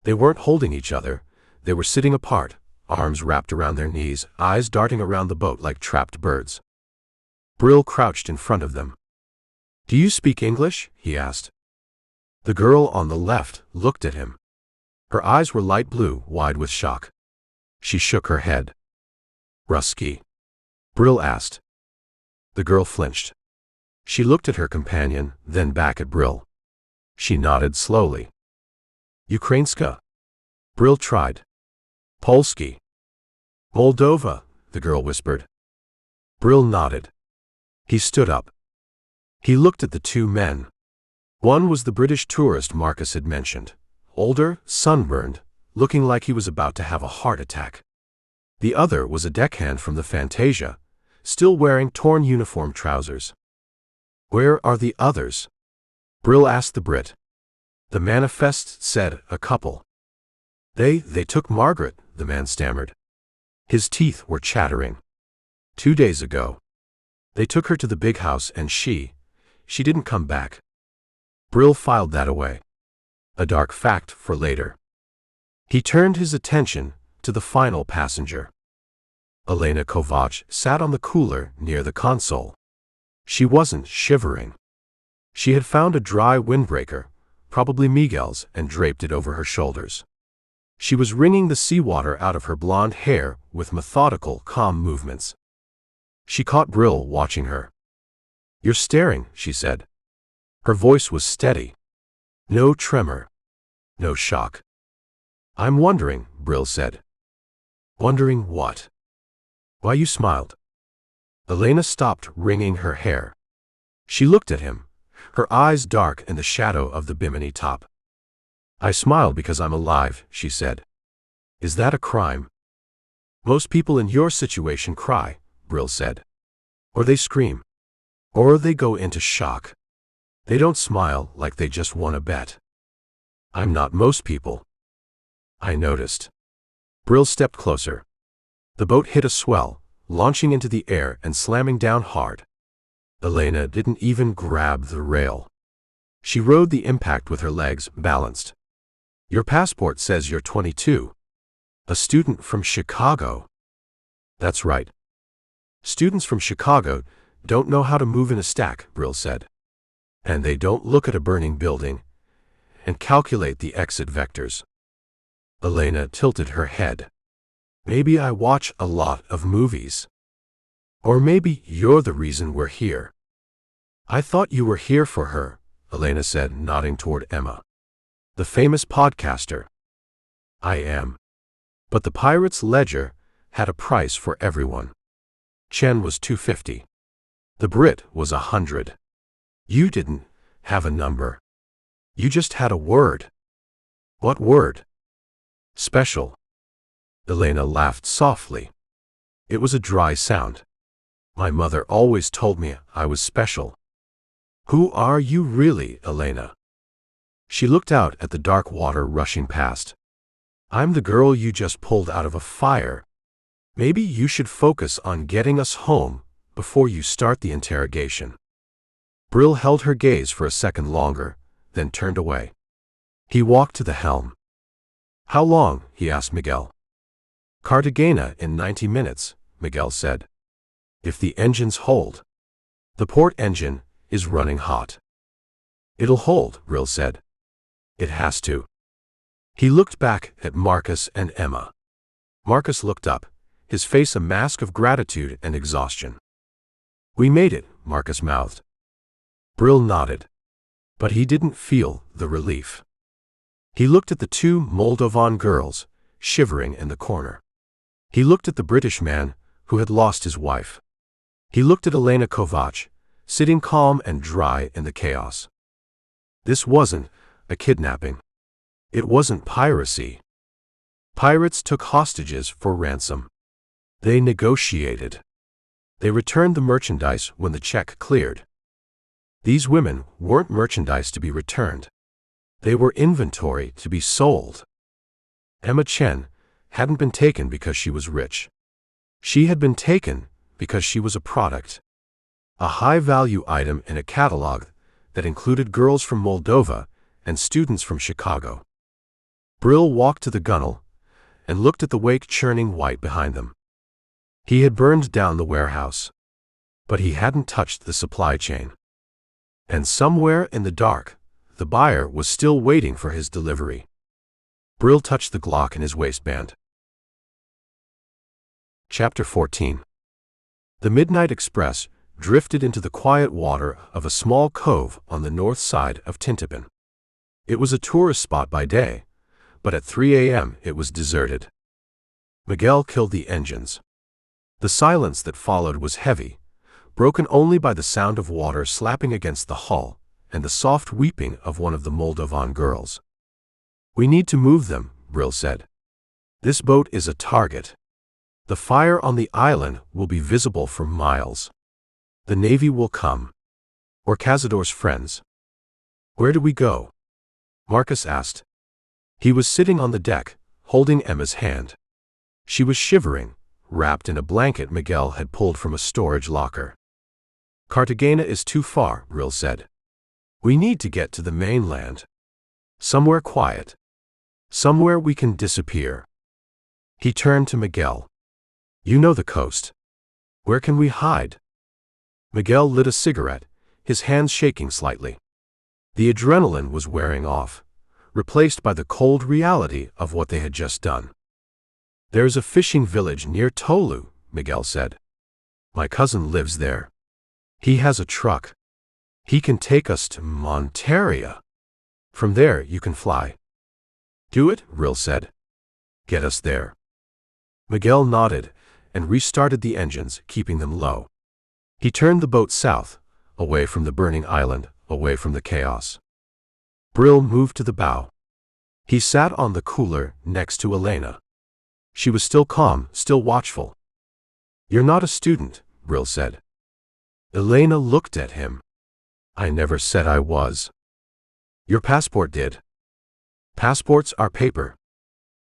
They weren't holding each other. They were sitting apart, arms wrapped around their knees, eyes darting around the boat like trapped birds. Brill crouched in front of them. "Do you speak English?" he asked. The girl on the left looked at him. Her eyes were light blue, wide with shock. She shook her head. "Rusky?" Brill asked. The girl flinched. She looked at her companion, then back at Brill. She nodded slowly. "Ukrainska?" Brill tried. "Polski." "Moldova," the girl whispered. Brill nodded. He stood up. He looked at the two men. One was the British tourist Marcus had mentioned, older, sunburned, looking like he was about to have a heart attack. The other was a deckhand from the Fantasia, still wearing torn uniform trousers. "Where are the others?" Brill asked the Brit. "The manifest said a couple." They took Margaret," the man stammered. His teeth were chattering. "2 days ago. They took her to the big house and she didn't come back." Brill filed that away. A dark fact for later. He turned his attention to the final passenger. Elena Kovac sat on the cooler near the console. She wasn't shivering. She had found a dry windbreaker, probably Miguel's, and draped it over her shoulders. She was wringing the seawater out of her blonde hair with methodical, calm movements. She caught Brill watching her. "You're staring," she said. Her voice was steady. No tremor. No shock. "I'm wondering," Brill said. "Wondering what?" "Why you smiled." Elena stopped wringing her hair. She looked at him, her eyes dark in the shadow of the bimini top. "I smiled because I'm alive," she said. "Is that a crime?" "Most people in your situation cry," Brill said. "Or they scream. Or they go into shock. They don't smile like they just won a bet. I'm not most people." "I noticed." Brill stepped closer. The boat hit a swell, launching into the air and slamming down hard. Elena didn't even grab the rail. She rode the impact with her legs balanced. "Your passport says you're 22. A student from Chicago." "That's right. Students from Chicago don't know how to move in a stack," Brill said. "And they don't look at a burning building and calculate the exit vectors." Elena tilted her head. "Maybe I watch a lot of movies. Or maybe you're the reason we're here." "I thought you were here for her," Elena said, nodding toward Emma. "The famous podcaster." "I am. But the Pirate's Ledger had a price for everyone. Chen was $250. The Brit was $100. You didn't have a number. You just had a word." "What word?" "Special." Elena laughed softly. It was a dry sound. "My mother always told me I was special." "Who are you really, Elena?" She looked out at the dark water rushing past. "I'm the girl you just pulled out of a fire. Maybe you should focus on getting us home before you start the interrogation." Brill held her gaze for a second longer, then turned away. He walked to the helm. "How long?" he asked Miguel. "Cartagena in 90 minutes, Miguel said. "If the engines hold." "The port engine is running hot." "It'll hold," Brill said. "It has to." He looked back at Marcus and Emma. Marcus looked up, his face a mask of gratitude and exhaustion. "We made it," Marcus mouthed. Brill nodded. But he didn't feel the relief. He looked at the two Moldovan girls, shivering in the corner. He looked at the British man who had lost his wife. He looked at Elena Kovac, sitting calm and dry in the chaos. This wasn't a kidnapping. It wasn't piracy. Pirates took hostages for ransom. They negotiated. They returned the merchandise when the check cleared. These women weren't merchandise to be returned. They were inventory to be sold. Emma Chen hadn't been taken because she was rich. She had been taken because she was a product. A high-value item in a catalog that included girls from Moldova and students from Chicago. Brill walked to the gunwale and looked at the wake churning white behind them. He had burned down the warehouse, but he hadn't touched the supply chain. And somewhere in the dark, the buyer was still waiting for his delivery. Brill touched the Glock in his waistband. Chapter 14. The Midnight Express drifted into the quiet water of a small cove on the north side of Tintipin. It was a tourist spot by day, but at 3 a.m. it was deserted. Miguel killed the engines. The silence that followed was heavy, broken only by the sound of water slapping against the hull and the soft weeping of one of the Moldovan girls. "We need to move them," Brill said. "This boat is a target. The fire on the island will be visible for miles. The Navy will come. Or Cazador's friends." "Where do we go?" Marcus asked. He was sitting on the deck, holding Emma's hand. She was shivering, wrapped in a blanket Miguel had pulled from a storage locker. "Cartagena is too far," Brill said. "We need to get to the mainland. Somewhere quiet. Somewhere we can disappear." He turned to Miguel. "You know the coast. Where can we hide?" Miguel lit a cigarette, his hands shaking slightly. The adrenaline was wearing off, replaced by the cold reality of what they had just done. "There's a fishing village near Tolu," Miguel said. "My cousin lives there. He has a truck. He can take us to Monteria. From there you can fly." "Do it," Brill said. "Get us there." Miguel nodded and restarted the engines, keeping them low. He turned the boat south, away from the burning island, away from the chaos. Brill moved to the bow. He sat on the cooler next to Elena. She was still calm, still watchful. "You're not a student," Brill said. Elena looked at him. "I never said I was." "Your passport did." "Passports are paper.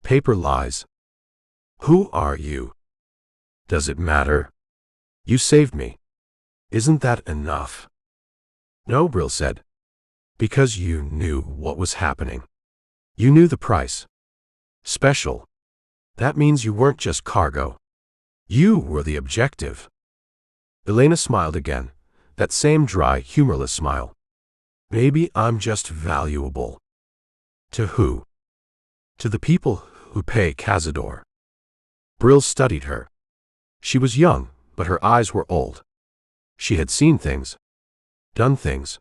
Paper lies." "Who are you?" "Does it matter? You saved me. Isn't that enough?" "No," Brill said. "Because you knew what was happening. You knew the price. Special. That means you weren't just cargo. You were the objective." Elena smiled again, that same dry, humorless smile. "Maybe I'm just valuable." "To who?" "To the people who pay Cazador." Brill studied her. She was young, but her eyes were old. She had seen things. Done things.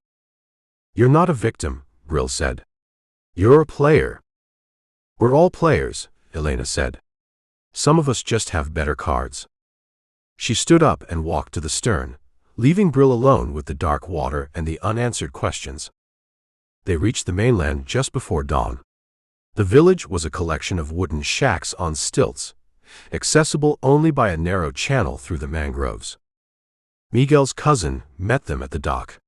"You're not a victim," Brill said. "You're a player." "We're all players," Elena said. "Some of us just have better cards." She stood up and walked to the stern, leaving Brill alone with the dark water and the unanswered questions. They reached the mainland just before dawn. The village was a collection of wooden shacks on stilts, accessible only by a narrow channel through the mangroves. Miguel's cousin met them at the dock.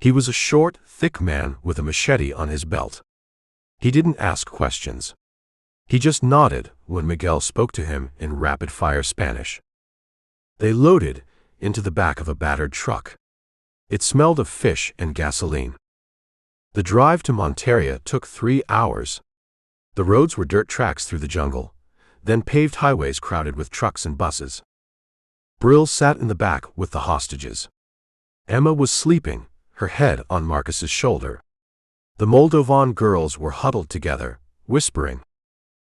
He was a short, thick man with a machete on his belt. He didn't ask questions. He just nodded when Miguel spoke to him in rapid-fire Spanish. They loaded into the back of a battered truck. It smelled of fish and gasoline. The drive to Monteria took 3 hours. The roads were dirt tracks through the jungle, then paved highways crowded with trucks and buses. Brill sat in the back with the hostages. Emma was sleeping, her head on Marcus's shoulder. The Moldovan girls were huddled together, whispering.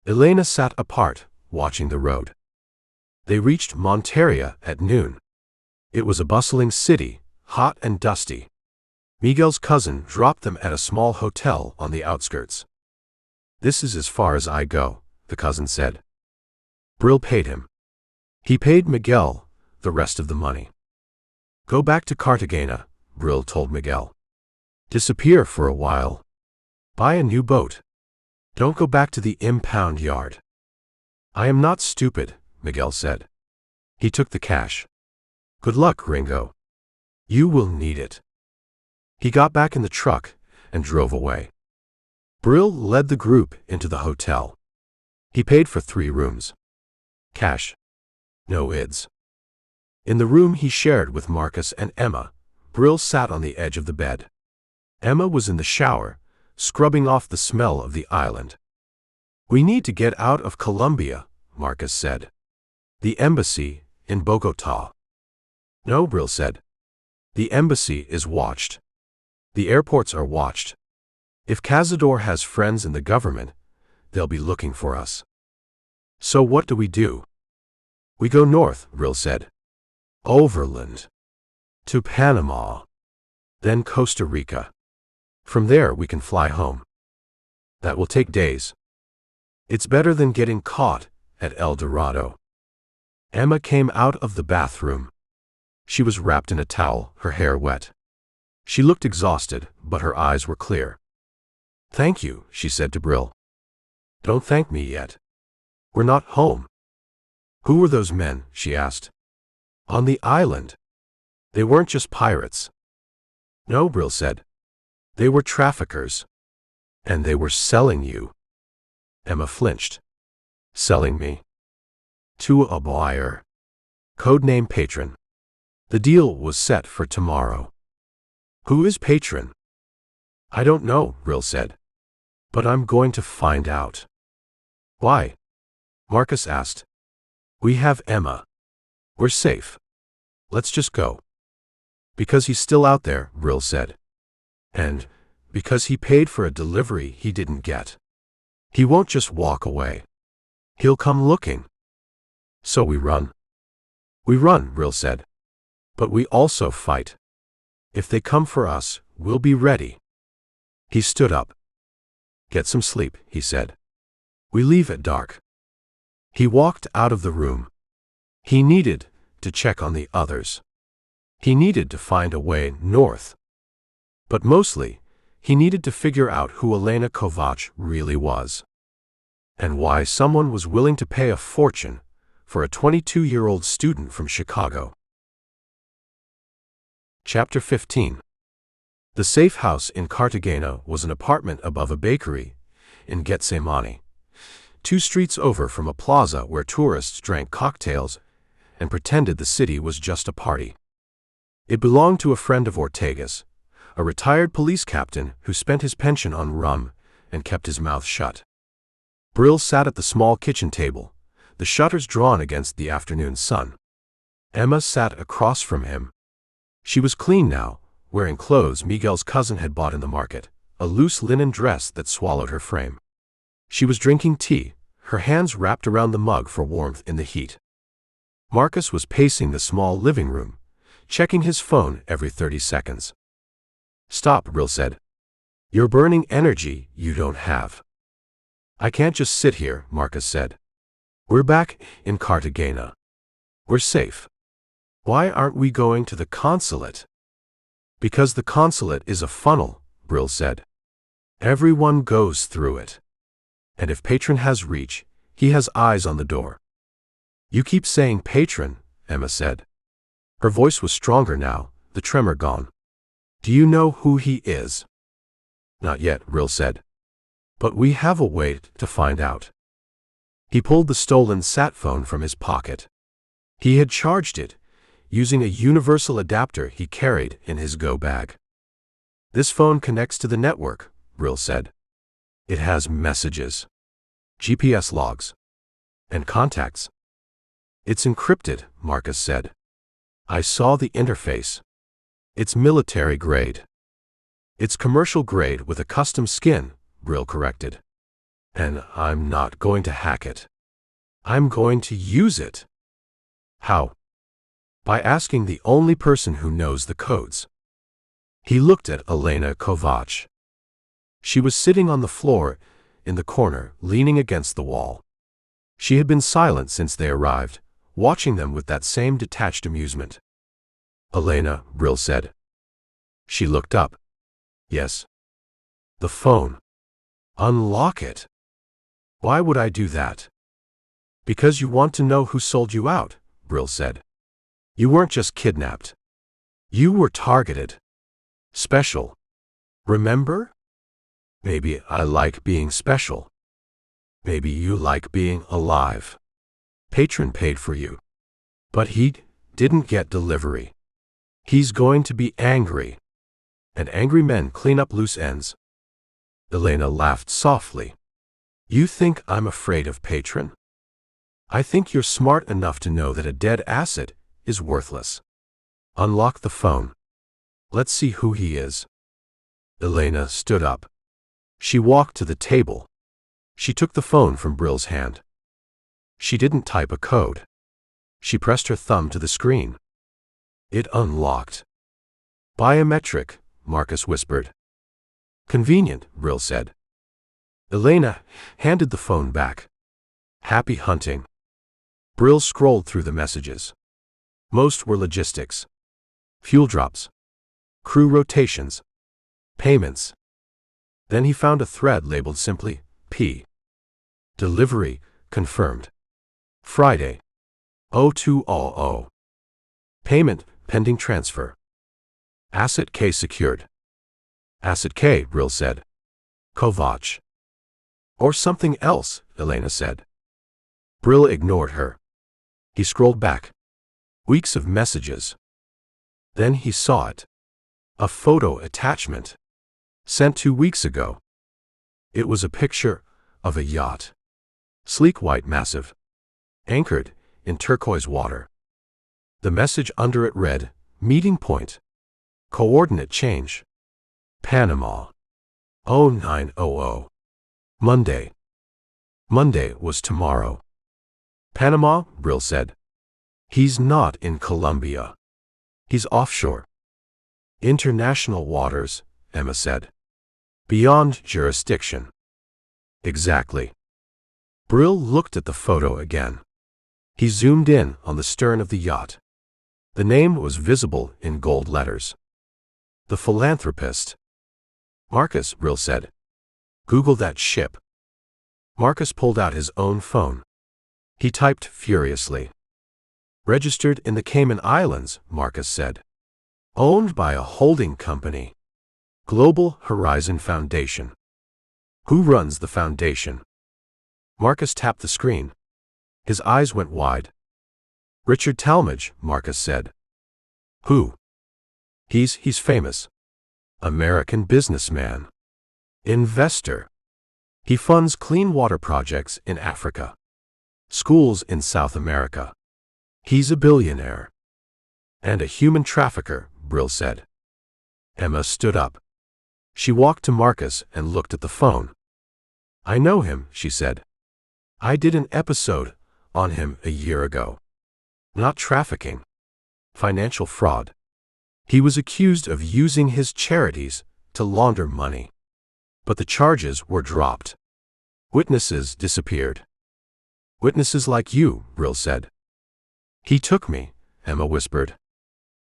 Elena sat apart, watching the road. They reached Monteria at noon. It was a bustling city, hot and dusty. Miguel's cousin dropped them at a small hotel on the outskirts. "This is as far as I go," the cousin said. Brill paid him. He paid Miguel the rest of the money. "Go back to Cartagena," Brill told Miguel. "Disappear for a while. Buy a new boat. Don't go back to the impound yard." "I am not stupid," Miguel said. He took the cash. "Good luck, Ringo. You will need it." He got back in the truck and drove away. Brill led the group into the hotel. He paid for 3 rooms. Cash. No ids. In the room he shared with Marcus and Emma, Brill sat on the edge of the bed. Emma was in the shower, scrubbing off the smell of the island. "We need to get out of Colombia," Marcus said. "The embassy in Bogotá." "No," Brill said. "The embassy is watched. The airports are watched. If Cazador has friends in the government, they'll be looking for us." "So what do we do?" "We go north," Brill said. "Overland. To Panama. Then Costa Rica. From there we can fly home. That will take days. It's better than getting caught at El Dorado." Emma came out of the bathroom. She was wrapped in a towel, her hair wet. She looked exhausted, but her eyes were clear. "Thank you," she said to Brill. "Don't thank me yet. We're not home." "Who were those men?" she asked. "On the island. They weren't just pirates." "No," Brill said. "They were traffickers. And they were selling you." Emma flinched. "Selling me?" "To a buyer. Codename Patron. The deal was set for tomorrow." "Who is Patron?" "I don't know," Brill said. "But I'm going to find out." "Why?" Marcus asked. "We have Emma. We're safe. Let's just go." "Because he's still out there," Brill said. "And because he paid for a delivery he didn't get. He won't just walk away. He'll come looking." "So we run?" "We run," Brill said. "But we also fight. If they come for us, we'll be ready." He stood up. "Get some sleep," he said. "We leave at dark." He walked out of the room. He needed to check on the others. He needed to find a way north. But mostly, he needed to figure out who Elena Kovac really was. And why someone was willing to pay a fortune for a 22-year-old student from Chicago. Chapter 15. The safe house in Cartagena was an apartment above a bakery in Getsemani, 2 streets over from a plaza where tourists drank cocktails and pretended the city was just a party. It belonged to a friend of Ortega's, a retired police captain who spent his pension on rum and kept his mouth shut. Brill sat at the small kitchen table, the shutters drawn against the afternoon sun. Emma sat across from him. She was clean now, wearing clothes Miguel's cousin had bought in the market, a loose linen dress that swallowed her frame. She was drinking tea, her hands wrapped around the mug for warmth in the heat. Marcus was pacing the small living room, checking his phone every 30 seconds. "Stop," Brill said. "You're burning energy you don't have." "I can't just sit here," Marcus said. "We're back in Cartagena. We're safe. Why aren't we going to the consulate?" "Because the consulate is a funnel," Brill said. "Everyone goes through it. And if Patron has reach, he has eyes on the door." "You keep saying Patron," Emma said. Her voice was stronger now, the tremor gone. "Do you know who he is?" "Not yet," Brill said. "But we have a way to find out." He pulled the stolen sat phone from his pocket. He had charged it, using a universal adapter he carried in his go bag. "This phone connects to the network," Brill said. "It has messages, GPS logs, and contacts." "It's encrypted," Marcus said. "I saw the interface. It's military grade." "It's commercial grade with a custom skin," Brill corrected. "And I'm not going to hack it. I'm going to use it." "How?" "By asking the only person who knows the codes." He looked at Elena Kovac. She was sitting on the floor in the corner, leaning against the wall. She had been silent since they arrived, watching them with that same detached amusement. "Elena," Brill said. She looked up. "Yes." "The phone. Unlock it." "Why would I do that?" "Because you want to know who sold you out," Brill said. "You weren't just kidnapped. You were targeted. Special. Remember? Maybe I like being special. Maybe you like being alive. Patron paid for you. But he didn't get delivery. He's going to be angry. And angry men clean up loose ends." Elena laughed softly. You think I'm afraid of patron? I think you're smart enough to know that a dead asset is worthless. Unlock the phone. Let's see who he is. Elena stood up. She walked to the table. She took the phone from Brill's hand. She didn't type a code. She pressed her thumb to the screen. It unlocked. Biometric, Marcus whispered. Convenient, Brill said. Elena handed the phone back. Happy hunting. Brill scrolled through the messages. Most were logistics. Fuel drops. Crew rotations. Payments. Then he found a thread labeled simply, P. Delivery, confirmed. Friday. 0200. Payment, pending transfer. Asset K secured. Asset K, Brill said. Kovac. Or something else, Elena said. Brill ignored her. He scrolled back. Weeks of messages. Then he saw it. A photo attachment. Sent 2 weeks ago. It was a picture of a yacht. Sleek white massive. Anchored in turquoise water. The message under it read, Meeting point. Coordinate change. Panama. 0900. Monday. Monday was tomorrow. Panama, Brill said. He's not in Colombia. He's offshore. International waters, Emma said. Beyond jurisdiction. Exactly. Brill looked at the photo again. He zoomed in on the stern of the yacht. The name was visible in gold letters. The philanthropist. Marcus, Brill said. Google that ship. Marcus pulled out his own phone. He typed furiously. Registered in the Cayman Islands, Marcus said. Owned by a holding company. Global Horizon Foundation. Who runs the foundation? Marcus tapped the screen. His eyes went wide. Richard Talmadge, Marcus said. Who? He's famous. American businessman. Investor. He funds clean water projects in Africa. Schools in South America. He's a billionaire. And a human trafficker, Brill said. Emma stood up. She walked to Marcus and looked at the phone. I know him, she said. I did an episode on him a year ago. Not trafficking. Financial fraud. He was accused of using his charities to launder money. But the charges were dropped. Witnesses disappeared. Witnesses like you, Brill said. He took me, Emma whispered.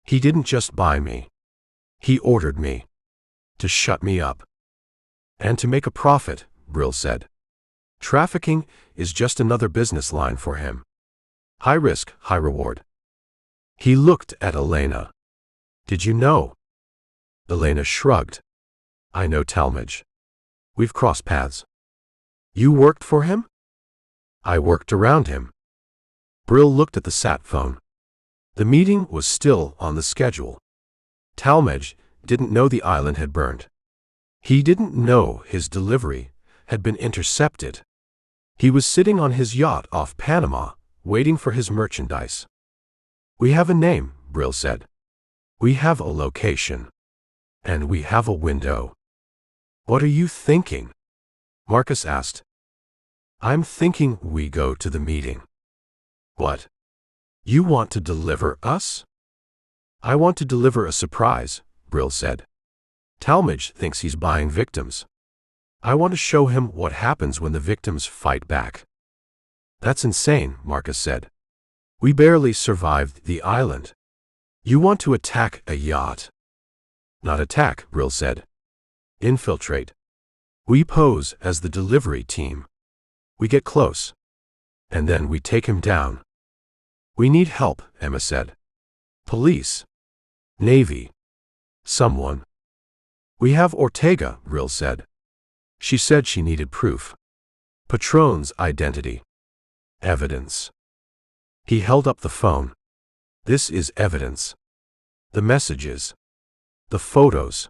He didn't just buy me. He ordered me. To shut me up. And to make a profit, Brill said. Trafficking is just another business line for him. High risk, high reward. He looked at Elena. Did you know? Elena shrugged. I know Talmadge. We've crossed paths. You worked for him? I worked around him. Brill looked at the sat phone. The meeting was still on the schedule. Talmadge didn't know the island had burned. He didn't know his delivery had been intercepted. He was sitting on his yacht off Panama, waiting for his merchandise. We have a name, Brill said. We have a location. And we have a window. What are you thinking? Marcus asked. I'm thinking we go to the meeting. What? You want to deliver us? I want to deliver a surprise, Brill said. Talmadge thinks he's buying victims. I want to show him what happens when the victims fight back. That's insane, Marcus said. We barely survived the island. You want to attack a yacht? Not attack, Brill said. Infiltrate. We pose as the delivery team. We get close. And then we take him down. We need help, Emma said. Police. Navy. Someone. We have Ortega, Brill said. She said she needed proof. Patron's identity. Evidence. He held up the phone. This is evidence. The messages. The photos.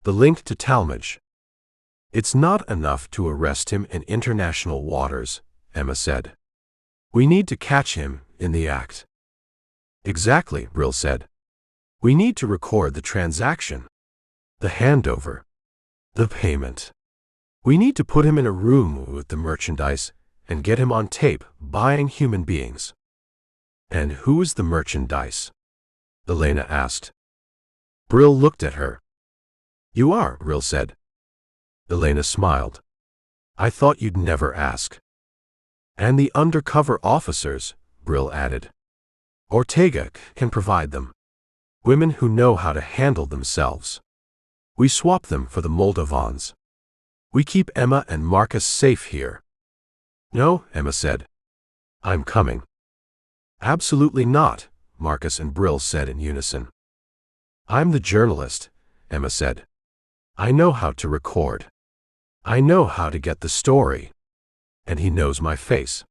The link to Talmadge. It's not enough to arrest him in international waters, Emma said. We need to catch him in the act. Exactly, Brill said. We need to record the transaction, the handover, the payment. We need to put him in a room with the merchandise and get him on tape buying human beings. And who is the merchandise? Elena asked. Brill looked at her. You are, Brill said. Elena smiled. I thought you'd never ask. And the undercover officers, Brill added. Ortega can provide them. Women who know how to handle themselves. We swap them for the Moldovans. We keep Emma and Marcus safe here. No, Emma said. I'm coming. Absolutely not, Marcus and Brill said in unison. I'm the journalist, Emma said. I know how to record. I know how to get the story. And he knows my face.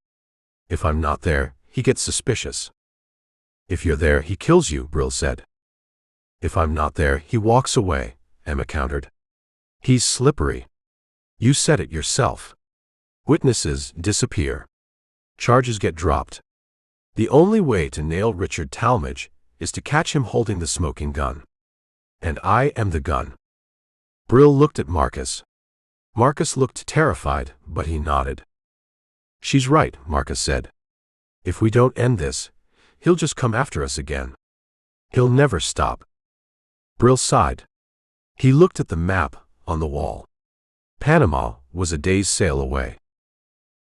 If I'm not there, he gets suspicious. If you're there, he kills you, Brill said. If I'm not there, he walks away, Emma countered. He's slippery. You said it yourself. Witnesses disappear. Charges get dropped. The only way to nail Richard Talmadge is to catch him holding the smoking gun. And I am the gun. Brill looked at Marcus. Marcus looked terrified, but he nodded. She's right, Marcus said. If we don't end this, he'll just come after us again. He'll never stop. Brill sighed. He looked at the map on the wall. Panama was a day's sail away.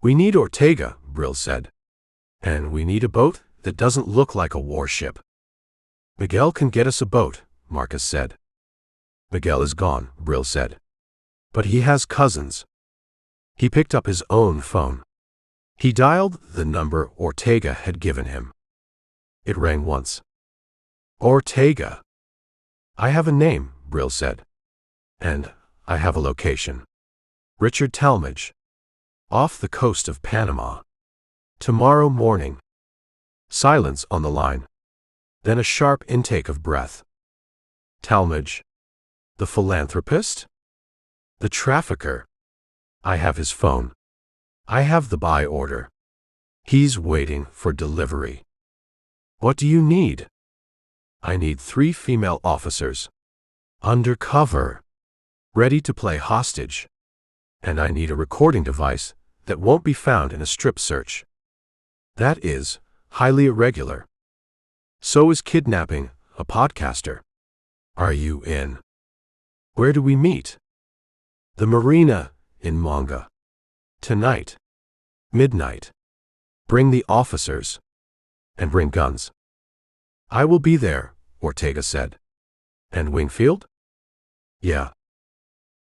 We need Ortega, Brill said. And we need a boat that doesn't look like a warship. Miguel can get us a boat, Marcus said. Miguel is gone, Brill said. But he has cousins. He picked up his own phone. He dialed the number Ortega had given him. It rang once. Ortega. I have a name, Brill said. And I have a location. Richard Talmadge. Off the coast of Panama. Tomorrow morning. Silence on the line. Then a sharp intake of breath. Talmadge. The philanthropist? The trafficker. I have his phone. I have the buy order. He's waiting for delivery. What do you need? I need 3 female officers. Undercover. Ready to play hostage. And I need a recording device that won't be found in a strip search. That is highly irregular. So is kidnapping a podcaster. Are you in? Where do we meet? The marina in Manga. Tonight. Midnight. Bring the officers. And bring guns. I will be there, Ortega said. And Wingfield? Yeah.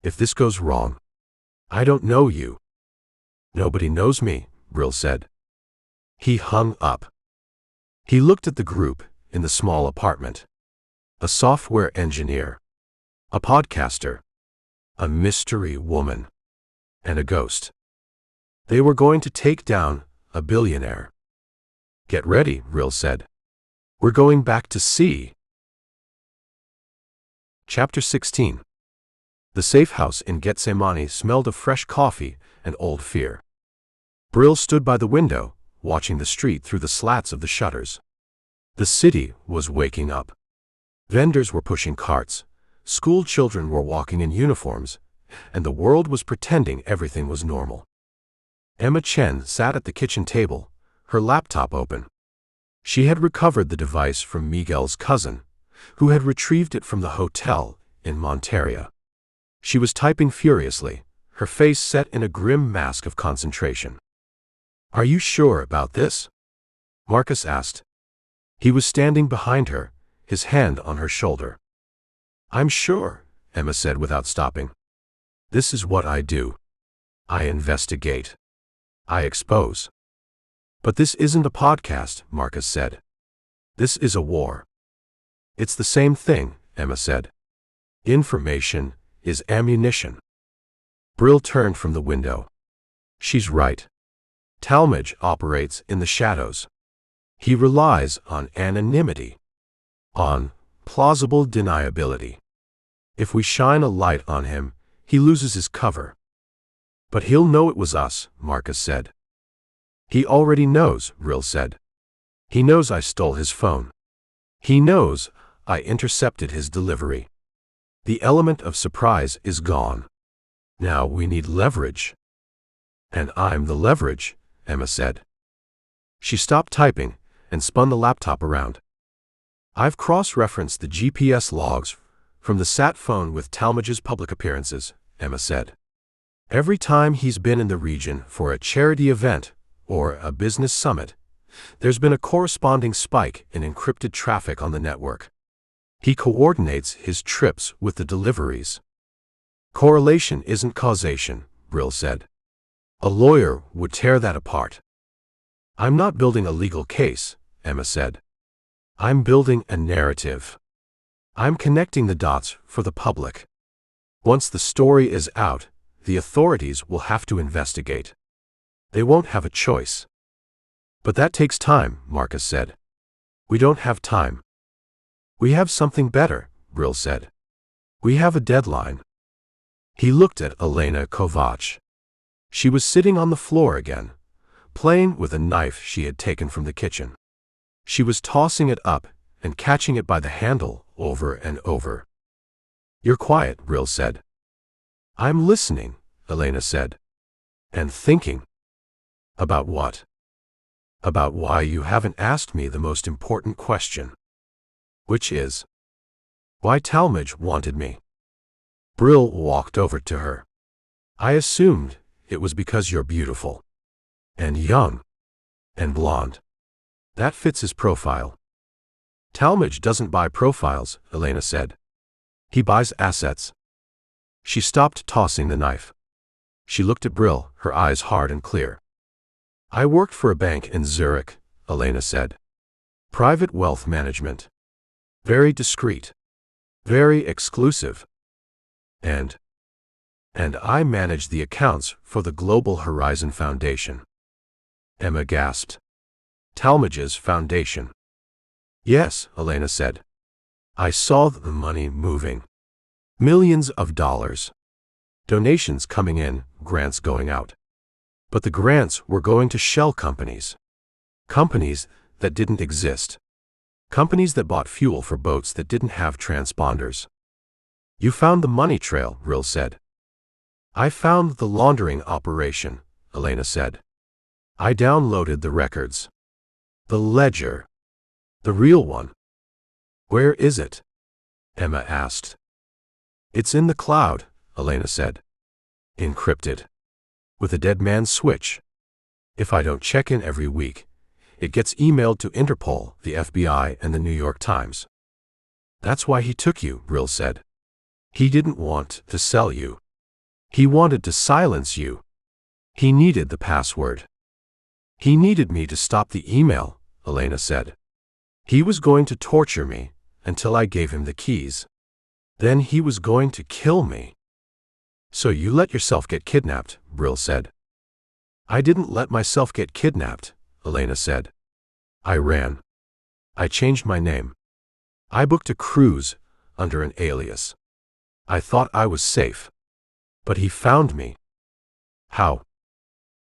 If this goes wrong, I don't know you. Nobody knows me, Brill said. He hung up. He looked at the group in the small apartment. A software engineer. A podcaster. A mystery woman. And a ghost. They were going to take down a billionaire. Get ready, Brill said. We're going back to sea. Chapter 16. The safe house in Getsemani smelled of fresh coffee and old fear. Brill stood by the window, watching the street through the slats of the shutters. The city was waking up. Vendors were pushing carts, school children were walking in uniforms, and the world was pretending everything was normal. Emma Chen sat at the kitchen table, her laptop open. She had recovered the device from Miguel's cousin, who had retrieved it from the hotel in Monteria. She was typing furiously, her face set in a grim mask of concentration. Are you sure about this? Marcus asked. He was standing behind her, his hand on her shoulder. I'm sure, Emma said without stopping. This is what I do. I investigate. I expose. But this isn't a podcast, Marcus said. This is a war. It's the same thing, Emma said. Information is ammunition. Brill turned from the window. She's right. Talmadge operates in the shadows. He relies on anonymity. On plausible deniability. If we shine a light on him, he loses his cover. But he'll know it was us, Marcus said. He already knows, Brill said. He knows I stole his phone. He knows I intercepted his delivery. The element of surprise is gone. Now we need leverage. And I'm the leverage, Emma said. She stopped typing and spun the laptop around. I've cross-referenced the GPS logs from the sat phone with Talmadge's public appearances, Emma said. Every time he's been in the region for a charity event or a business summit, there's been a corresponding spike in encrypted traffic on the network. He coordinates his trips with the deliveries. Correlation isn't causation, Brill said. A lawyer would tear that apart. I'm not building a legal case, Emma said. I'm building a narrative. I'm connecting the dots for the public. Once the story is out, the authorities will have to investigate. They won't have a choice. But that takes time, Marcus said. We don't have time. We have something better, Brill said. We have a deadline. He looked at Elena Kovac. She was sitting on the floor again, playing with a knife she had taken from the kitchen. She was tossing it up and catching it by the handle over and over. You're quiet, Brill said. I'm listening, Elena said. And thinking. About what? About why you haven't asked me the most important question. Which is, why Talmadge wanted me. Brill walked over to her. I assumed it was because you're beautiful. And young. And blonde. That fits his profile. Talmadge doesn't buy profiles, Elena said. He buys assets. She stopped tossing the knife. She looked at Brill, her eyes hard and clear. I worked for a bank in Zurich, Elena said. Private wealth management. Very discreet. Very exclusive. And I managed the accounts for the Global Horizon Foundation. Emma gasped. Talmadge's foundation. Yes, Elena said. I saw the money moving. Millions of dollars. Donations coming in, grants going out. But the grants were going to shell companies. Companies that didn't exist. Companies that bought fuel for boats that didn't have transponders. You found the money trail, Brill said. I found the laundering operation, Elena said. I downloaded the records. The ledger. The real one. Where is it? Emma asked. It's in the cloud, Elena said. Encrypted. With a dead man's switch. If I don't check in every week, it gets emailed to Interpol, the FBI, and the New York Times. That's why he took you, Brill said. He didn't want to sell you. He wanted to silence you. He needed the password. He needed me to stop the email, Elena said. He was going to torture me until I gave him the keys. Then he was going to kill me. So you let yourself get kidnapped, Brill said. I didn't let myself get kidnapped, Elena said. I ran. I changed my name. I booked a cruise under an alias. I thought I was safe. But he found me. How?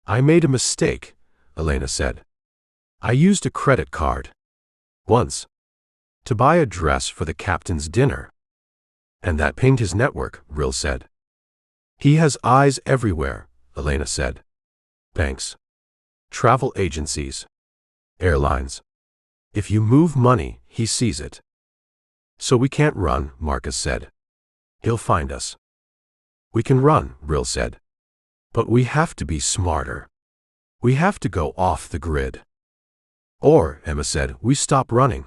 I made a mistake, Elena said. I used a credit card. Once. To buy a dress for the captain's dinner. And that pinged his network, Brill said. He has eyes everywhere, Elena said. Banks. Travel agencies. Airlines. If you move money, he sees it. So we can't run, Marcus said. He'll find us. We can run, Brill said. But we have to be smarter. We have to go off the grid. Or, Emma said, we stop running.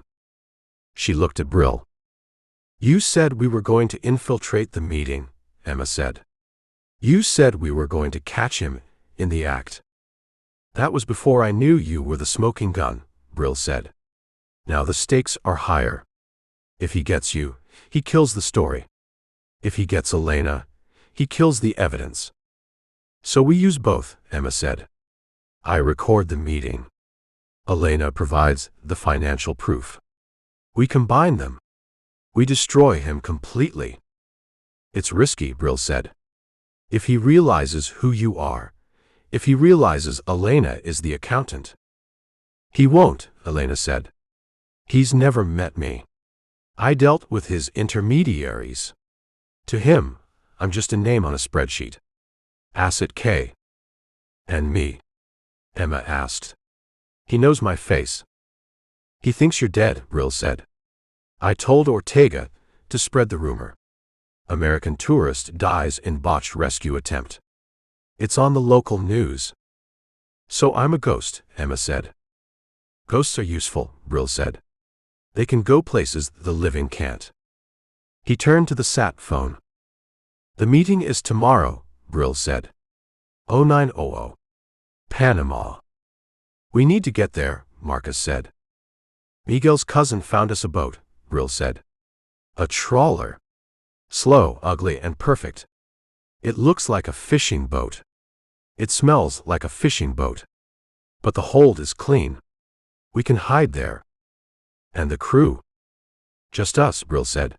She looked at Brill. You said we were going to infiltrate the meeting, Emma said. You said we were going to catch him in the act. That was before I knew you were the smoking gun, Brill said. Now the stakes are higher. If he gets you, he kills the story. If he gets Elena, he kills the evidence. So we use both, Emma said. I record the meeting. Elena provides the financial proof. We combine them. We destroy him completely. It's risky, Brill said. If he realizes who you are, if he realizes Elena is the accountant. He won't, Elena said. He's never met me. I dealt with his intermediaries. To him, I'm just a name on a spreadsheet. Asset K. And me? Emma asked. He knows my face. He thinks you're dead, Brill said. I told Ortega to spread the rumor. American tourist dies in botched rescue attempt. It's on the local news. So I'm a ghost, Emma said. Ghosts are useful, Brill said. They can go places the living can't. He turned to the sat phone. The meeting is tomorrow, Brill said. 0900. Panama. We need to get there, Marcus said. Miguel's cousin found us a boat, Brill said. A trawler. Slow, ugly, and perfect. It looks like a fishing boat. It smells like a fishing boat. But the hold is clean. We can hide there. And the crew? Just us, Brill said.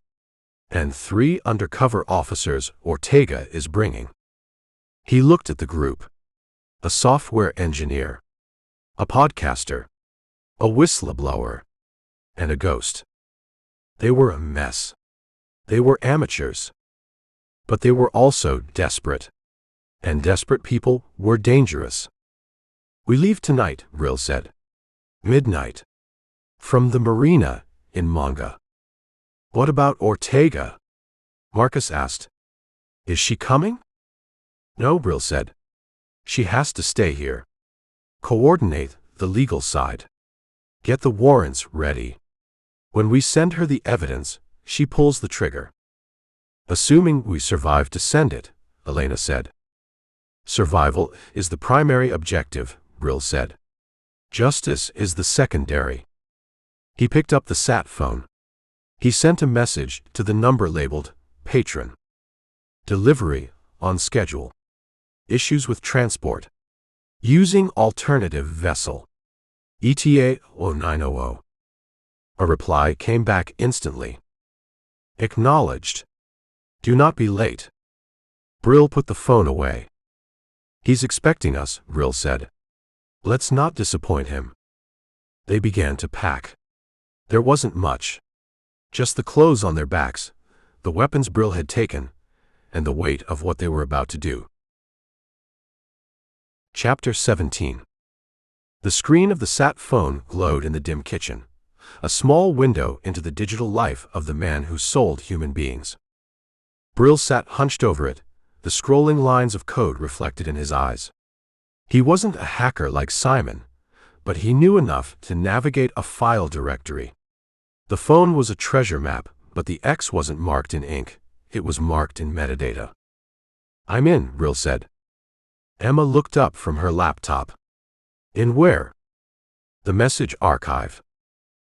And 3 undercover officers Ortega is bringing. He looked at the group. A software engineer. A podcaster. A whistleblower. And a ghost. They were a mess. They were amateurs. But they were also desperate. And desperate people were dangerous. We leave tonight, Brill said. Midnight. From the marina in Manga. What about Ortega? Marcus asked. Is she coming? No, Brill said. She has to stay here. Coordinate the legal side. Get the warrants ready. When we send her the evidence, she pulls the trigger. Assuming we survive to send it, Elena said. Survival is the primary objective, Brill said. Justice is the secondary. He picked up the sat phone. He sent a message to the number labeled Patron. Delivery on schedule. Issues with transport. Using alternative vessel. ETA 0900. A reply came back instantly. Acknowledged. Do not be late. Brill put the phone away. He's expecting us, Brill said. Let's not disappoint him. They began to pack. There wasn't much. Just the clothes on their backs, the weapons Brill had taken, and the weight of what they were about to do. Chapter 17. The screen of the sat phone glowed in the dim kitchen, a small window into the digital life of the man who sold human beings. Brill sat hunched over it, the scrolling lines of code reflected in his eyes. He wasn't a hacker like Simon, but he knew enough to navigate a file directory. The phone was a treasure map, but the X wasn't marked in ink, it was marked in metadata. I'm in, Brill said. Emma looked up from her laptop. In where? The message archive.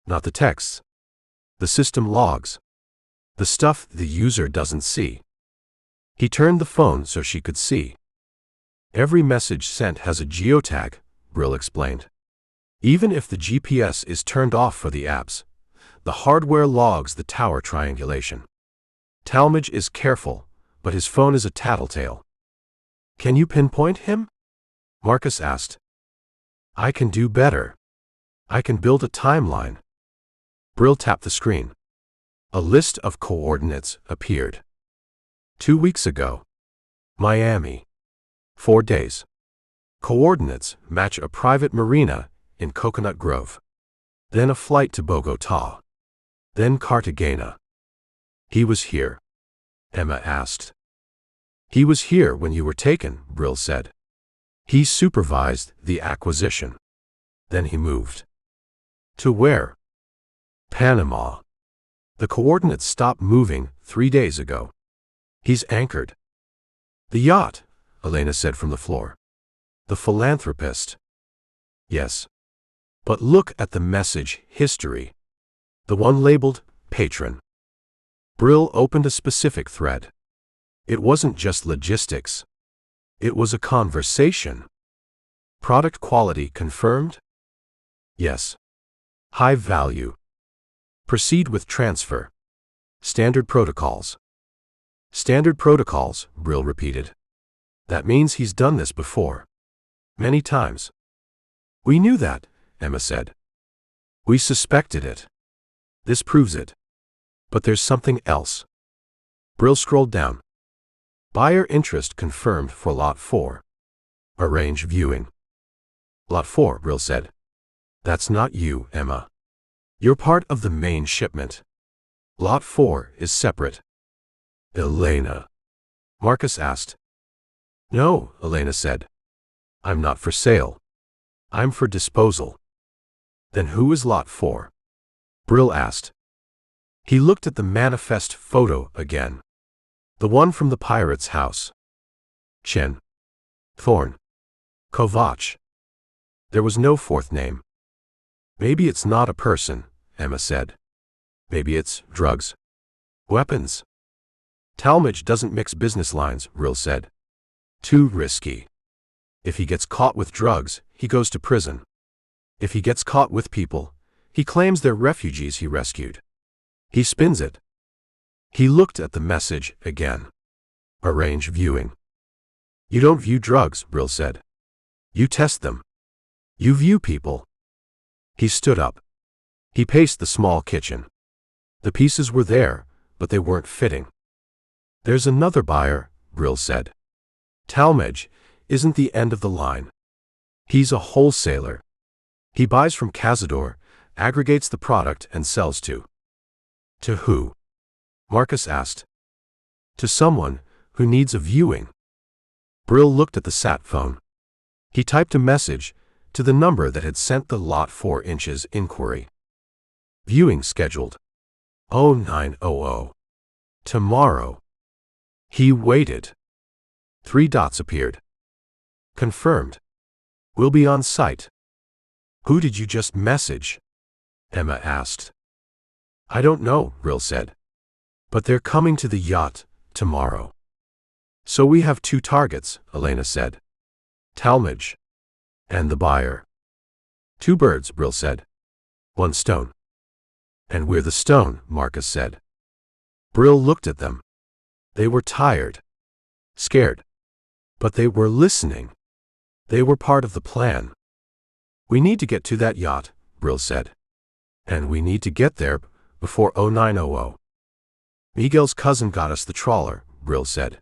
Not the texts. The system logs. The stuff the user doesn't see. He turned the phone so she could see. Every message sent has a geotag, Brill explained. Even if the GPS is turned off for the apps, the hardware logs the tower triangulation. Talmadge is careful, but his phone is a tattletale. Can you pinpoint him? Marcus asked. I can do better. I can build a timeline. Brill tapped the screen. A list of coordinates appeared. 2 weeks ago. Miami. 4 days. Coordinates match a private marina in Coconut Grove. Then a flight to Bogotá. Then Cartagena. He was here. Emma asked. He was here when you were taken, Brill said. He supervised the acquisition. Then he moved. To where? Panama. The coordinates stopped moving 3 days ago. He's anchored. The yacht, Elena said from the floor. The philanthropist. Yes. But look at the message history. The one labeled Patron. Brill opened a specific thread. It wasn't just logistics. It was a conversation. Product quality confirmed? Yes. High value. Proceed with transfer. Standard protocols. Standard protocols, Brill repeated. That means he's done this before. Many times. We knew that, Emma said. We suspected it. This proves it. But there's something else. Brill scrolled down. Buyer interest confirmed for Lot 4. Arrange viewing. Lot 4, Brill said. That's not you, Emma. You're part of the main shipment. Lot 4 is separate. Elena. Marcus asked. No, Elena said. I'm not for sale. I'm for disposal. Then who is Lot 4? Brill asked. He looked at the manifest photo again. The one from the pirate's house. Chen. Thorn. Kovac. There was no fourth name. Maybe it's not a person, Emma said. Maybe it's drugs. Weapons. Talmadge doesn't mix business lines, Brill said. Too risky. If he gets caught with drugs, he goes to prison. If he gets caught with people, he claims they're refugees he rescued. He spins it. He looked at the message again. Arrange viewing. You don't view drugs, Brill said. You test them. You view people. He stood up. He paced the small kitchen. The pieces were there, but they weren't fitting. There's another buyer, Brill said. Talmadge isn't the end of the line. He's a wholesaler. He buys from Cazador, aggregates the product and sells to. To who? Marcus asked. To someone who needs a viewing. Brill looked at the sat phone. He typed a message to the number that had sent the Lot 4 inches inquiry. Viewing scheduled. 0900. Tomorrow. He waited. 3 dots appeared. Confirmed. We'll be on site. Who did you just message? Emma asked. I don't know, Brill said. But they're coming to the yacht tomorrow. So we have 2 targets, Elena said. Talmadge. And the buyer. 2 birds, Brill said. 1 stone. And we're the stone, Marcus said. Brill looked at them. They were tired. Scared. But they were listening. They were part of the plan. We need to get to that yacht, Brill said. And we need to get there before 0900. Miguel's cousin got us the trawler, Brill said.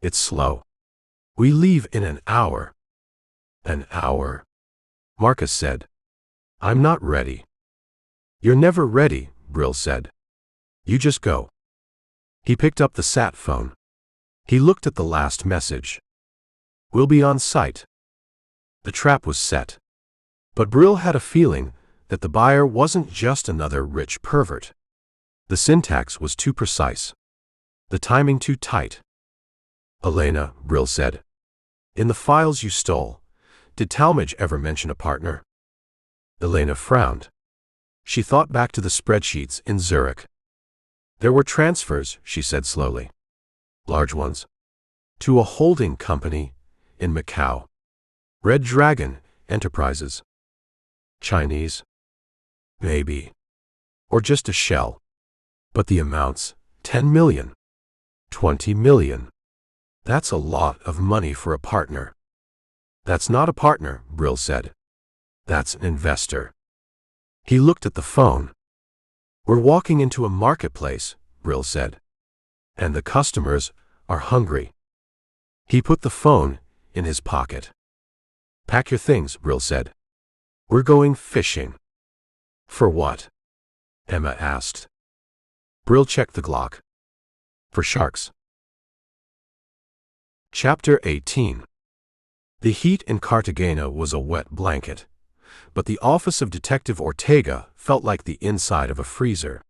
It's slow. We leave in an hour. An hour? Marcus said. I'm not ready. You're never ready, Brill said. You just go. He picked up the sat phone. He looked at the last message. We'll be on site. The trap was set. But Brill had a feeling that the buyer wasn't just another rich pervert. The syntax was too precise. The timing too tight. Elena, Brill said. In the files you stole, did Talmadge ever mention a partner? Elena frowned. She thought back to the spreadsheets in Zurich. There were transfers, she said slowly. Large ones. To a holding company in Macau. Red Dragon Enterprises. Chinese. Maybe. Or just a shell. But the amounts, 10 million. 20 million. That's a lot of money for a partner. That's not a partner, Brill said. That's an investor. He looked at the phone. We're walking into a marketplace, Brill said. And the customers are hungry. He put the phone in his pocket. Pack your things, Brill said. We're going fishing. For what? Emma asked. Brill checked the Glock. For sharks. Chapter 18. The heat in Cartagena was a wet blanket, but the office of Detective Ortega felt like the inside of a freezer.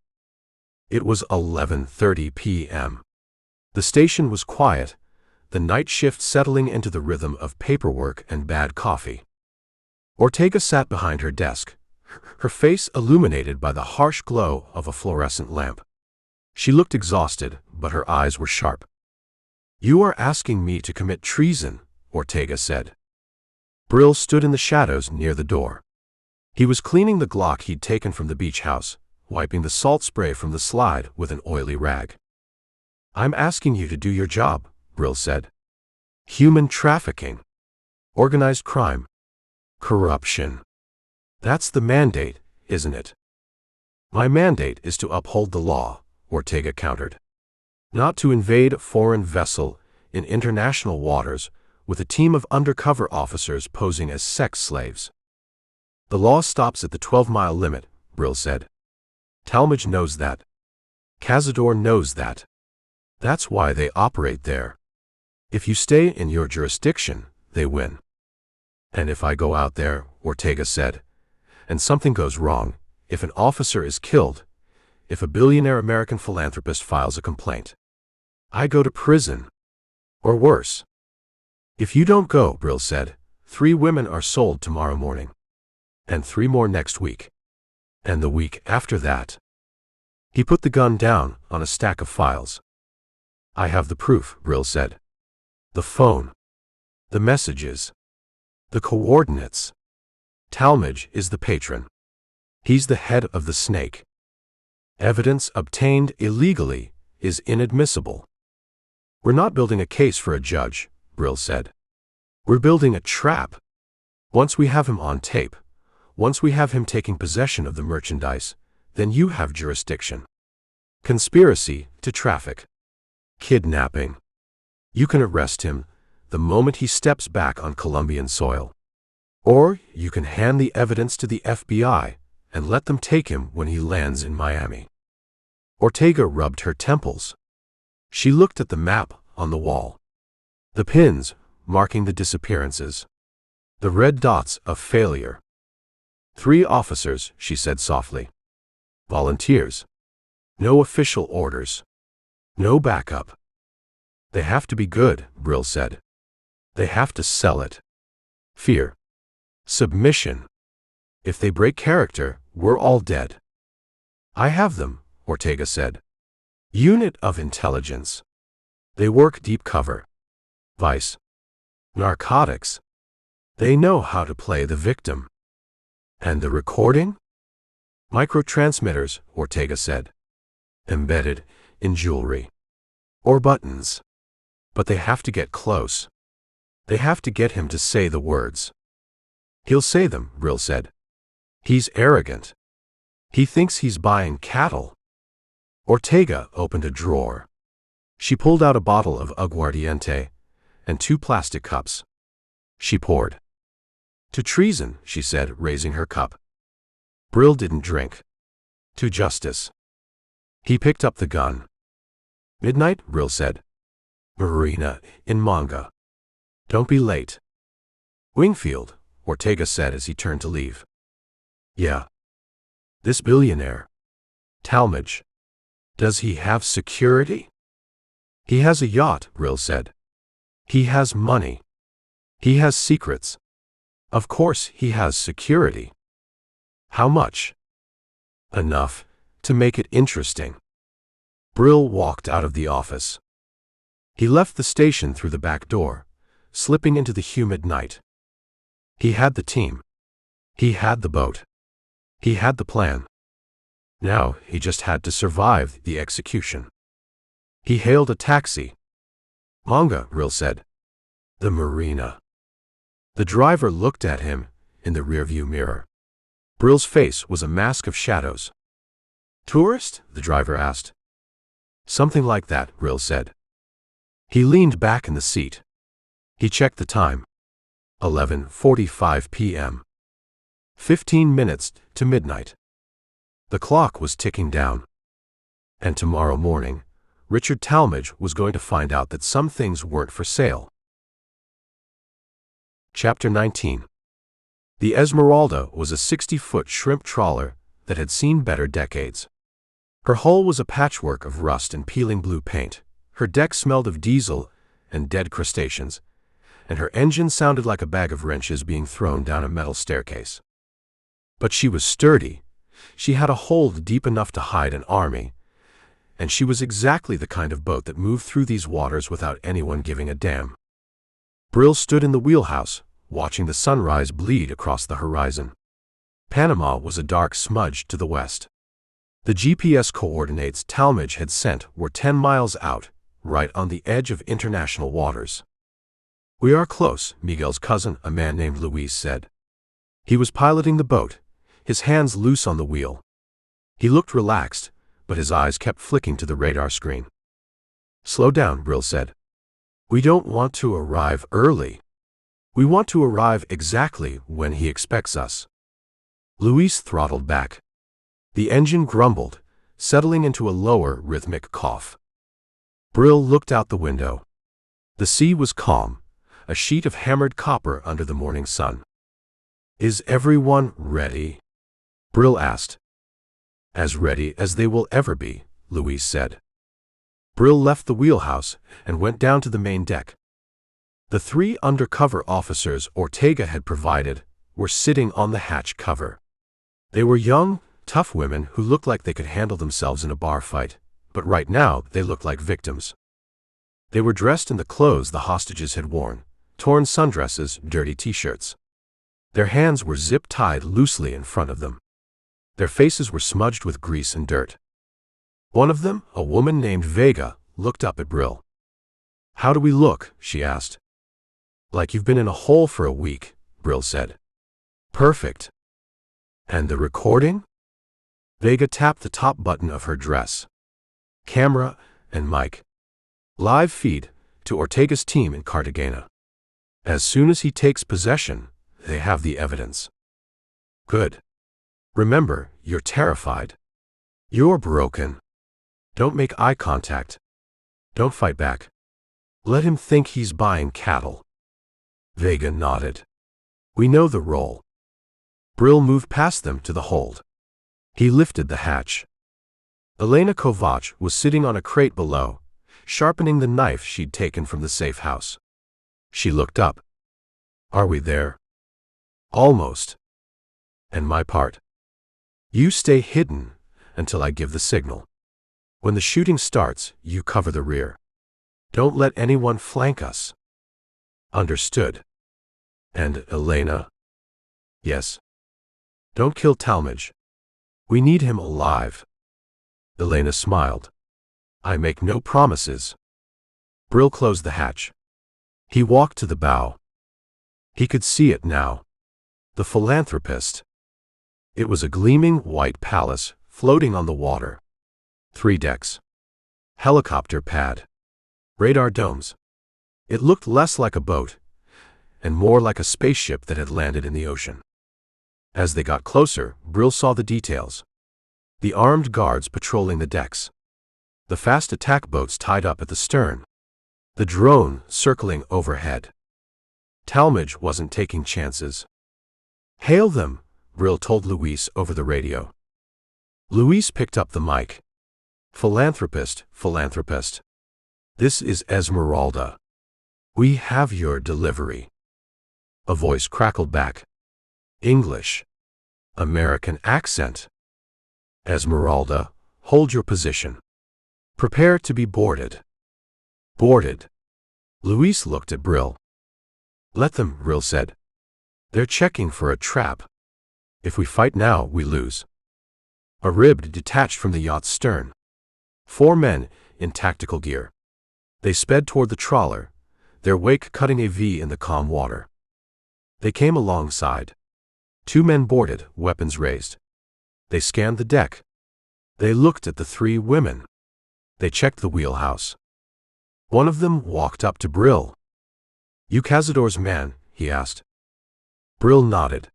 It was 11:30 p.m. The station was quiet, the night shift settling into the rhythm of paperwork and bad coffee. Ortega sat behind her desk, her face illuminated by the harsh glow of a fluorescent lamp. She looked exhausted, but her eyes were sharp. You are asking me to commit treason, Ortega said. Brill stood in the shadows near the door. He was cleaning the Glock he'd taken from the beach house, wiping the salt spray from the slide with an oily rag. I'm asking you to do your job, Brill said. Human trafficking, organized crime, corruption. That's the mandate, isn't it? My mandate is to uphold the law, Ortega countered. Not to invade a foreign vessel in international waters with a team of undercover officers posing as sex slaves. The law stops at the 12-mile limit, Brill said. Talmadge knows that. Cazador knows that. That's why they operate there. If you stay in your jurisdiction, they win. And if I go out there, Ortega said, and something goes wrong, if an officer is killed, if a billionaire American philanthropist files a complaint, I go to prison. Or worse. If you don't go, Brill said, 3 women are sold tomorrow morning. And 3 more next week. And the week after that. He put the gun down on a stack of files. I have the proof, Brill said. The phone. The messages. The coordinates. Talmadge is the patron. He's the head of the snake. Evidence obtained illegally is inadmissible. We're not building a case for a judge, Brill said. We're building a trap. Once we have him on tape, once we have him taking possession of the merchandise, then you have jurisdiction. Conspiracy to traffic. Kidnapping. You can arrest him the moment he steps back on Colombian soil. Or you can hand the evidence to the FBI and let them take him when he lands in Miami. Ortega rubbed her temples. She looked at the map on the wall. The pins marking the disappearances. The red dots of failure. 3 officers, she said softly. Volunteers. No official orders. No backup. They have to be good, Brill said. They have to sell it. Fear. Submission. If they break character, we're all dead. I have them, Ortega said. Unit of intelligence. They work deep cover. Vice. Narcotics. They know how to play the victim. And the recording? Microtransmitters, Ortega said. Embedded in jewelry. Or buttons. But they have to get close. They have to get him to say the words. He'll say them, Brill said. He's arrogant. He thinks he's buying cattle. Ortega opened a drawer. She pulled out a bottle of aguardiente and 2 plastic cups. She poured. To treason, she said, raising her cup. Brill didn't drink. To justice. He picked up the gun. Midnight, Brill said. Marina, in Manga. Don't be late. Wingfield, Ortega said as he turned to leave. Yeah. This billionaire. Talmadge. Does he have security? He has a yacht, Brill said. He has money. He has secrets. Of course he has security. How much? Enough to make it interesting. Brill walked out of the office. He left the station through the back door, slipping into the humid night. He had the team. He had the boat. He had the plan. Now he just had to survive the execution. He hailed a taxi. Manga, Brill said. The marina. The driver looked at him in the rearview mirror. Brill's face was a mask of shadows. Tourist? The driver asked. Something like that, Brill said. He leaned back in the seat. He checked the time. 11:45 p.m. 15 minutes to midnight. The clock was ticking down. And tomorrow morning, Richard Talmadge was going to find out that some things weren't for sale. Chapter 19. The Esmeralda was a 60-foot shrimp trawler that had seen better decades. Her hull was a patchwork of rust and peeling blue paint. Her deck smelled of diesel and dead crustaceans, and her engine sounded like a bag of wrenches being thrown down a metal staircase. But she was sturdy. She had a hold deep enough to hide an army, and she was exactly the kind of boat that moved through these waters without anyone giving a damn. Brill stood in the wheelhouse, watching the sunrise bleed across the horizon. Panama was a dark smudge to the west. The GPS coordinates Talmadge had sent were 10 miles out, right on the edge of international waters. We are close, Miguel's cousin, a man named Luis, said. He was piloting the boat, his hands loose on the wheel. He looked relaxed, but his eyes kept flicking to the radar screen. Slow down, Brill said. We don't want to arrive early. We want to arrive exactly when he expects us. Luis throttled back. The engine grumbled, settling into a lower, rhythmic cough. Brill looked out the window. The sea was calm, a sheet of hammered copper under the morning sun. Is everyone ready? Brill asked. As ready as they will ever be, Luis said. Brill left the wheelhouse and went down to the main deck. The 3 undercover officers Ortega had provided were sitting on the hatch cover. They were young, tough women who looked like they could handle themselves in a bar fight, but right now they looked like victims. They were dressed in the clothes the hostages had worn, torn sundresses, dirty t-shirts. Their hands were zip-tied loosely in front of them. Their faces were smudged with grease and dirt. One of them, a woman named Vega, looked up at Brill. How do we look? She asked. Like you've been in a hole for a week, Brill said. Perfect. And the recording? Vega tapped the top button of her dress. Camera and mic. Live feed to Ortega's team in Cartagena. As soon as he takes possession, they have the evidence. Good. Remember, you're terrified. You're broken. Don't make eye contact. Don't fight back. Let him think he's buying cattle. Vega nodded. We know the role. Brill moved past them to the hold. He lifted the hatch. Elena Kovac was sitting on a crate below, sharpening the knife she'd taken from the safe house. She looked up. Are we there? Almost. And my part? You stay hidden until I give the signal. When the shooting starts, you cover the rear. Don't let anyone flank us. Understood. And Elena? Yes. Don't kill Talmadge. We need him alive. Elena smiled. I make no promises. Brill closed the hatch. He walked to the bow. He could see it now. The philanthropist. It was a gleaming white palace floating on the water. 3 decks. Helicopter pad. Radar domes. It looked less like a boat and more like a spaceship that had landed in the ocean. As they got closer, Brill saw the details. The armed guards patrolling the decks. The fast attack boats tied up at the stern. The drone circling overhead. Talmadge wasn't taking chances. Hail them, Brill told Luis over the radio. Luis picked up the mic. Philanthropist, philanthropist. This is Esmeralda. We have your delivery. A voice crackled back. English. American accent. Esmeralda, hold your position. Prepare to be boarded. Boarded. Luis looked at Brill. Let them, Brill said. They're checking for a trap. If we fight now, we lose. A rib detached from the yacht's stern. 4 men in tactical gear. They sped toward the trawler, their wake cutting a V in the calm water. They came alongside. 2 men boarded, weapons raised. They scanned the deck. They looked at the 3 women. They checked the wheelhouse. One of them walked up to Brill. You Cazador's man? He asked. Brill nodded.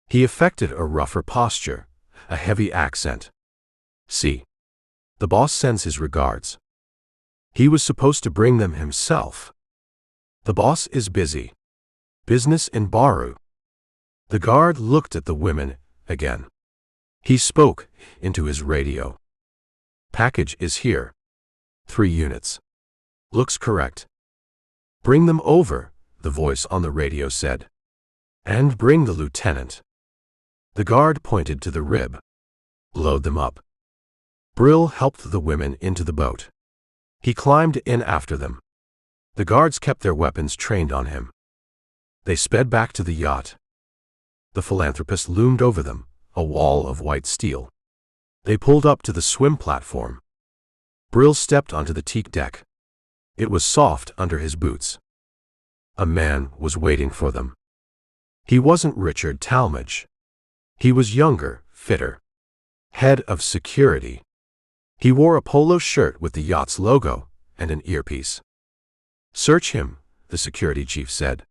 He affected a rougher posture, a heavy accent. See. The boss sends his regards. He was supposed to bring them himself. The boss is busy. Business in Baru. The guard looked at the women again. He spoke into his radio. Package is here. 3 units. Looks correct. Bring them over, the voice on the radio said. And bring the lieutenant. The guard pointed to the rib. Load them up. Brill helped the women into the boat. He climbed in after them. The guards kept their weapons trained on him. They sped back to the yacht. The philanthropist loomed over them, a wall of white steel. They pulled up to the swim platform. Brill stepped onto the teak deck. It was soft under his boots. A man was waiting for them. He wasn't Richard Talmadge. He was younger, fitter. Head of security. He wore a polo shirt with the yacht's logo and an earpiece. "Search him," the security chief said.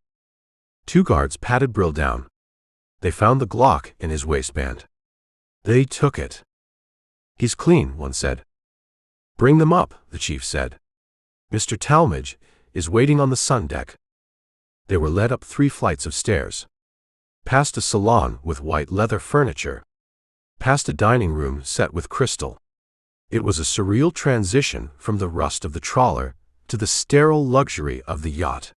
2 guards patted Brill down. They found the Glock in his waistband. They took it. "He's clean," one said. "Bring them up," the chief said. "Mr. Talmadge is waiting on the sun deck." They were led up 3 flights of stairs. Past a salon with white leather furniture. Past a dining room set with crystal. It was a surreal transition from the rust of the trawler to the sterile luxury of the yacht.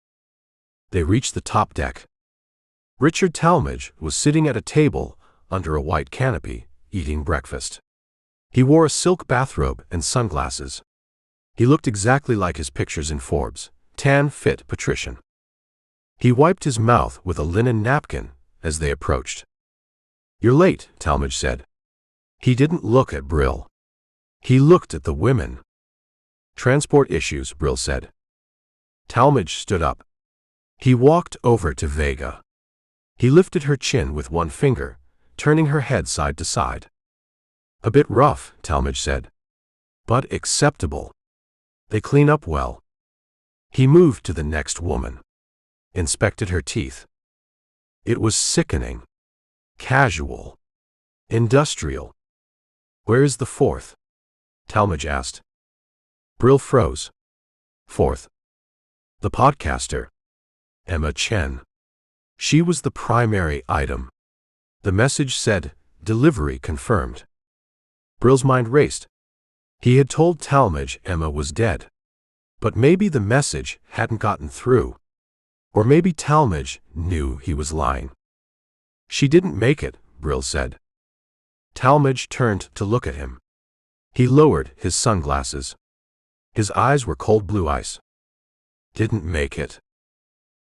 They reached the top deck. Richard Talmadge was sitting at a table under a white canopy, eating breakfast. He wore a silk bathrobe and sunglasses. He looked exactly like his pictures in Forbes, tan, fit patrician. He wiped his mouth with a linen napkin as they approached. "You're late," Talmadge said. He didn't look at Brill. He looked at the women. "Transport issues," Brill said. Talmadge stood up. He walked over to Vega. He lifted her chin with one finger, turning her head side to side. "A bit rough," Talmadge said. "But acceptable. They clean up well." He moved to the next woman. Inspected her teeth. It was sickening. Casual. Industrial. "Where is the 4th? Talmadge asked. Brill froze. "4th. The podcaster. Emma Chen. She was the primary item." The message said, "Delivery confirmed." Brill's mind raced. He had told Talmadge Emma was dead. But maybe the message hadn't gotten through. Or maybe Talmadge knew he was lying. "She didn't make it," Brill said. Talmadge turned to look at him. He lowered his sunglasses. His eyes were cold blue ice. "Didn't make it."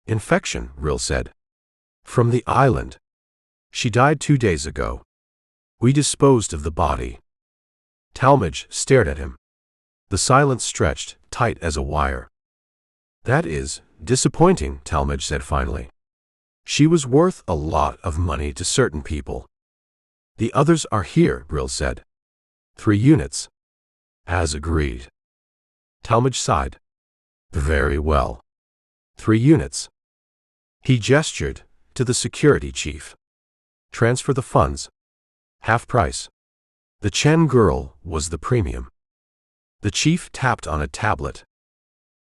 "Infection," Brill said. "From the island. She died 2 days ago. We disposed of the body." Talmadge stared at him. The silence stretched, tight as a wire. "That is disappointing," Talmadge said finally. "She was worth a lot of money to certain people." "The others are here," Brill said. 3 units. As agreed. Talmadge sighed. "Very well. 3 units." He gestured to the security chief. "Transfer the funds. Half price." The Chen girl was the premium. The chief tapped on a tablet.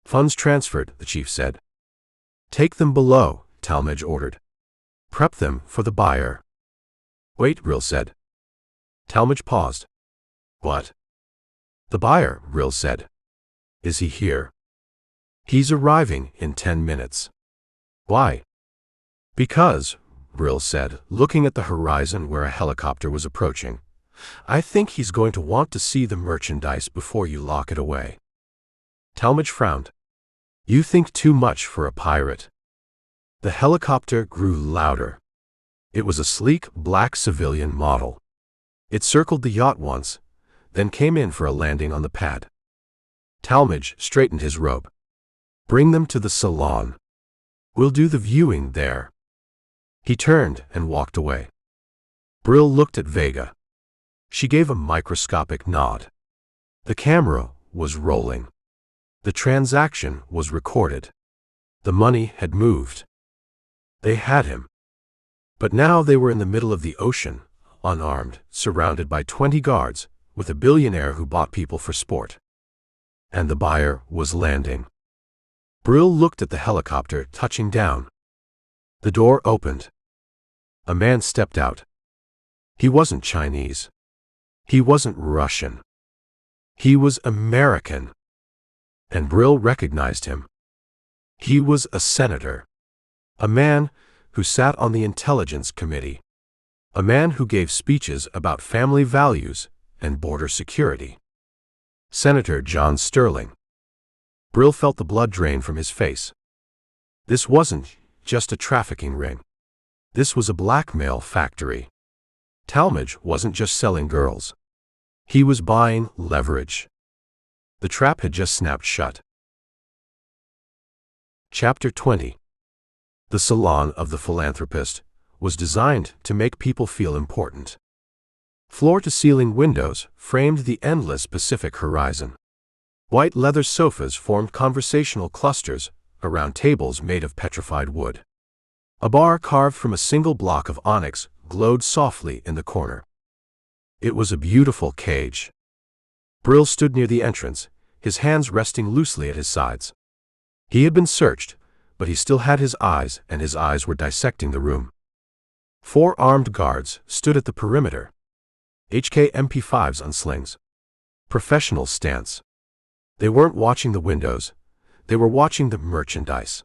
"Funds transferred," the chief said. "Take them below," Talmadge ordered. "Prep them for the buyer." "Wait," Brill said. Talmadge paused. "What?" "The buyer," Brill said. "Is he here?" "He's arriving in 10 minutes." "Why?" "Because," Brill said, looking at the horizon where a helicopter was approaching, "I think he's going to want to see the merchandise before you lock it away." Talmadge frowned. "You think too much for a pirate." The helicopter grew louder. It was a sleek, black civilian model. It circled the yacht once, then came in for a landing on the pad. Talmadge straightened his robe. "Bring them to the salon. We'll do the viewing there." He turned and walked away. Brill looked at Vega. She gave a microscopic nod. The camera was rolling. The transaction was recorded. The money had moved. They had him. But now they were in the middle of the ocean, unarmed, surrounded by 20 guards, with a billionaire who bought people for sport. And the buyer was landing. Brill looked at the helicopter touching down. The door opened. A man stepped out. He wasn't Chinese. He wasn't Russian. He was American. And Brill recognized him. He was a senator. A man who sat on the Intelligence Committee. A man who gave speeches about family values and border security. Senator John Sterling. Brill felt the blood drain from his face. This wasn't just a trafficking ring. This was a blackmail factory. Talmadge wasn't just selling girls. He was buying leverage. The trap had just snapped shut. Chapter 20. The salon of the philanthropist was designed to make people feel important. Floor-to-ceiling windows framed the endless Pacific horizon. White leather sofas formed conversational clusters around tables made of petrified wood. A bar carved from a single block of onyx glowed softly in the corner. It was a beautiful cage. Brill stood near the entrance, his hands resting loosely at his sides. He had been searched, but he still had his eyes, and his eyes were dissecting the room. 4 armed guards stood at the perimeter. HK MP5s on slings. Professional stance. They weren't watching the windows, they were watching the merchandise.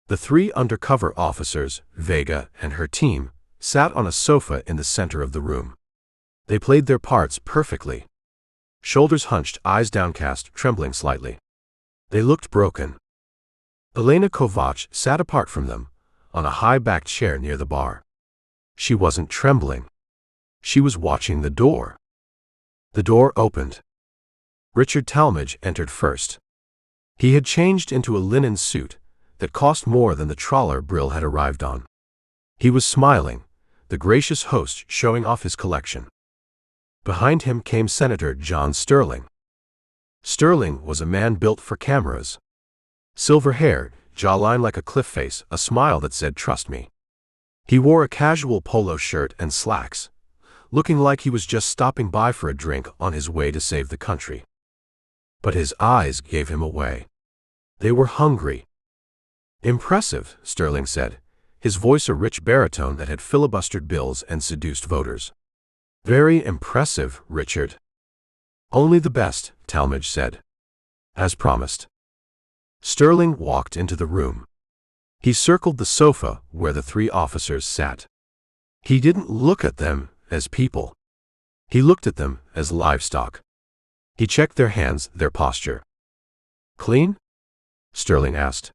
The 3 undercover officers, Vega and her team, sat on a sofa in the center of the room. They played their parts perfectly. Shoulders hunched, eyes downcast, trembling slightly. They looked broken. Elena Kovac sat apart from them, on a high-backed chair near the bar. She wasn't trembling. She was watching the door. The door opened. Richard Talmadge entered first. He had changed into a linen suit that cost more than the trawler Brill had arrived on. He was smiling, the gracious host showing off his collection. Behind him came Senator John Sterling. Sterling was a man built for cameras. Silver hair, jawline like a cliff face, a smile that said, "Trust me." He wore a casual polo shirt and slacks, looking like he was just stopping by for a drink on his way to save the country. But his eyes gave him away. They were hungry. "Impressive," Sterling said, his voice a rich baritone that had filibustered bills and seduced voters. "Very impressive, Richard." "Only the best," Talmadge said. "As promised." Sterling walked into the room. He circled the sofa where the 3 officers sat. He didn't look at them as people. He looked at them as livestock. He checked their hands, their posture. "Clean?" Sterling asked.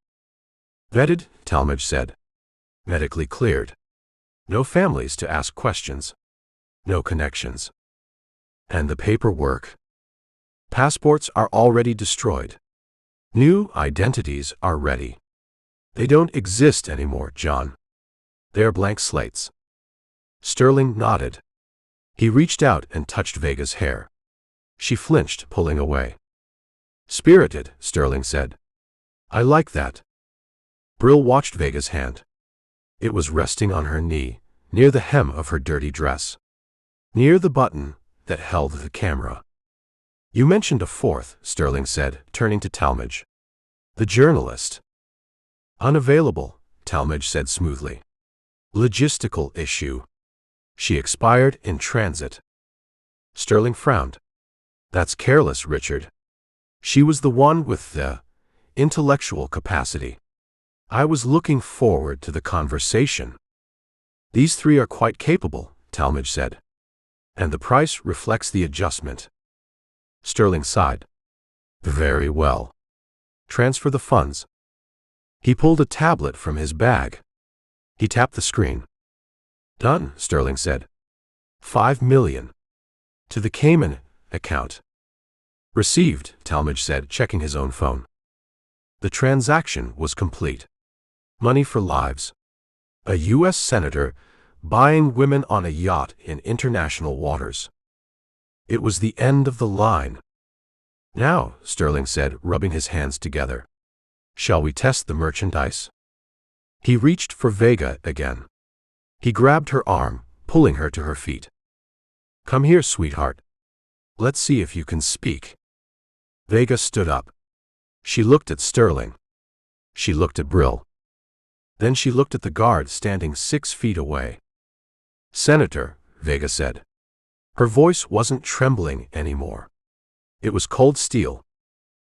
"Vetted," Talmadge said. "Medically cleared. No families to ask questions. No connections." "And the paperwork?" "Passports are already destroyed. New identities are ready. They don't exist anymore, John. They're blank slates." Sterling nodded. He reached out and touched Vega's hair. She flinched, pulling away. "Spirited," Sterling said. "I like that." Brill watched Vega's hand. It was resting on her knee, near the hem of her dirty dress. Near the button that held the camera. "You mentioned a 4th, Sterling said, turning to Talmadge. "The journalist." "Unavailable," Talmadge said smoothly. "Logistical issue. She expired in transit." Sterling frowned. "That's careless, Richard. She was the one with the intellectual capacity. I was looking forward to the conversation." "These 3 are quite capable," Talmadge said. "And the price reflects the adjustment." Sterling sighed. "Very well. Transfer the funds." He pulled a tablet from his bag. He tapped the screen. "Done," Sterling said. 5 million. To the Cayman account." "Received," Talmadge said, checking his own phone. The transaction was complete. Money for lives. A U.S. senator buying women on a yacht in international waters. It was the end of the line. "Now," Sterling said, rubbing his hands together. "Shall we test the merchandise?" He reached for Vega again. He grabbed her arm, pulling her to her feet. "Come here, sweetheart. Let's see if you can speak." Vega stood up. She looked at Sterling. She looked at Brill. Then she looked at the guard standing 6 feet away. "Senator," Vega said. Her voice wasn't trembling anymore. It was cold steel.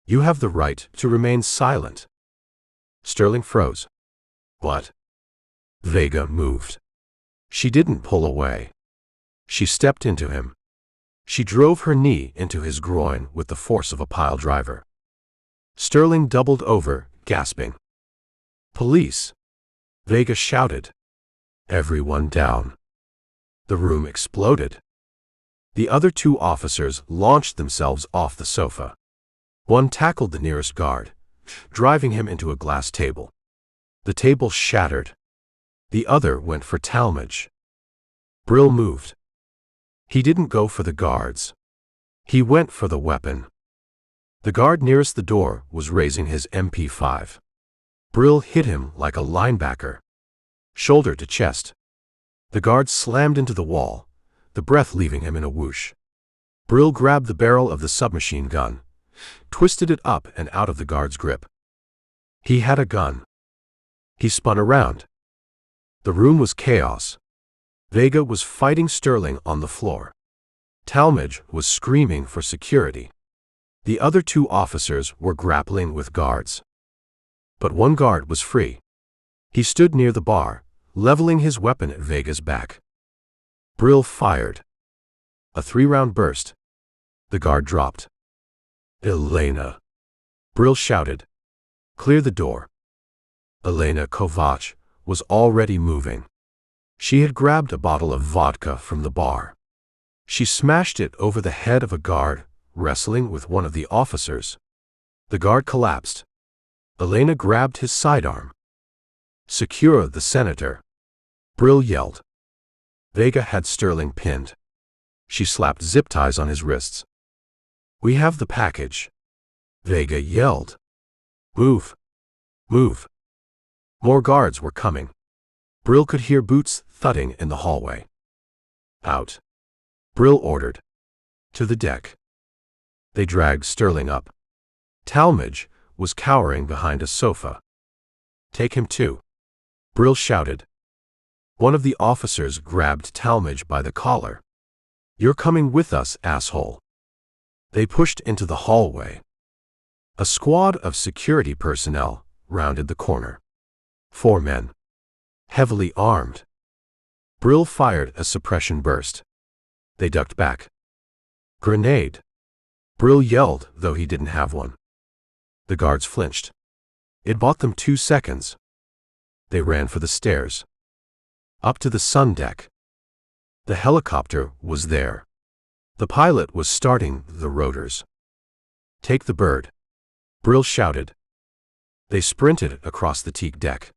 "You have the right to remain silent." Sterling froze. "What?" Vega moved. She didn't pull away. She stepped into him. She drove her knee into his groin with the force of a pile driver. Sterling doubled over, gasping. "Police!" Vega shouted. "Everyone down." The room exploded. The other 2 officers launched themselves off the sofa. One tackled the nearest guard, driving him into a glass table. The table shattered. The other went for Talmadge. Brill moved. He didn't go for the guards. He went for the weapon. The guard nearest the door was raising his MP5. Brill hit him like a linebacker, shoulder to chest. The guard slammed into the wall, the breath leaving him in a whoosh. Brill grabbed the barrel of the submachine gun, twisted it up and out of the guard's grip. He had a gun. He spun around. The room was chaos. Vega was fighting Sterling on the floor. Talmadge was screaming for security. The other two officers were grappling with guards. But one guard was free. He stood near the bar, leveling his weapon at Vega's back. Brill fired. A 3-round burst. The guard dropped. "Elena!" Brill shouted. "Clear the door." Elena Kovac was already moving. She had grabbed a bottle of vodka from the bar. She smashed it over the head of a guard wrestling with one of the officers. The guard collapsed. Elena grabbed his sidearm. "Secure the senator," Brill yelled. Vega had Sterling pinned. She slapped zip ties on his wrists. "We have the package," Vega yelled. "Move! Move!" More guards were coming. Brill could hear boots thudding in the hallway. "Out," Brill ordered. "To the deck." They dragged Sterling up. Talmadge was cowering behind a sofa. "Take him too," Brill shouted. One of the officers grabbed Talmadge by the collar. "You're coming with us, asshole." They pushed into the hallway. A squad of security personnel rounded the corner. 4 men, heavily armed. Brill fired a suppression burst. They ducked back. "Grenade!" Brill yelled, though he didn't have one. The guards flinched. It bought them 2 seconds. They ran for the stairs. Up to the sun deck. The helicopter was there. The pilot was starting the rotors. "Take the bird," Brill shouted. They sprinted across the teak deck.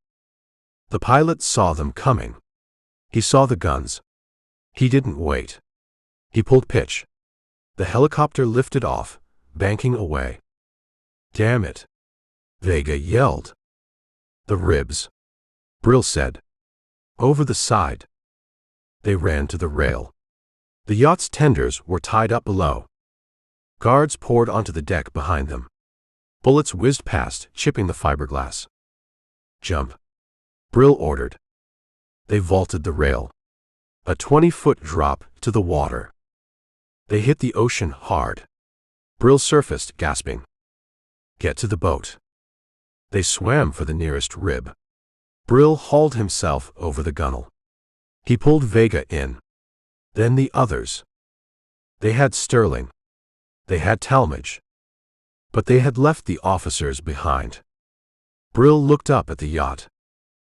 The pilot saw them coming. He saw the guns. He didn't wait. He pulled pitch. The helicopter lifted off, banking away. "Damn it," Vega yelled. "The ribs," Brill said. "Over the side." They ran to the rail. The yacht's tenders were tied up below. Guards poured onto the deck behind them. Bullets whizzed past, chipping the fiberglass. "Jump," Brill ordered. They vaulted the rail. A 20-foot drop to the water. They hit the ocean hard. Brill surfaced, gasping. "Get to the boat." They swam for the nearest rib. Brill hauled himself over the gunwale. He pulled Vega in. Then the others. They had Sterling. They had Talmadge. But they had left the officers behind. Brill looked up at the yacht.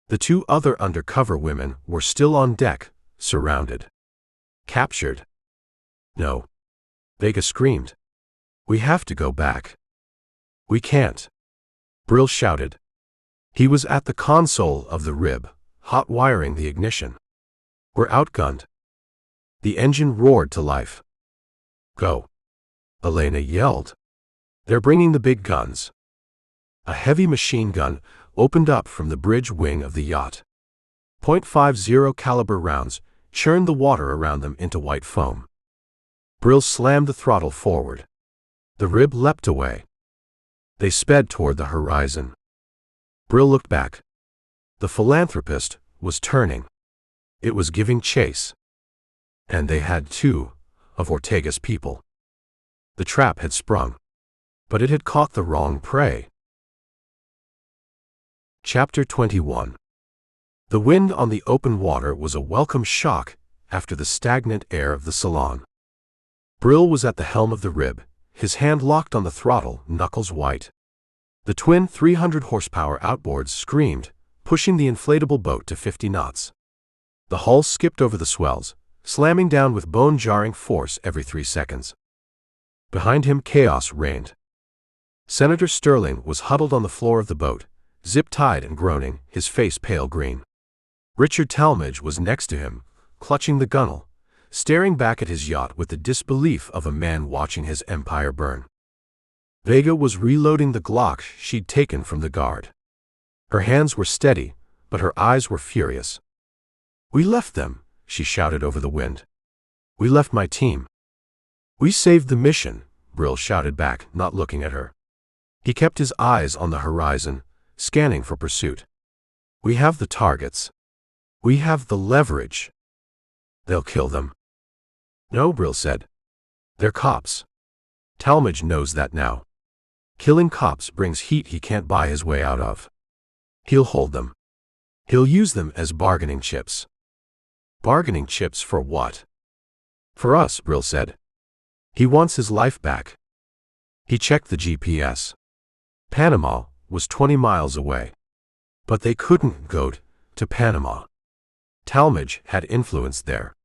The 2 other undercover women were still on deck, surrounded. "Captured." "No," Vega screamed. "We have to go back." "We can't," Brill shouted. He was at the console of the rib, hot wiring the ignition. "We're outgunned." The engine roared to life. "Go," Elena yelled. "They're bringing the big guns." A heavy machine gun opened up from the bridge wing of the yacht. .50 caliber rounds churned the water around them into white foam. Brill slammed the throttle forward. The rib leapt away. They sped toward the horizon. Brill looked back. The philanthropist was turning. It was giving chase. And they had 2 of Ortega's people. The trap had sprung. But it had caught the wrong prey. Chapter 21. The wind on the open water was a welcome shock after the stagnant air of the salon. Brill was at the helm of the rib, his hand locked on the throttle, knuckles white. The twin 300-horsepower outboards screamed, pushing the inflatable boat to 50 knots. The hull skipped over the swells, slamming down with bone-jarring force every 3 seconds. Behind him, chaos reigned. Senator Sterling was huddled on the floor of the boat, zip-tied and groaning, his face pale green. Richard Talmadge was next to him, clutching the gunwale, staring back at his yacht with the disbelief of a man watching his empire burn. Vega was reloading the Glock she'd taken from the guard. Her hands were steady, but her eyes were furious. "We left them," she shouted over the wind. "We left my team." "We saved the mission," Brill shouted back, not looking at her. He kept his eyes on the horizon, scanning for pursuit. "We have the targets. We have the leverage. They'll kill them." "No," Brill said. "They're cops. Talmadge knows that now. Killing cops brings heat he can't buy his way out of. He'll hold them. He'll use them as bargaining chips." "Bargaining chips for what?" "For us," Brill said. "He wants his life back." He checked the GPS. Panama was 20 miles away. But they couldn't go to Panama. Talmadge had influence there.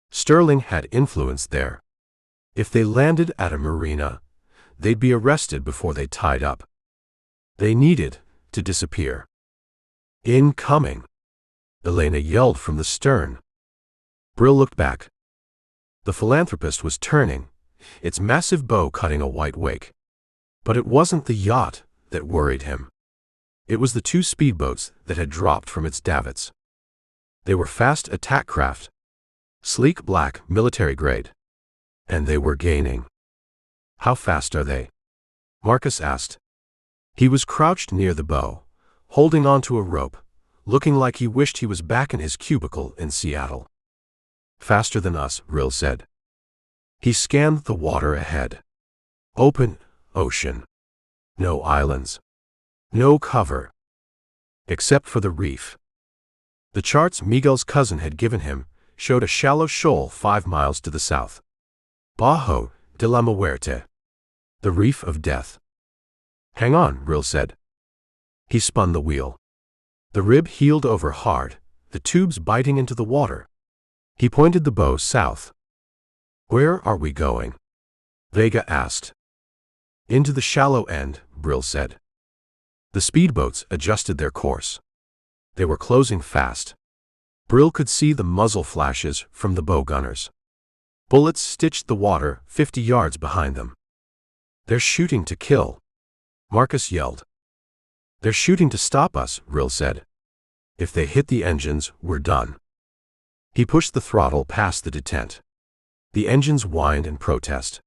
Sterling had influence there. If they landed at a marina, they'd be arrested before they tied up. They needed to disappear. "Incoming!" Elena yelled from the stern. Brill looked back. The philanthropist was turning, its massive bow cutting a white wake. But it wasn't the yacht that worried him. It was the two speedboats that had dropped from its davits. They were fast attack craft, sleek black, military grade. And they were gaining. "How fast are they?" Marcus asked. He was crouched near the bow, holding onto a rope, looking like he wished he was back in his cubicle in Seattle. "Faster than us," Brill said. He scanned the water ahead. Open ocean. No islands. No cover. Except for the reef. The charts Miguel's cousin had given him showed a shallow shoal 5 miles to the south. Bajo de la Muerte. The reef of death. "Hang on," Brill said. He spun the wheel. The rib heeled over hard, the tubes biting into the water. He pointed the bow south. "Where are we going?" Vega asked. "Into the shallow end," Brill said. The speedboats adjusted their course. They were closing fast. Brill could see the muzzle flashes from the bow gunners. Bullets stitched the water 50 yards behind them. "They're shooting to kill," Marcus yelled. "They're shooting to stop us," Brill said. "If they hit the engines, we're done." He pushed the throttle past the detent. The engines whined in protest.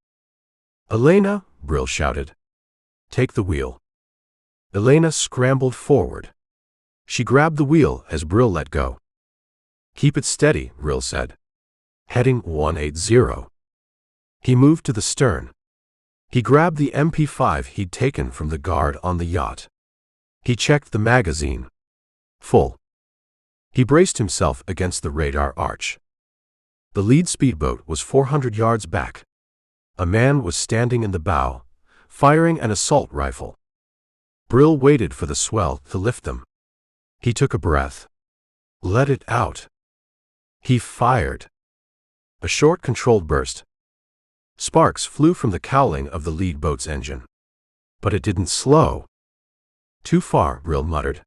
"Elena," Brill shouted. "Take the wheel." Elena scrambled forward. She grabbed the wheel as Brill let go. "Keep it steady," Brill said. "Heading 180. He moved to the stern. He grabbed the MP5 he'd taken from the guard on the yacht. He checked the magazine. Full. He braced himself against the radar arch. The lead speedboat was 400 yards back. A man was standing in the bow, firing an assault rifle. Brill waited for the swell to lift them. He took a breath. Let it out. He fired. A short controlled burst. Sparks flew from the cowling of the lead boat's engine. But it didn't slow. "Too far," Brill muttered.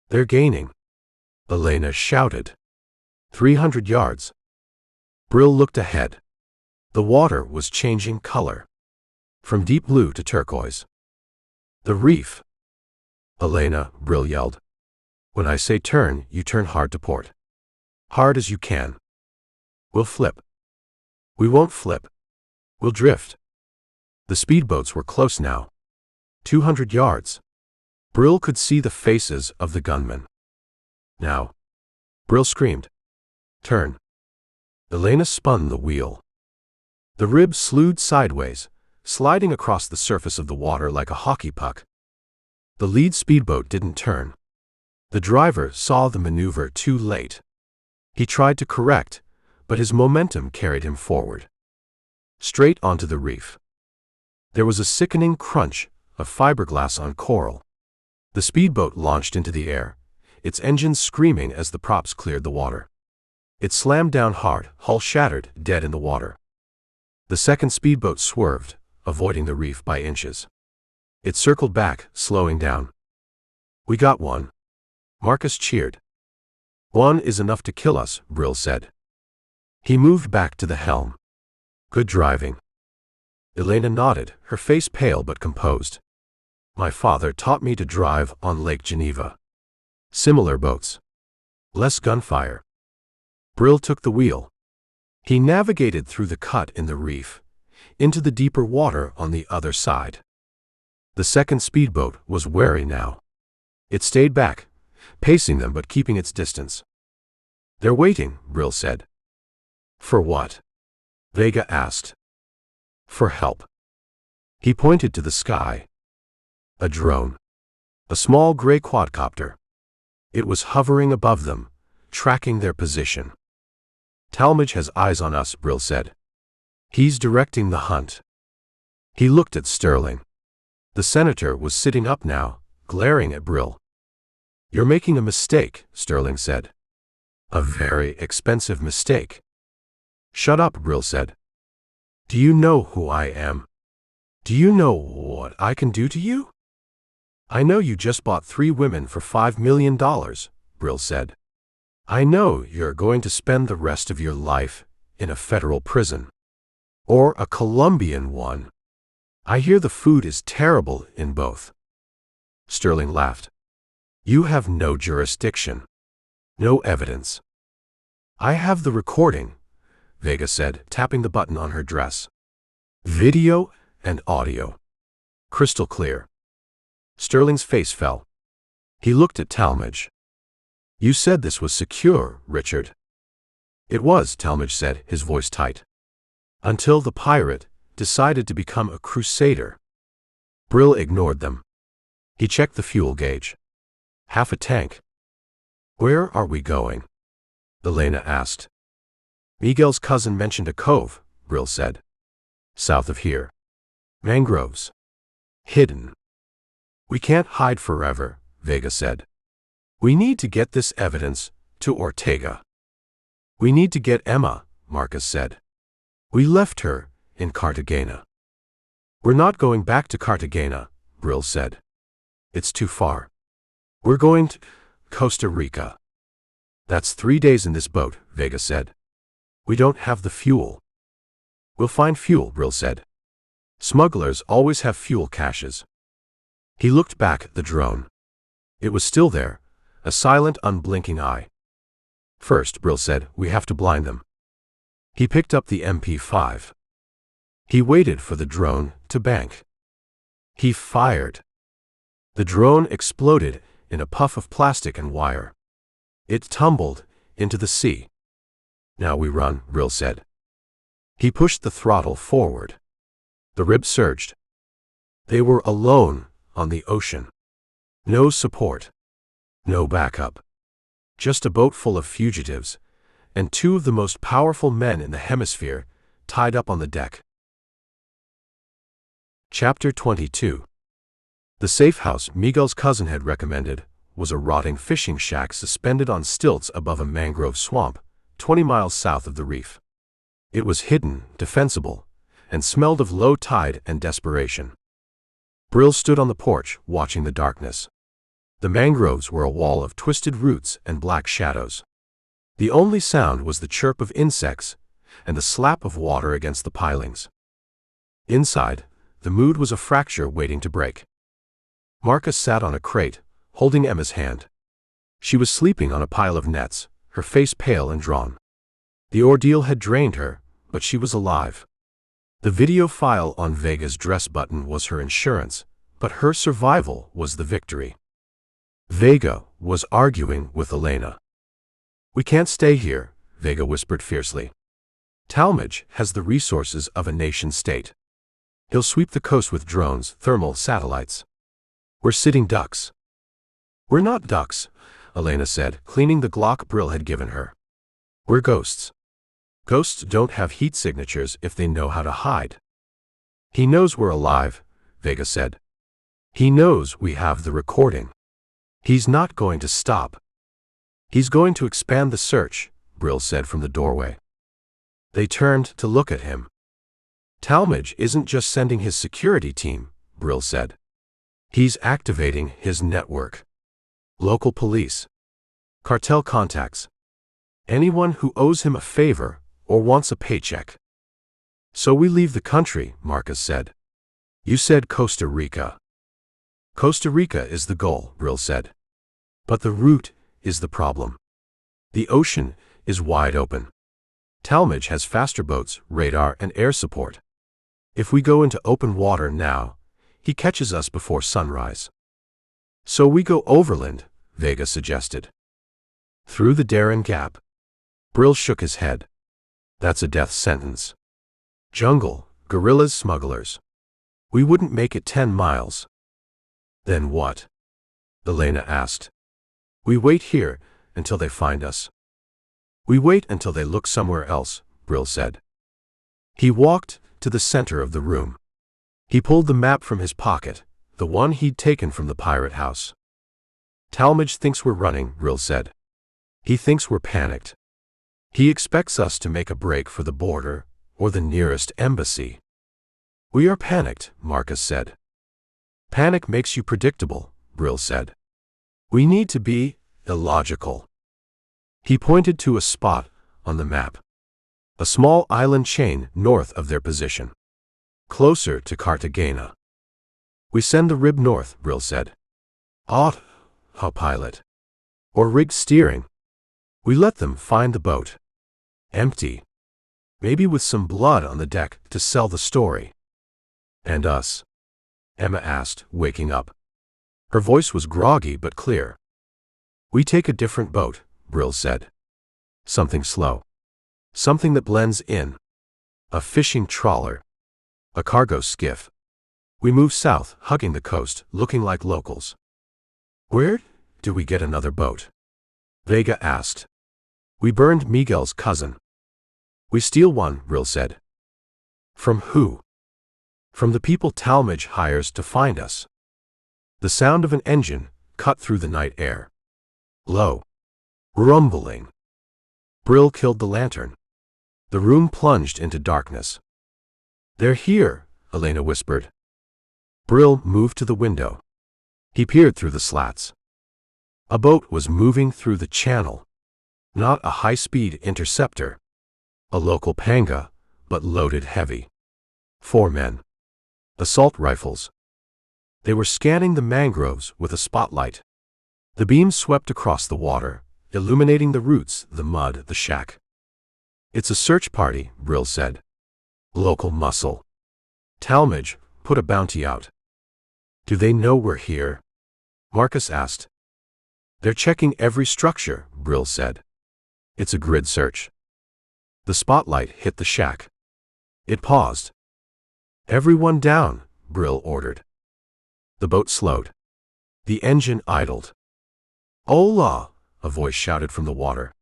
"They're gaining," Elena shouted. 300 yards. Brill looked ahead. The water was changing color. From deep blue to turquoise. "The reef." "Elena," Brill yelled. "When I say turn, you turn hard to port. Hard as you can. We'll flip." "We won't flip. We'll drift." The speedboats were close now. 200 yards. Brill could see the faces of the gunmen. "Now." Brill screamed. "Turn." Elena spun the wheel. The rib slewed sideways, sliding across the surface of the water like a hockey puck. The lead speedboat didn't turn. The driver saw the maneuver too late. He tried to correct, but his momentum carried him forward. Straight onto the reef. There was a sickening crunch of fiberglass on coral. The speedboat launched into the air, its engines screaming as the props cleared the water. It slammed down hard, hull shattered, dead in the water. The second speedboat swerved, avoiding the reef by inches. It circled back, slowing down. We got one. Marcus cheered. One is enough to kill us, Brill said. He moved back to the helm. Good driving. Elena nodded, her face pale but composed. My father taught me to drive on Lake Geneva. Similar boats. Less gunfire. Brill took the wheel. He navigated through the cut in the reef, into the deeper water on the other side. The second speedboat was wary now. It stayed back, pacing them but keeping its distance. They're waiting, Brill said. For what? Vega asked. For help. He pointed to the sky. A drone. A small gray quadcopter. It was hovering above them, tracking their position. Talmadge has eyes on us, Brill said. He's directing the hunt. He looked at Sterling. The senator was sitting up now, glaring at Brill. You're making a mistake, Sterling said. A very expensive mistake. Shut up, Brill said. Do you know who I am? Do you know what I can do to you? I know you just bought 3 women for $5 million, Brill said. I know you're going to spend the rest of your life in a federal prison. Or a Colombian one. I hear the food is terrible in both. Sterling laughed. You have no jurisdiction. No evidence. I have the recording, Vega said, tapping the button on her dress. Video and audio. Crystal clear. Sterling's face fell. He looked at Talmadge. You said this was secure, Richard. It was, Talmadge said, his voice tight. Until the pirate decided to become a crusader. Brill ignored them. He checked the fuel gauge. Half a tank. Where are we going? Elena asked. Miguel's cousin mentioned a cove, Brill said. South of here. Mangroves. Hidden. We can't hide forever, Vega said. We need to get this evidence to Ortega. We need to get Emma, Marcus said. We left her in Cartagena. We're not going back to Cartagena, Brill said. It's too far. We're going to Costa Rica. That's 3 days in this boat, Vega said. We don't have the fuel. We'll find fuel, Brill said. Smugglers always have fuel caches. He looked back at the drone. It was still there, a silent, unblinking eye. First, Brill said, we have to blind them. He picked up the MP5. He waited for the drone to bank. He fired. The drone exploded in a puff of plastic and wire. It tumbled into the sea. Now we run, Brill said. He pushed the throttle forward. The rib surged. They were alone on the ocean. No support. No backup. Just a boat full of fugitives, and 2 of the most powerful men in the hemisphere tied up on the deck. Chapter 22. The safe house Miguel's cousin had recommended was a rotting fishing shack suspended on stilts above a mangrove swamp, 20 miles south of the reef. It was hidden, defensible, and smelled of low tide and desperation. Brill stood on the porch, watching the darkness. The mangroves were a wall of twisted roots and black shadows. The only sound was the chirp of insects and the slap of water against the pilings. Inside, the mood was a fracture waiting to break. Marcus sat on a crate, holding Emma's hand. She was sleeping on a pile of nets, her face pale and drawn. The ordeal had drained her, but she was alive. The video file on Vega's dress button was her insurance, but her survival was the victory. Vega was arguing with Elena. We can't stay here, Vega whispered fiercely. Talmadge has the resources of a nation-state. He'll sweep the coast with drones, thermal satellites. We're sitting ducks. We're not ducks, Elena said, cleaning the Glock Brill had given her. We're ghosts. Ghosts don't have heat signatures if they know how to hide. He knows we're alive, Vega said. He knows we have the recording. He's not going to stop. He's going to expand the search, Brill said from the doorway. They turned to look at him. Talmadge isn't just sending his security team, Brill said. He's activating his network. Local police. Cartel contacts. Anyone who owes him a favor or wants a paycheck. So we leave the country, Marcus said. You said Costa Rica. Costa Rica is the goal, Brill said. But the route is the problem. The ocean is wide open. Talmadge has faster boats, radar, and air support. If we go into open water now, he catches us before sunrise. So we go overland, Vega suggested. Through the Darien Gap. Brill shook his head. That's a death sentence. Jungle, guerrillas, smugglers. We wouldn't make it 10 miles. Then what? Elena asked. We wait here until they find us. We wait until they look somewhere else, Brill said. He walked to the center of the room. He pulled the map from his pocket, the one he'd taken from the pirate house. Talmadge thinks we're running, Brill said. He thinks we're panicked. He expects us to make a break for the border or the nearest embassy. We are panicked, Marcus said. Panic makes you predictable, Brill said. We need to be illogical. He pointed to a spot on the map. A small island chain north of their position. Closer to Cartagena. We send the rib north, Brill said. Pilot. Or rig steering. We let them find the boat. Empty. Maybe with some blood on the deck to sell the story. And us? Emma asked, waking up. Her voice was groggy but clear. We take a different boat, Brill said. Something slow. Something that blends in. A fishing trawler. A cargo skiff. We move south, hugging the coast, looking like locals. Where do we get another boat? Vega asked. We burned Miguel's cousin. We steal one, Brill said. From who? From the people Talmadge hires to find us. The sound of an engine cut through the night air. Low. Rumbling. Brill killed the lantern. The room plunged into darkness. They're here, Elena whispered. Brill moved to the window. He peered through the slats. A boat was moving through the channel. Not a high-speed interceptor. A local panga, but loaded heavy. 4 men. Assault rifles. They were scanning the mangroves with a spotlight. The beam swept across the water, illuminating the roots, the mud, the shack. It's a search party, Brill said. Local muscle. Talmadge put a bounty out. Do they know we're here? Marcus asked. They're checking every structure, Brill said. It's a grid search. The spotlight hit the shack. It paused. Everyone down, Brill ordered. The boat slowed. The engine idled. Hola, a voice shouted from the water.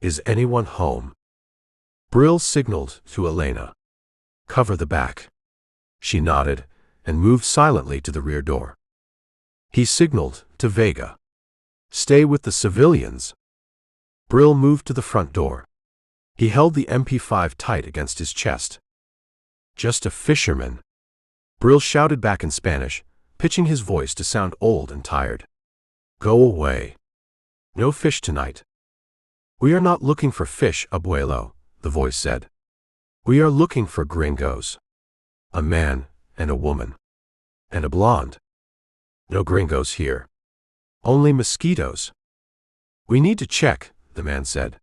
Is anyone home? Brill signaled to Elena. Cover the back. She nodded and moved silently to the rear door. He signaled to Vega. Stay with the civilians. Brill moved to the front door. He held the MP5 tight against his chest. Just a fisherman. Brill shouted back in Spanish, pitching his voice to sound old and tired. Go away. No fish tonight. We are not looking for fish, abuelo, the voice said. We are looking for gringos. A man and a woman. And a blonde. No gringos here. Only mosquitoes. We need to check, the man said.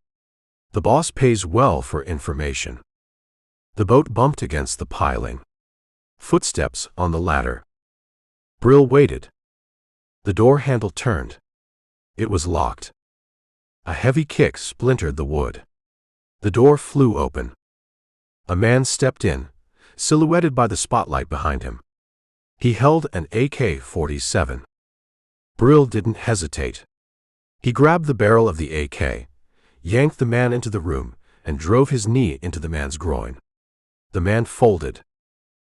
The boss pays well for information. The boat bumped against the piling. Footsteps on the ladder. Brill waited. The door handle turned. It was locked. A heavy kick splintered the wood. The door flew open. A man stepped in, silhouetted by the spotlight behind him. He held an AK-47. Brill didn't hesitate. He grabbed the barrel of the AK, yanked the man into the room, and drove his knee into the man's groin. The man folded.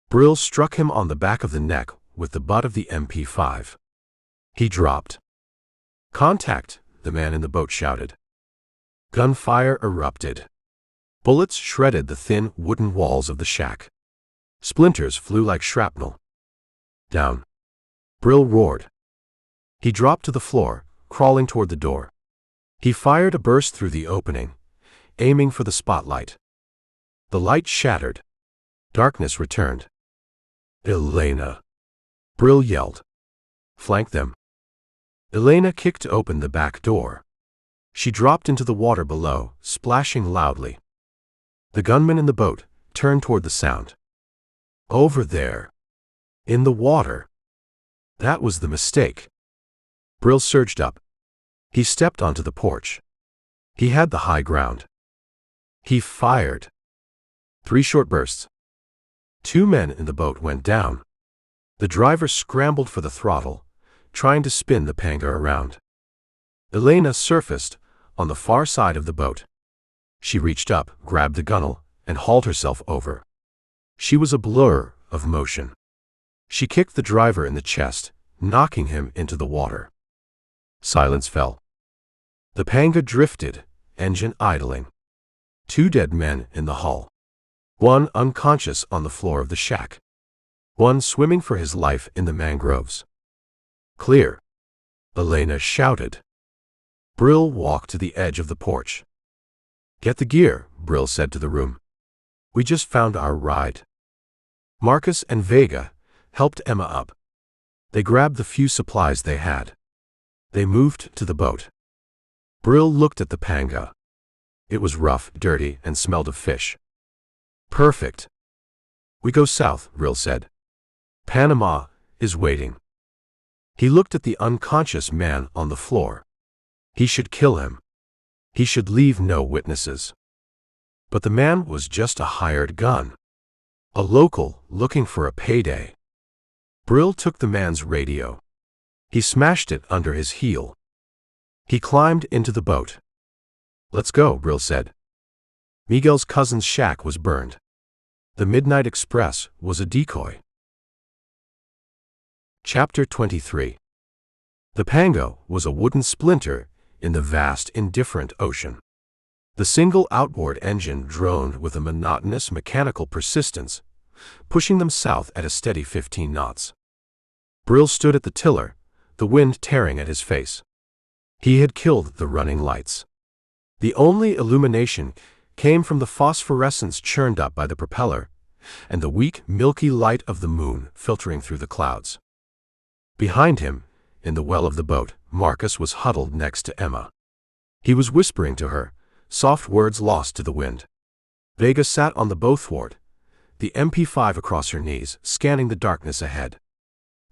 Brill struck him on the back of the neck with the butt of the MP5. He dropped. Contact, the man in the boat shouted. Gunfire erupted. Bullets shredded the thin wooden walls of the shack. Splinters flew like shrapnel. Down. Brill roared. He dropped to the floor, crawling toward the door. He fired a burst through the opening, aiming for the spotlight. The light shattered. Darkness returned. "Elena!" Brill yelled. "Flank them." Elena kicked open the back door. She dropped into the water below, splashing loudly. The gunman in the boat turned toward the sound. "Over there. In the water." That was the mistake. Brill surged up. He stepped onto the porch. He had the high ground. He fired. 3 short bursts. 2 men in the boat went down. The driver scrambled for the throttle, trying to spin the panga around. Elena surfaced on the far side of the boat. She reached up, grabbed the gunwale, and hauled herself over. She was a blur of motion. She kicked the driver in the chest, knocking him into the water. Silence fell. The panga drifted, engine idling. 2 dead men in the hull. 1 unconscious on the floor of the shack. 1 swimming for his life in the mangroves. "Clear!" Elena shouted. Brill walked to the edge of the porch. "Get the gear," Brill said to the room. "We just found our ride." Marcus and Vega helped Emma up. They grabbed the few supplies they had. They moved to the boat. Brill looked at the panga. It was rough, dirty, and smelled of fish. "Perfect." "We go south," Brill said. "Panama is waiting." He looked at the unconscious man on the floor. He should kill him. He should leave no witnesses. But the man was just a hired gun. A local looking for a payday. Brill took the man's radio. He smashed it under his heel. He climbed into the boat. "Let's go," Brill said. Miguel's cousin's shack was burned. The Midnight Express was a decoy. Chapter 23. The panga was a wooden splinter in the vast, indifferent ocean. The single outboard engine droned with a monotonous mechanical persistence, pushing them south at a steady 15 knots. Brill stood at the tiller, the wind tearing at his face. He had killed the running lights. The only illumination came from the phosphorescence churned up by the propeller and the weak, milky light of the moon filtering through the clouds. Behind him, in the well of the boat, Marcus was huddled next to Emma. He was whispering to her, soft words lost to the wind. Vega sat on the bow thwart, the MP5 across her knees, scanning the darkness ahead.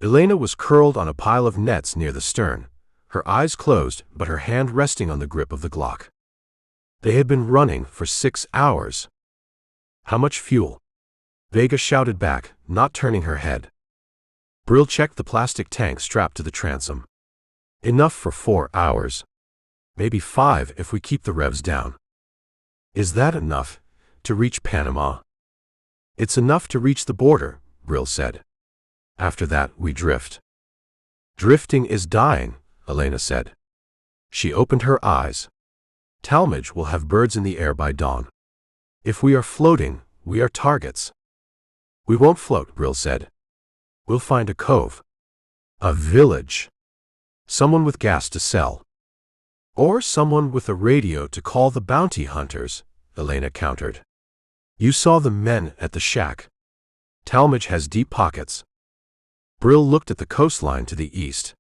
Elena was curled on a pile of nets near the stern, her eyes closed but her hand resting on the grip of the Glock. They had been running for 6 hours. "How much fuel?" Vega shouted back, not turning her head. Brill checked the plastic tank strapped to the transom. "Enough for 4 hours. Maybe 5 if we keep the revs down." "Is that enough to reach Panama?" "It's enough to reach the border," Brill said. "After that, we drift." "Drifting is dying," Elena said. She opened her eyes. "Talmadge will have birds in the air by dawn. If we are floating, we are targets." "We won't float," Brill said. "We'll find a cove. A village. Someone with gas to sell. Or someone with a radio to call the bounty hunters," Elena countered. "You saw the men at the shack. Talmadge has deep pockets." Brill looked at the coastline to the east.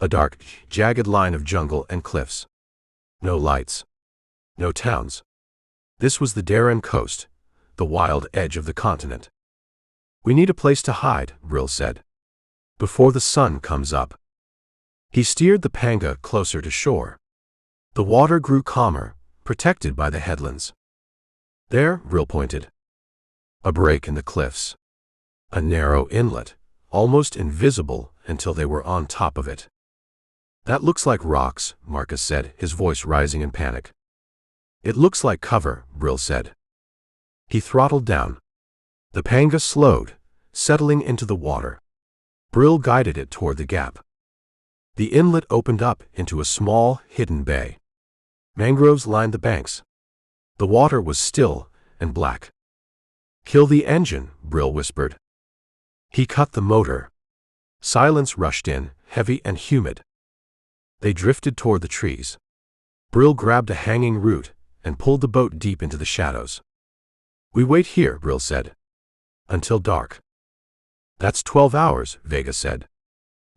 A dark, jagged line of jungle and cliffs. No lights. No towns. This was the Darien coast, the wild edge of the continent. "We need a place to hide," Brill said. "Before the sun comes up." He steered the panga closer to shore. The water grew calmer, protected by the headlands. "There," Brill pointed. A break in the cliffs. A narrow inlet, almost invisible until they were on top of it. "That looks like rocks," Marcus said, his voice rising in panic. "It looks like cover," Brill said. He throttled down. The panga slowed, settling into the water. Brill guided it toward the gap. The inlet opened up into a small, hidden bay. Mangroves lined the banks. The water was still and black. "Kill the engine," Brill whispered. He cut the motor. Silence rushed in, heavy and humid. They drifted toward the trees. Brill grabbed a hanging root and pulled the boat deep into the shadows. "We wait here," Brill said. "Until dark." "That's 12 hours, Vega said.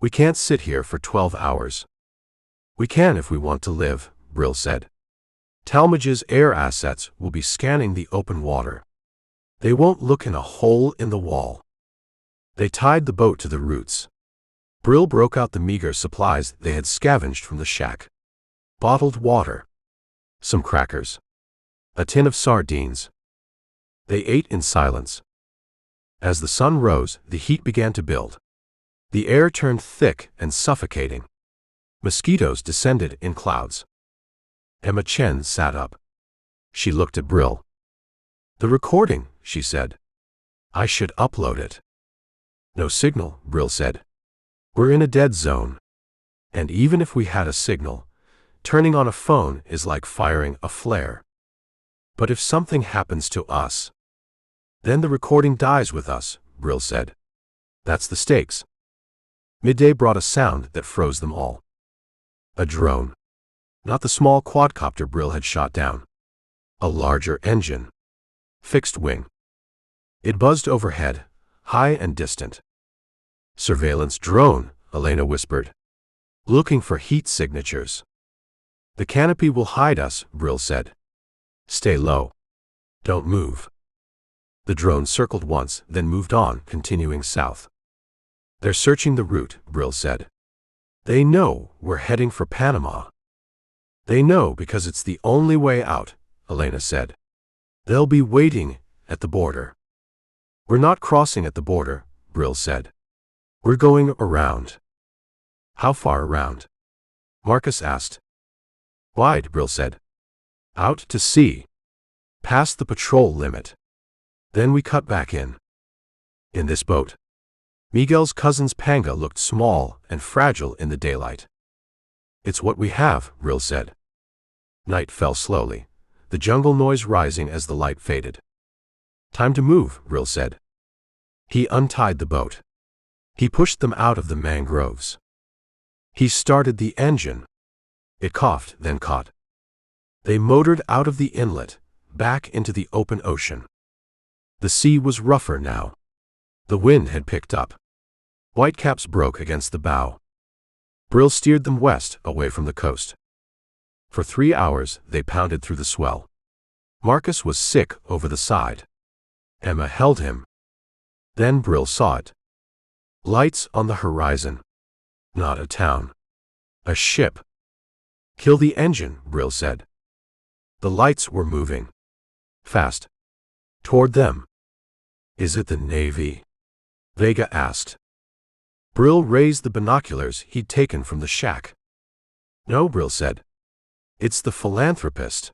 "We can't sit here for 12 hours. "We can if we want to live," Brill said. "Talmadge's air assets will be scanning the open water. They won't look in a hole in the wall." They tied the boat to the roots. Brill broke out the meager supplies they had scavenged from the shack. Bottled water. Some crackers. A tin of sardines. They ate in silence. As the sun rose, the heat began to build. The air turned thick and suffocating. Mosquitoes descended in clouds. Emma Chen sat up. She looked at Brill. "The recording," she said. "I should upload it." "No signal," Brill said. "We're in a dead zone. And even if we had a signal, turning on a phone is like firing a flare. But if something happens to us, then the recording dies with us," Brill said. "That's the stakes." Midday brought a sound that froze them all. A drone. Not the small quadcopter Brill had shot down. A larger engine. Fixed wing. It buzzed overhead, high and distant. "Surveillance drone," Elena whispered. "Looking for heat signatures." "The canopy will hide us," Brill said. "Stay low. Don't move." The drone circled once, then moved on, continuing south. "They're searching the route," Brill said. "They know we're heading for Panama." "They know because it's the only way out," Elena said. "They'll be waiting at the border." "We're not crossing at the border," Brill said. "We're going around." "How far around?" Marcus asked. "Wide," Brill said. "Out to sea. Past the patrol limit. Then we cut back in." "In this boat?" Miguel's cousin's panga looked small and fragile in the daylight. "It's what we have," Brill said. Night fell slowly, the jungle noise rising as the light faded. "Time to move," Brill said. He untied the boat. He pushed them out of the mangroves. He started the engine. It coughed, then caught. They motored out of the inlet, back into the open ocean. The sea was rougher now. The wind had picked up. Whitecaps broke against the bow. Brill steered them west, away from the coast. For 3 hours, they pounded through the swell. Marcus was sick over the side. Emma held him. Then Brill saw it. Lights on the horizon. Not a town. A ship. "Kill the engine," Brill said. The lights were moving. Fast. Toward them. "Is it the Navy?" Vega asked. Brill raised the binoculars he'd taken from the shack. "No," Brill said. "It's the philanthropist."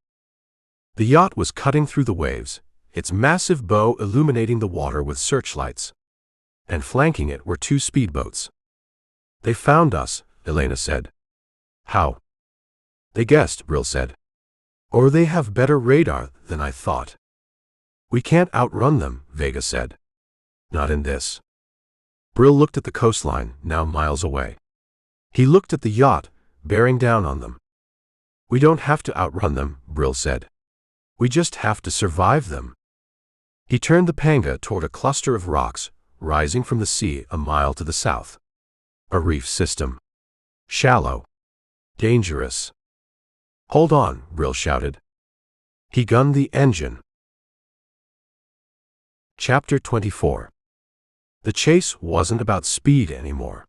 The yacht was cutting through the waves, its massive bow illuminating the water with searchlights. And flanking it were 2 speedboats. "They found us," Elena said. "How?" "They guessed," Brill said. "Or they have better radar than I thought." "We can't outrun them," Vega said. "Not in this." Brill looked at the coastline, now miles away. He looked at the yacht, bearing down on them. "We don't have to outrun them," Brill said. "We just have to survive them." He turned the panga toward a cluster of rocks, rising from the sea a mile to the south. A reef system. Shallow. Dangerous. "Hold on," Brill shouted. He gunned the engine. Chapter 24. The chase wasn't about speed anymore.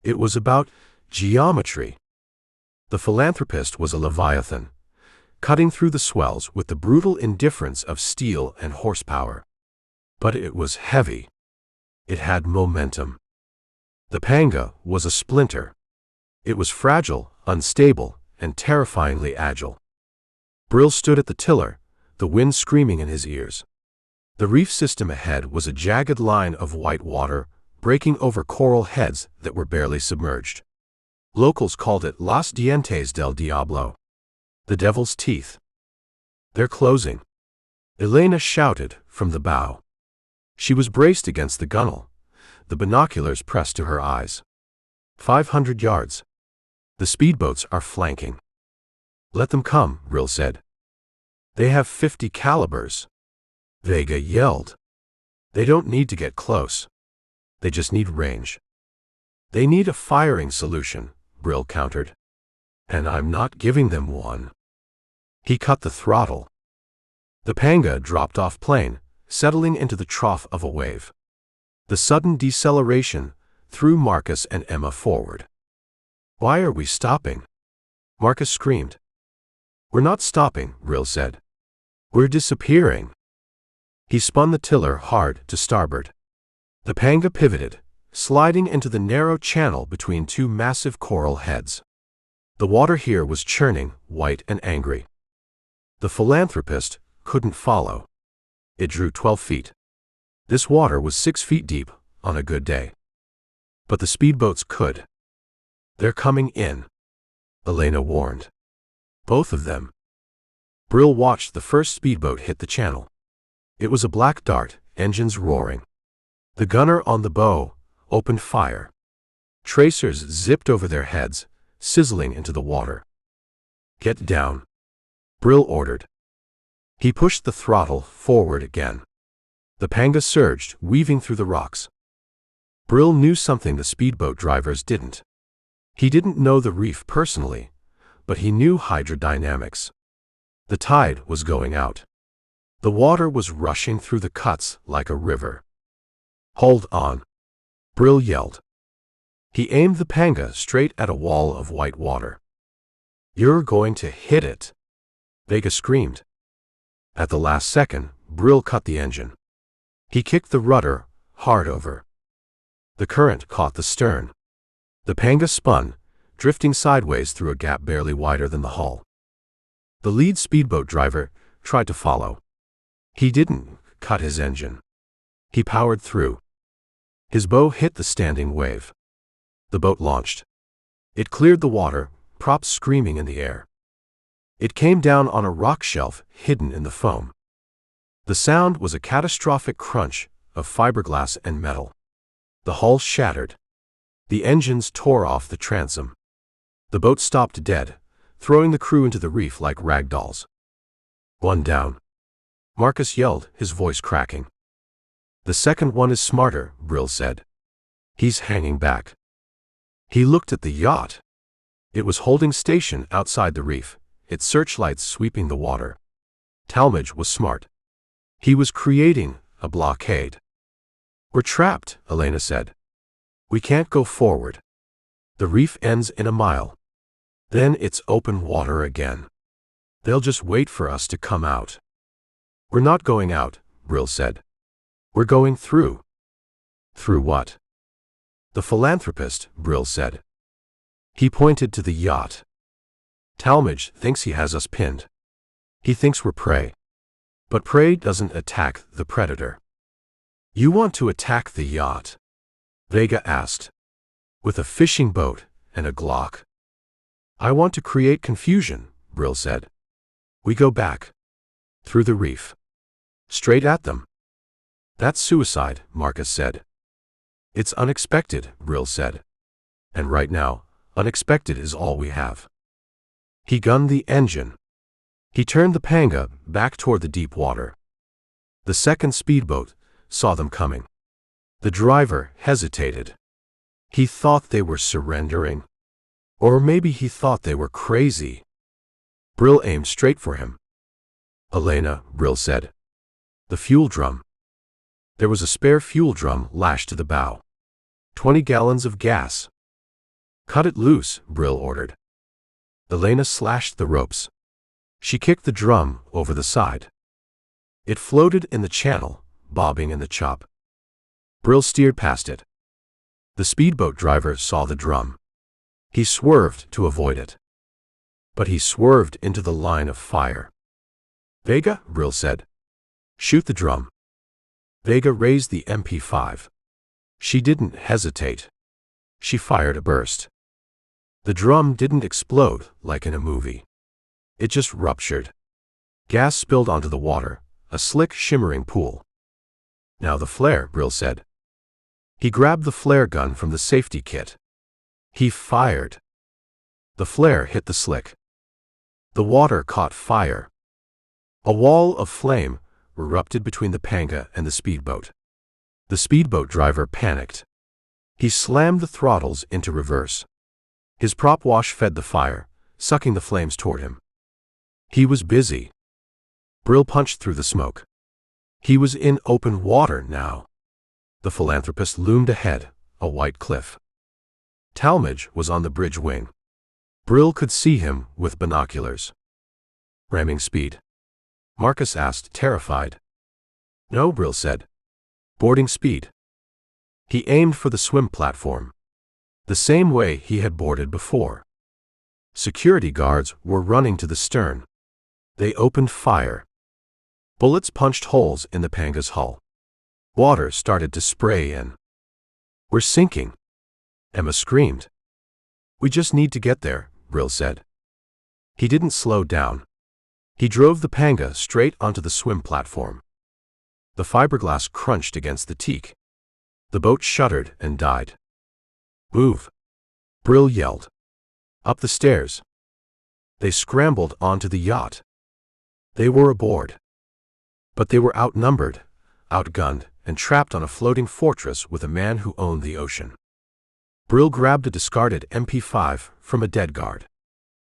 It was about geometry. The philanthropist was a leviathan, cutting through the swells with the brutal indifference of steel and horsepower. But it was heavy. It had momentum. The panga was a splinter. It was fragile, unstable, and terrifyingly agile. Brill stood at the tiller, the wind screaming in his ears. The reef system ahead was a jagged line of white water, breaking over coral heads that were barely submerged. Locals called it Los Dientes del Diablo, the devil's teeth. "They're closing," Elena shouted from the bow. She was braced against the gunwale, the binoculars pressed to her eyes. 500 yards. The speedboats are flanking. Let them come, Brill said. They have 50 calibers. Vega yelled. They don't need to get close. They just need range. They need a firing solution, Brill countered. And I'm not giving them one. He cut the throttle. The Panga dropped off plane, settling into the trough of a wave. The sudden deceleration threw Marcus and Emma forward. Why are we stopping? Marcus screamed. We're not stopping, Brill said. We're disappearing. He spun the tiller hard to starboard. The Panga pivoted, sliding into the narrow channel between two massive coral heads. The water here was churning, white and angry. The philanthropist couldn't follow. It drew 12 feet. This water was 6 feet deep on a good day. But the speedboats could. They're coming in, Elena warned. Both of them. Brill watched the first speedboat hit the channel. It was a black dart, engines roaring. The gunner on the bow opened fire. Tracers zipped over their heads, sizzling into the water. Get down, Brill ordered. He pushed the throttle forward again. The Panga surged, weaving through the rocks. Brill knew something the speedboat drivers didn't. He didn't know the reef personally, but he knew hydrodynamics. The tide was going out. The water was rushing through the cuts like a river. Hold on, Brill yelled. He aimed the Panga straight at a wall of white water. You're going to hit it, Vega screamed. At the last second, Brill cut the engine. He kicked the rudder hard over. The current caught the stern. The Panga spun, drifting sideways through a gap barely wider than the hull. The lead speedboat driver tried to follow. He didn't cut his engine. He powered through. His bow hit the standing wave. The boat launched. It cleared the water, props screaming in the air. It came down on a rock shelf hidden in the foam. The sound was a catastrophic crunch of fiberglass and metal. The hull shattered. The engines tore off the transom. The boat stopped dead, throwing the crew into the reef like rag dolls. One down, Marcus yelled, his voice cracking. The second one is smarter, Brill said. He's hanging back. He looked at the yacht. It was holding station outside the reef, its searchlights sweeping the water. Talmadge was smart. He was creating a blockade. We're trapped, Elena said. We can't go forward. The reef ends in a mile. Then it's open water again. They'll just wait for us to come out. We're not going out, Brill said. We're going through. Through what? The philanthropist, Brill said. He pointed to the yacht. Talmadge thinks he has us pinned. He thinks we're prey. But prey doesn't attack the predator. You want to attack the yacht? Vega asked. With a fishing boat and a Glock. I want to create confusion, Brill said. We go back. Through the reef. Straight at them. That's suicide, Marcus said. It's unexpected, Brill said. And right now, unexpected is all we have. He gunned the engine. He turned the Panga back toward the deep water. The second speedboat saw them coming. The driver hesitated. He thought they were surrendering. Or maybe he thought they were crazy. Brill aimed straight for him. Elena, Brill said. The fuel drum. There was a spare fuel drum lashed to the bow. 20 gallons of gas. Cut it loose, Brill ordered. Elena slashed the ropes. She kicked the drum over the side. It floated in the channel, bobbing in the chop. Brill steered past it. The speedboat driver saw the drum. He swerved to avoid it. But he swerved into the line of fire. Vega, Brill said. Shoot the drum. Vega raised the MP5. She didn't hesitate. She fired a burst. The drum didn't explode like in a movie. It just ruptured. Gas spilled onto the water, a slick, shimmering pool. Now the flare, Brill said. He grabbed the flare gun from the safety kit. He fired. The flare hit the slick. The water caught fire. A wall of flame erupted between the panga and the speedboat. The speedboat driver panicked. He slammed the throttles into reverse. His prop wash fed the fire, sucking the flames toward him. He was busy. Brill punched through the smoke. He was in open water now. The philanthropist loomed ahead, a white cliff. Talmadge was on the bridge wing. Brill could see him with binoculars. Ramming speed? Marcus asked, terrified. No, Brill said. Boarding speed. He aimed for the swim platform. The same way he had boarded before. Security guards were running to the stern. They opened fire. Bullets punched holes in the panga's hull. Water started to spray in. We're sinking. Emma screamed. We just need to get there, Brill said. He didn't slow down. He drove the panga straight onto the swim platform. The fiberglass crunched against the teak. The boat shuddered and died. Move! Brill yelled. Up the stairs. They scrambled onto the yacht. They were aboard. But they were outnumbered, outgunned, and trapped on a floating fortress with a man who owned the ocean. Brill grabbed a discarded MP5 from a dead guard.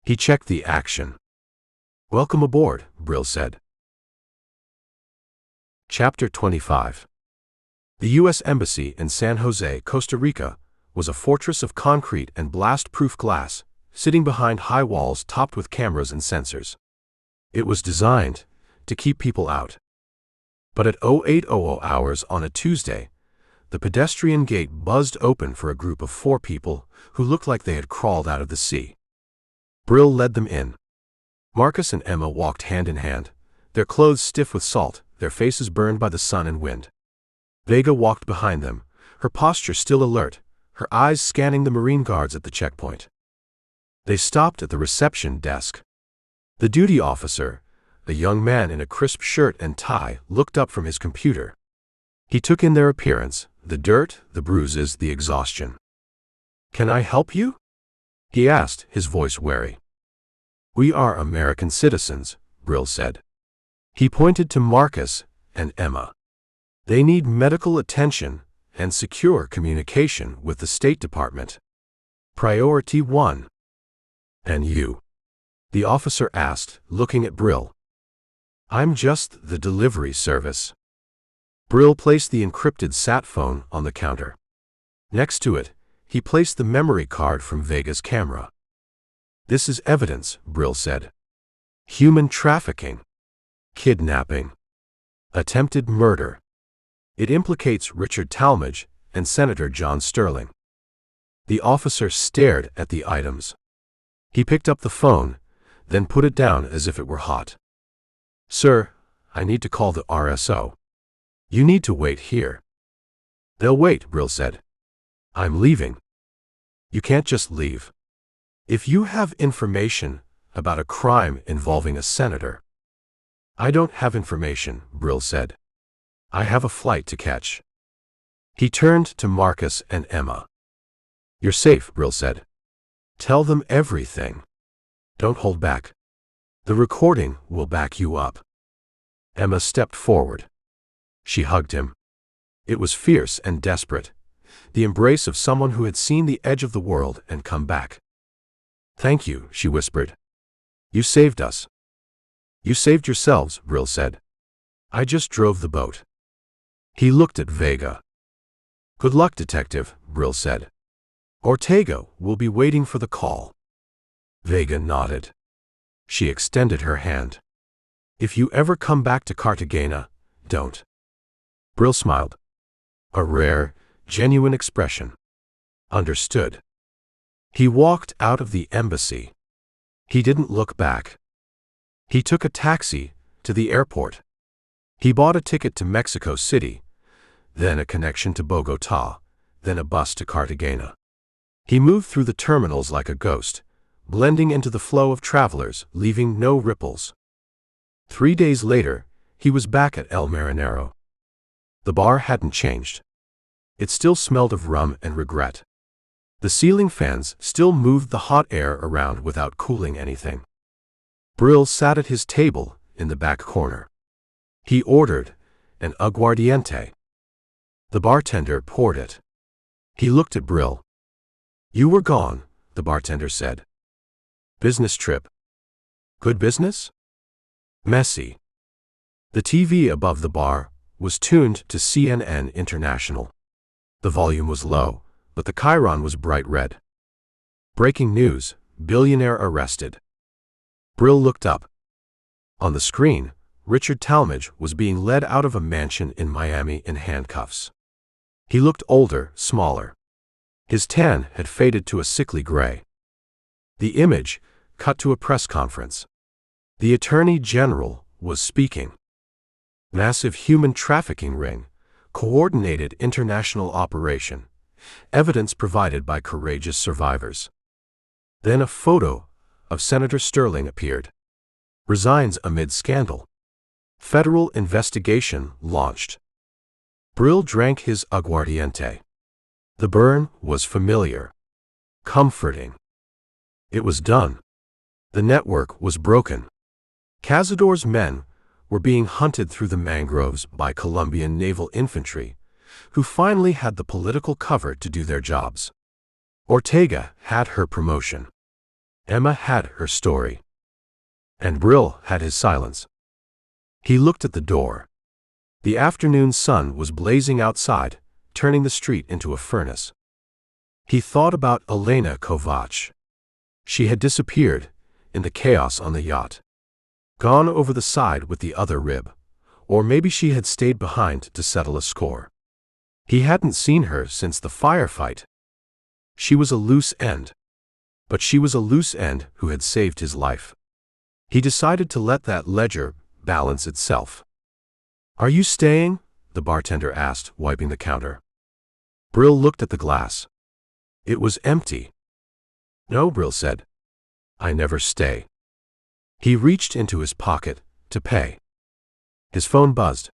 He checked the action. Welcome aboard, Brill said. Chapter 25. The U.S. Embassy in San Jose, Costa Rica, was a fortress of concrete and blast-proof glass, sitting behind high walls topped with cameras and sensors. It was designed to keep people out. But at 0800 hours on a Tuesday, the pedestrian gate buzzed open for a group of 4 people who looked like they had crawled out of the sea. Brill led them in. Marcus and Emma walked hand in hand, their clothes stiff with salt, their faces burned by the sun and wind. Vega walked behind them, her posture still alert, her eyes scanning the Marine guards at the checkpoint. They stopped at the reception desk. The duty officer, a young man in a crisp shirt and tie, looked up from his computer. He took in their appearance, the dirt, the bruises, the exhaustion. Can I help you? He asked, his voice wary. We are American citizens, Brill said. He pointed to Marcus and Emma. They need medical attention and secure communication with the State Department. Priority 1. And you? The officer asked, looking at Brill. I'm just the delivery service. Brill placed the encrypted sat phone on the counter. Next to it, he placed the memory card from Vega's camera. This is evidence, Brill said. Human trafficking. Kidnapping. Attempted murder. It implicates Richard Talmadge and Senator John Sterling. The officer stared at the items. He picked up the phone, then put it down as if it were hot. Sir, I need to call the RSO. You need to wait here. They'll wait, Brill said. I'm leaving. You can't just leave. If you have information about a crime involving a senator. I don't have information, Brill said. I have a flight to catch. He turned to Marcus and Emma. You're safe, Brill said. Tell them everything. Don't hold back. The recording will back you up. Emma stepped forward. She hugged him. It was fierce and desperate, the embrace of someone who had seen the edge of the world and come back. Thank you, she whispered. You saved us. You saved yourselves, Brill said. I just drove the boat. He looked at Vega. Good luck, detective, Brill said. Ortega will be waiting for the call. Vega nodded. She extended her hand. If you ever come back to Cartagena, don't. Brill smiled. A rare, genuine expression. Understood. He walked out of the embassy. He didn't look back. He took a taxi to the airport. He bought a ticket to Mexico City, then a connection to Bogotá, then a bus to Cartagena. He moved through the terminals like a ghost, blending into the flow of travelers, leaving no ripples. 3 days later, he was back at El Marinero. The bar hadn't changed. It still smelled of rum and regret. The ceiling fans still moved the hot air around without cooling anything. Brill sat at his table in the back corner. He ordered an aguardiente. The bartender poured it. He looked at Brill. "You were gone," the bartender said. "Business trip." "Good business?" "Messy." The TV above the bar was tuned to CNN International. The volume was low, but the chyron was bright red. "Breaking news: billionaire arrested." Brill looked up. On the screen, Richard Talmadge was being led out of a mansion in Miami in handcuffs. He looked older, smaller. His tan had faded to a sickly gray. The image cut to a press conference. The Attorney General was speaking. "Massive human trafficking ring, coordinated international operation, evidence provided by courageous survivors." Then a photo of Senator Sterling appeared. "Resigns amid scandal. Federal investigation launched." Brill drank his aguardiente. The burn was familiar, comforting. It was done. The network was broken. Cazador's men were being hunted through the mangroves by Colombian naval infantry, who finally had the political cover to do their jobs. Ortega had her promotion. Emma had her story. And Brill had his silence. He looked at the door. The afternoon sun was blazing outside, turning the street into a furnace. He thought about Elena Kovac. She had disappeared in the chaos on the yacht. Gone over the side with the other rib, or maybe she had stayed behind to settle a score. He hadn't seen her since the firefight. She was a loose end. But she was a loose end who had saved his life. He decided to let that ledger balance itself. "Are you staying?" the bartender asked, wiping the counter. Brill looked at the glass. It was empty. "No," Brill said. "I never stay." He reached into his pocket to pay. His phone buzzed.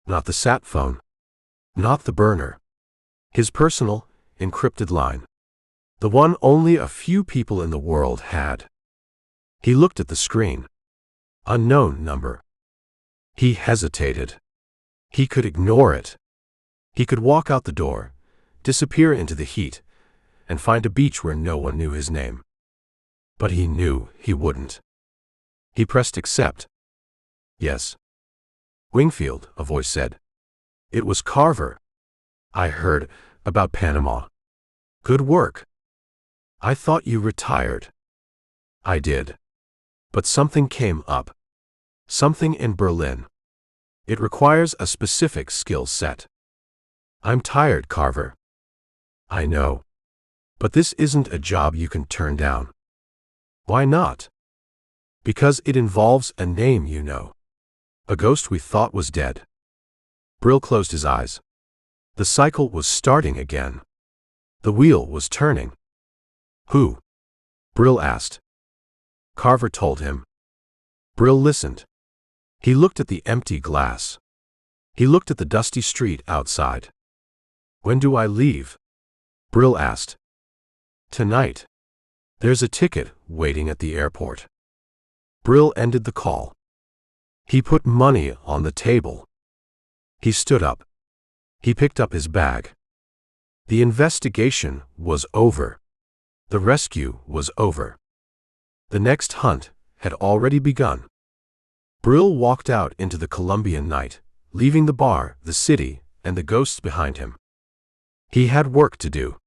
Not the sat phone. Not the burner. His personal, encrypted line. The one only a few people in the world had. He looked at the screen. Unknown number. He hesitated. He could ignore it. He could walk out the door, disappear into the heat, and find a beach where no one knew his name. But he knew he wouldn't. He pressed accept. "Yes." "Wingfield," a voice said. It was Carver. "I heard about Panama. Good work." "I thought you retired." "I did. But something came up. Something in Berlin. It requires a specific skill set." "I'm tired, Carver." "I know. But this isn't a job you can turn down." "Why not?" "Because it involves a name you know. A ghost we thought was dead." Brill closed his eyes. The cycle was starting again. The wheel was turning. "Who?" Brill asked. Carver told him. Brill listened. He looked at the empty glass. He looked at the dusty street outside. "When do I leave?" Brill asked. "Tonight. There's a ticket waiting at the airport." Brill ended the call. He put money on the table. He stood up. He picked up his bag. The investigation was over. The rescue was over. The next hunt had already begun. Brill walked out into the Colombian night, leaving the bar, the city, and the ghosts behind him. He had work to do.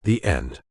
The end.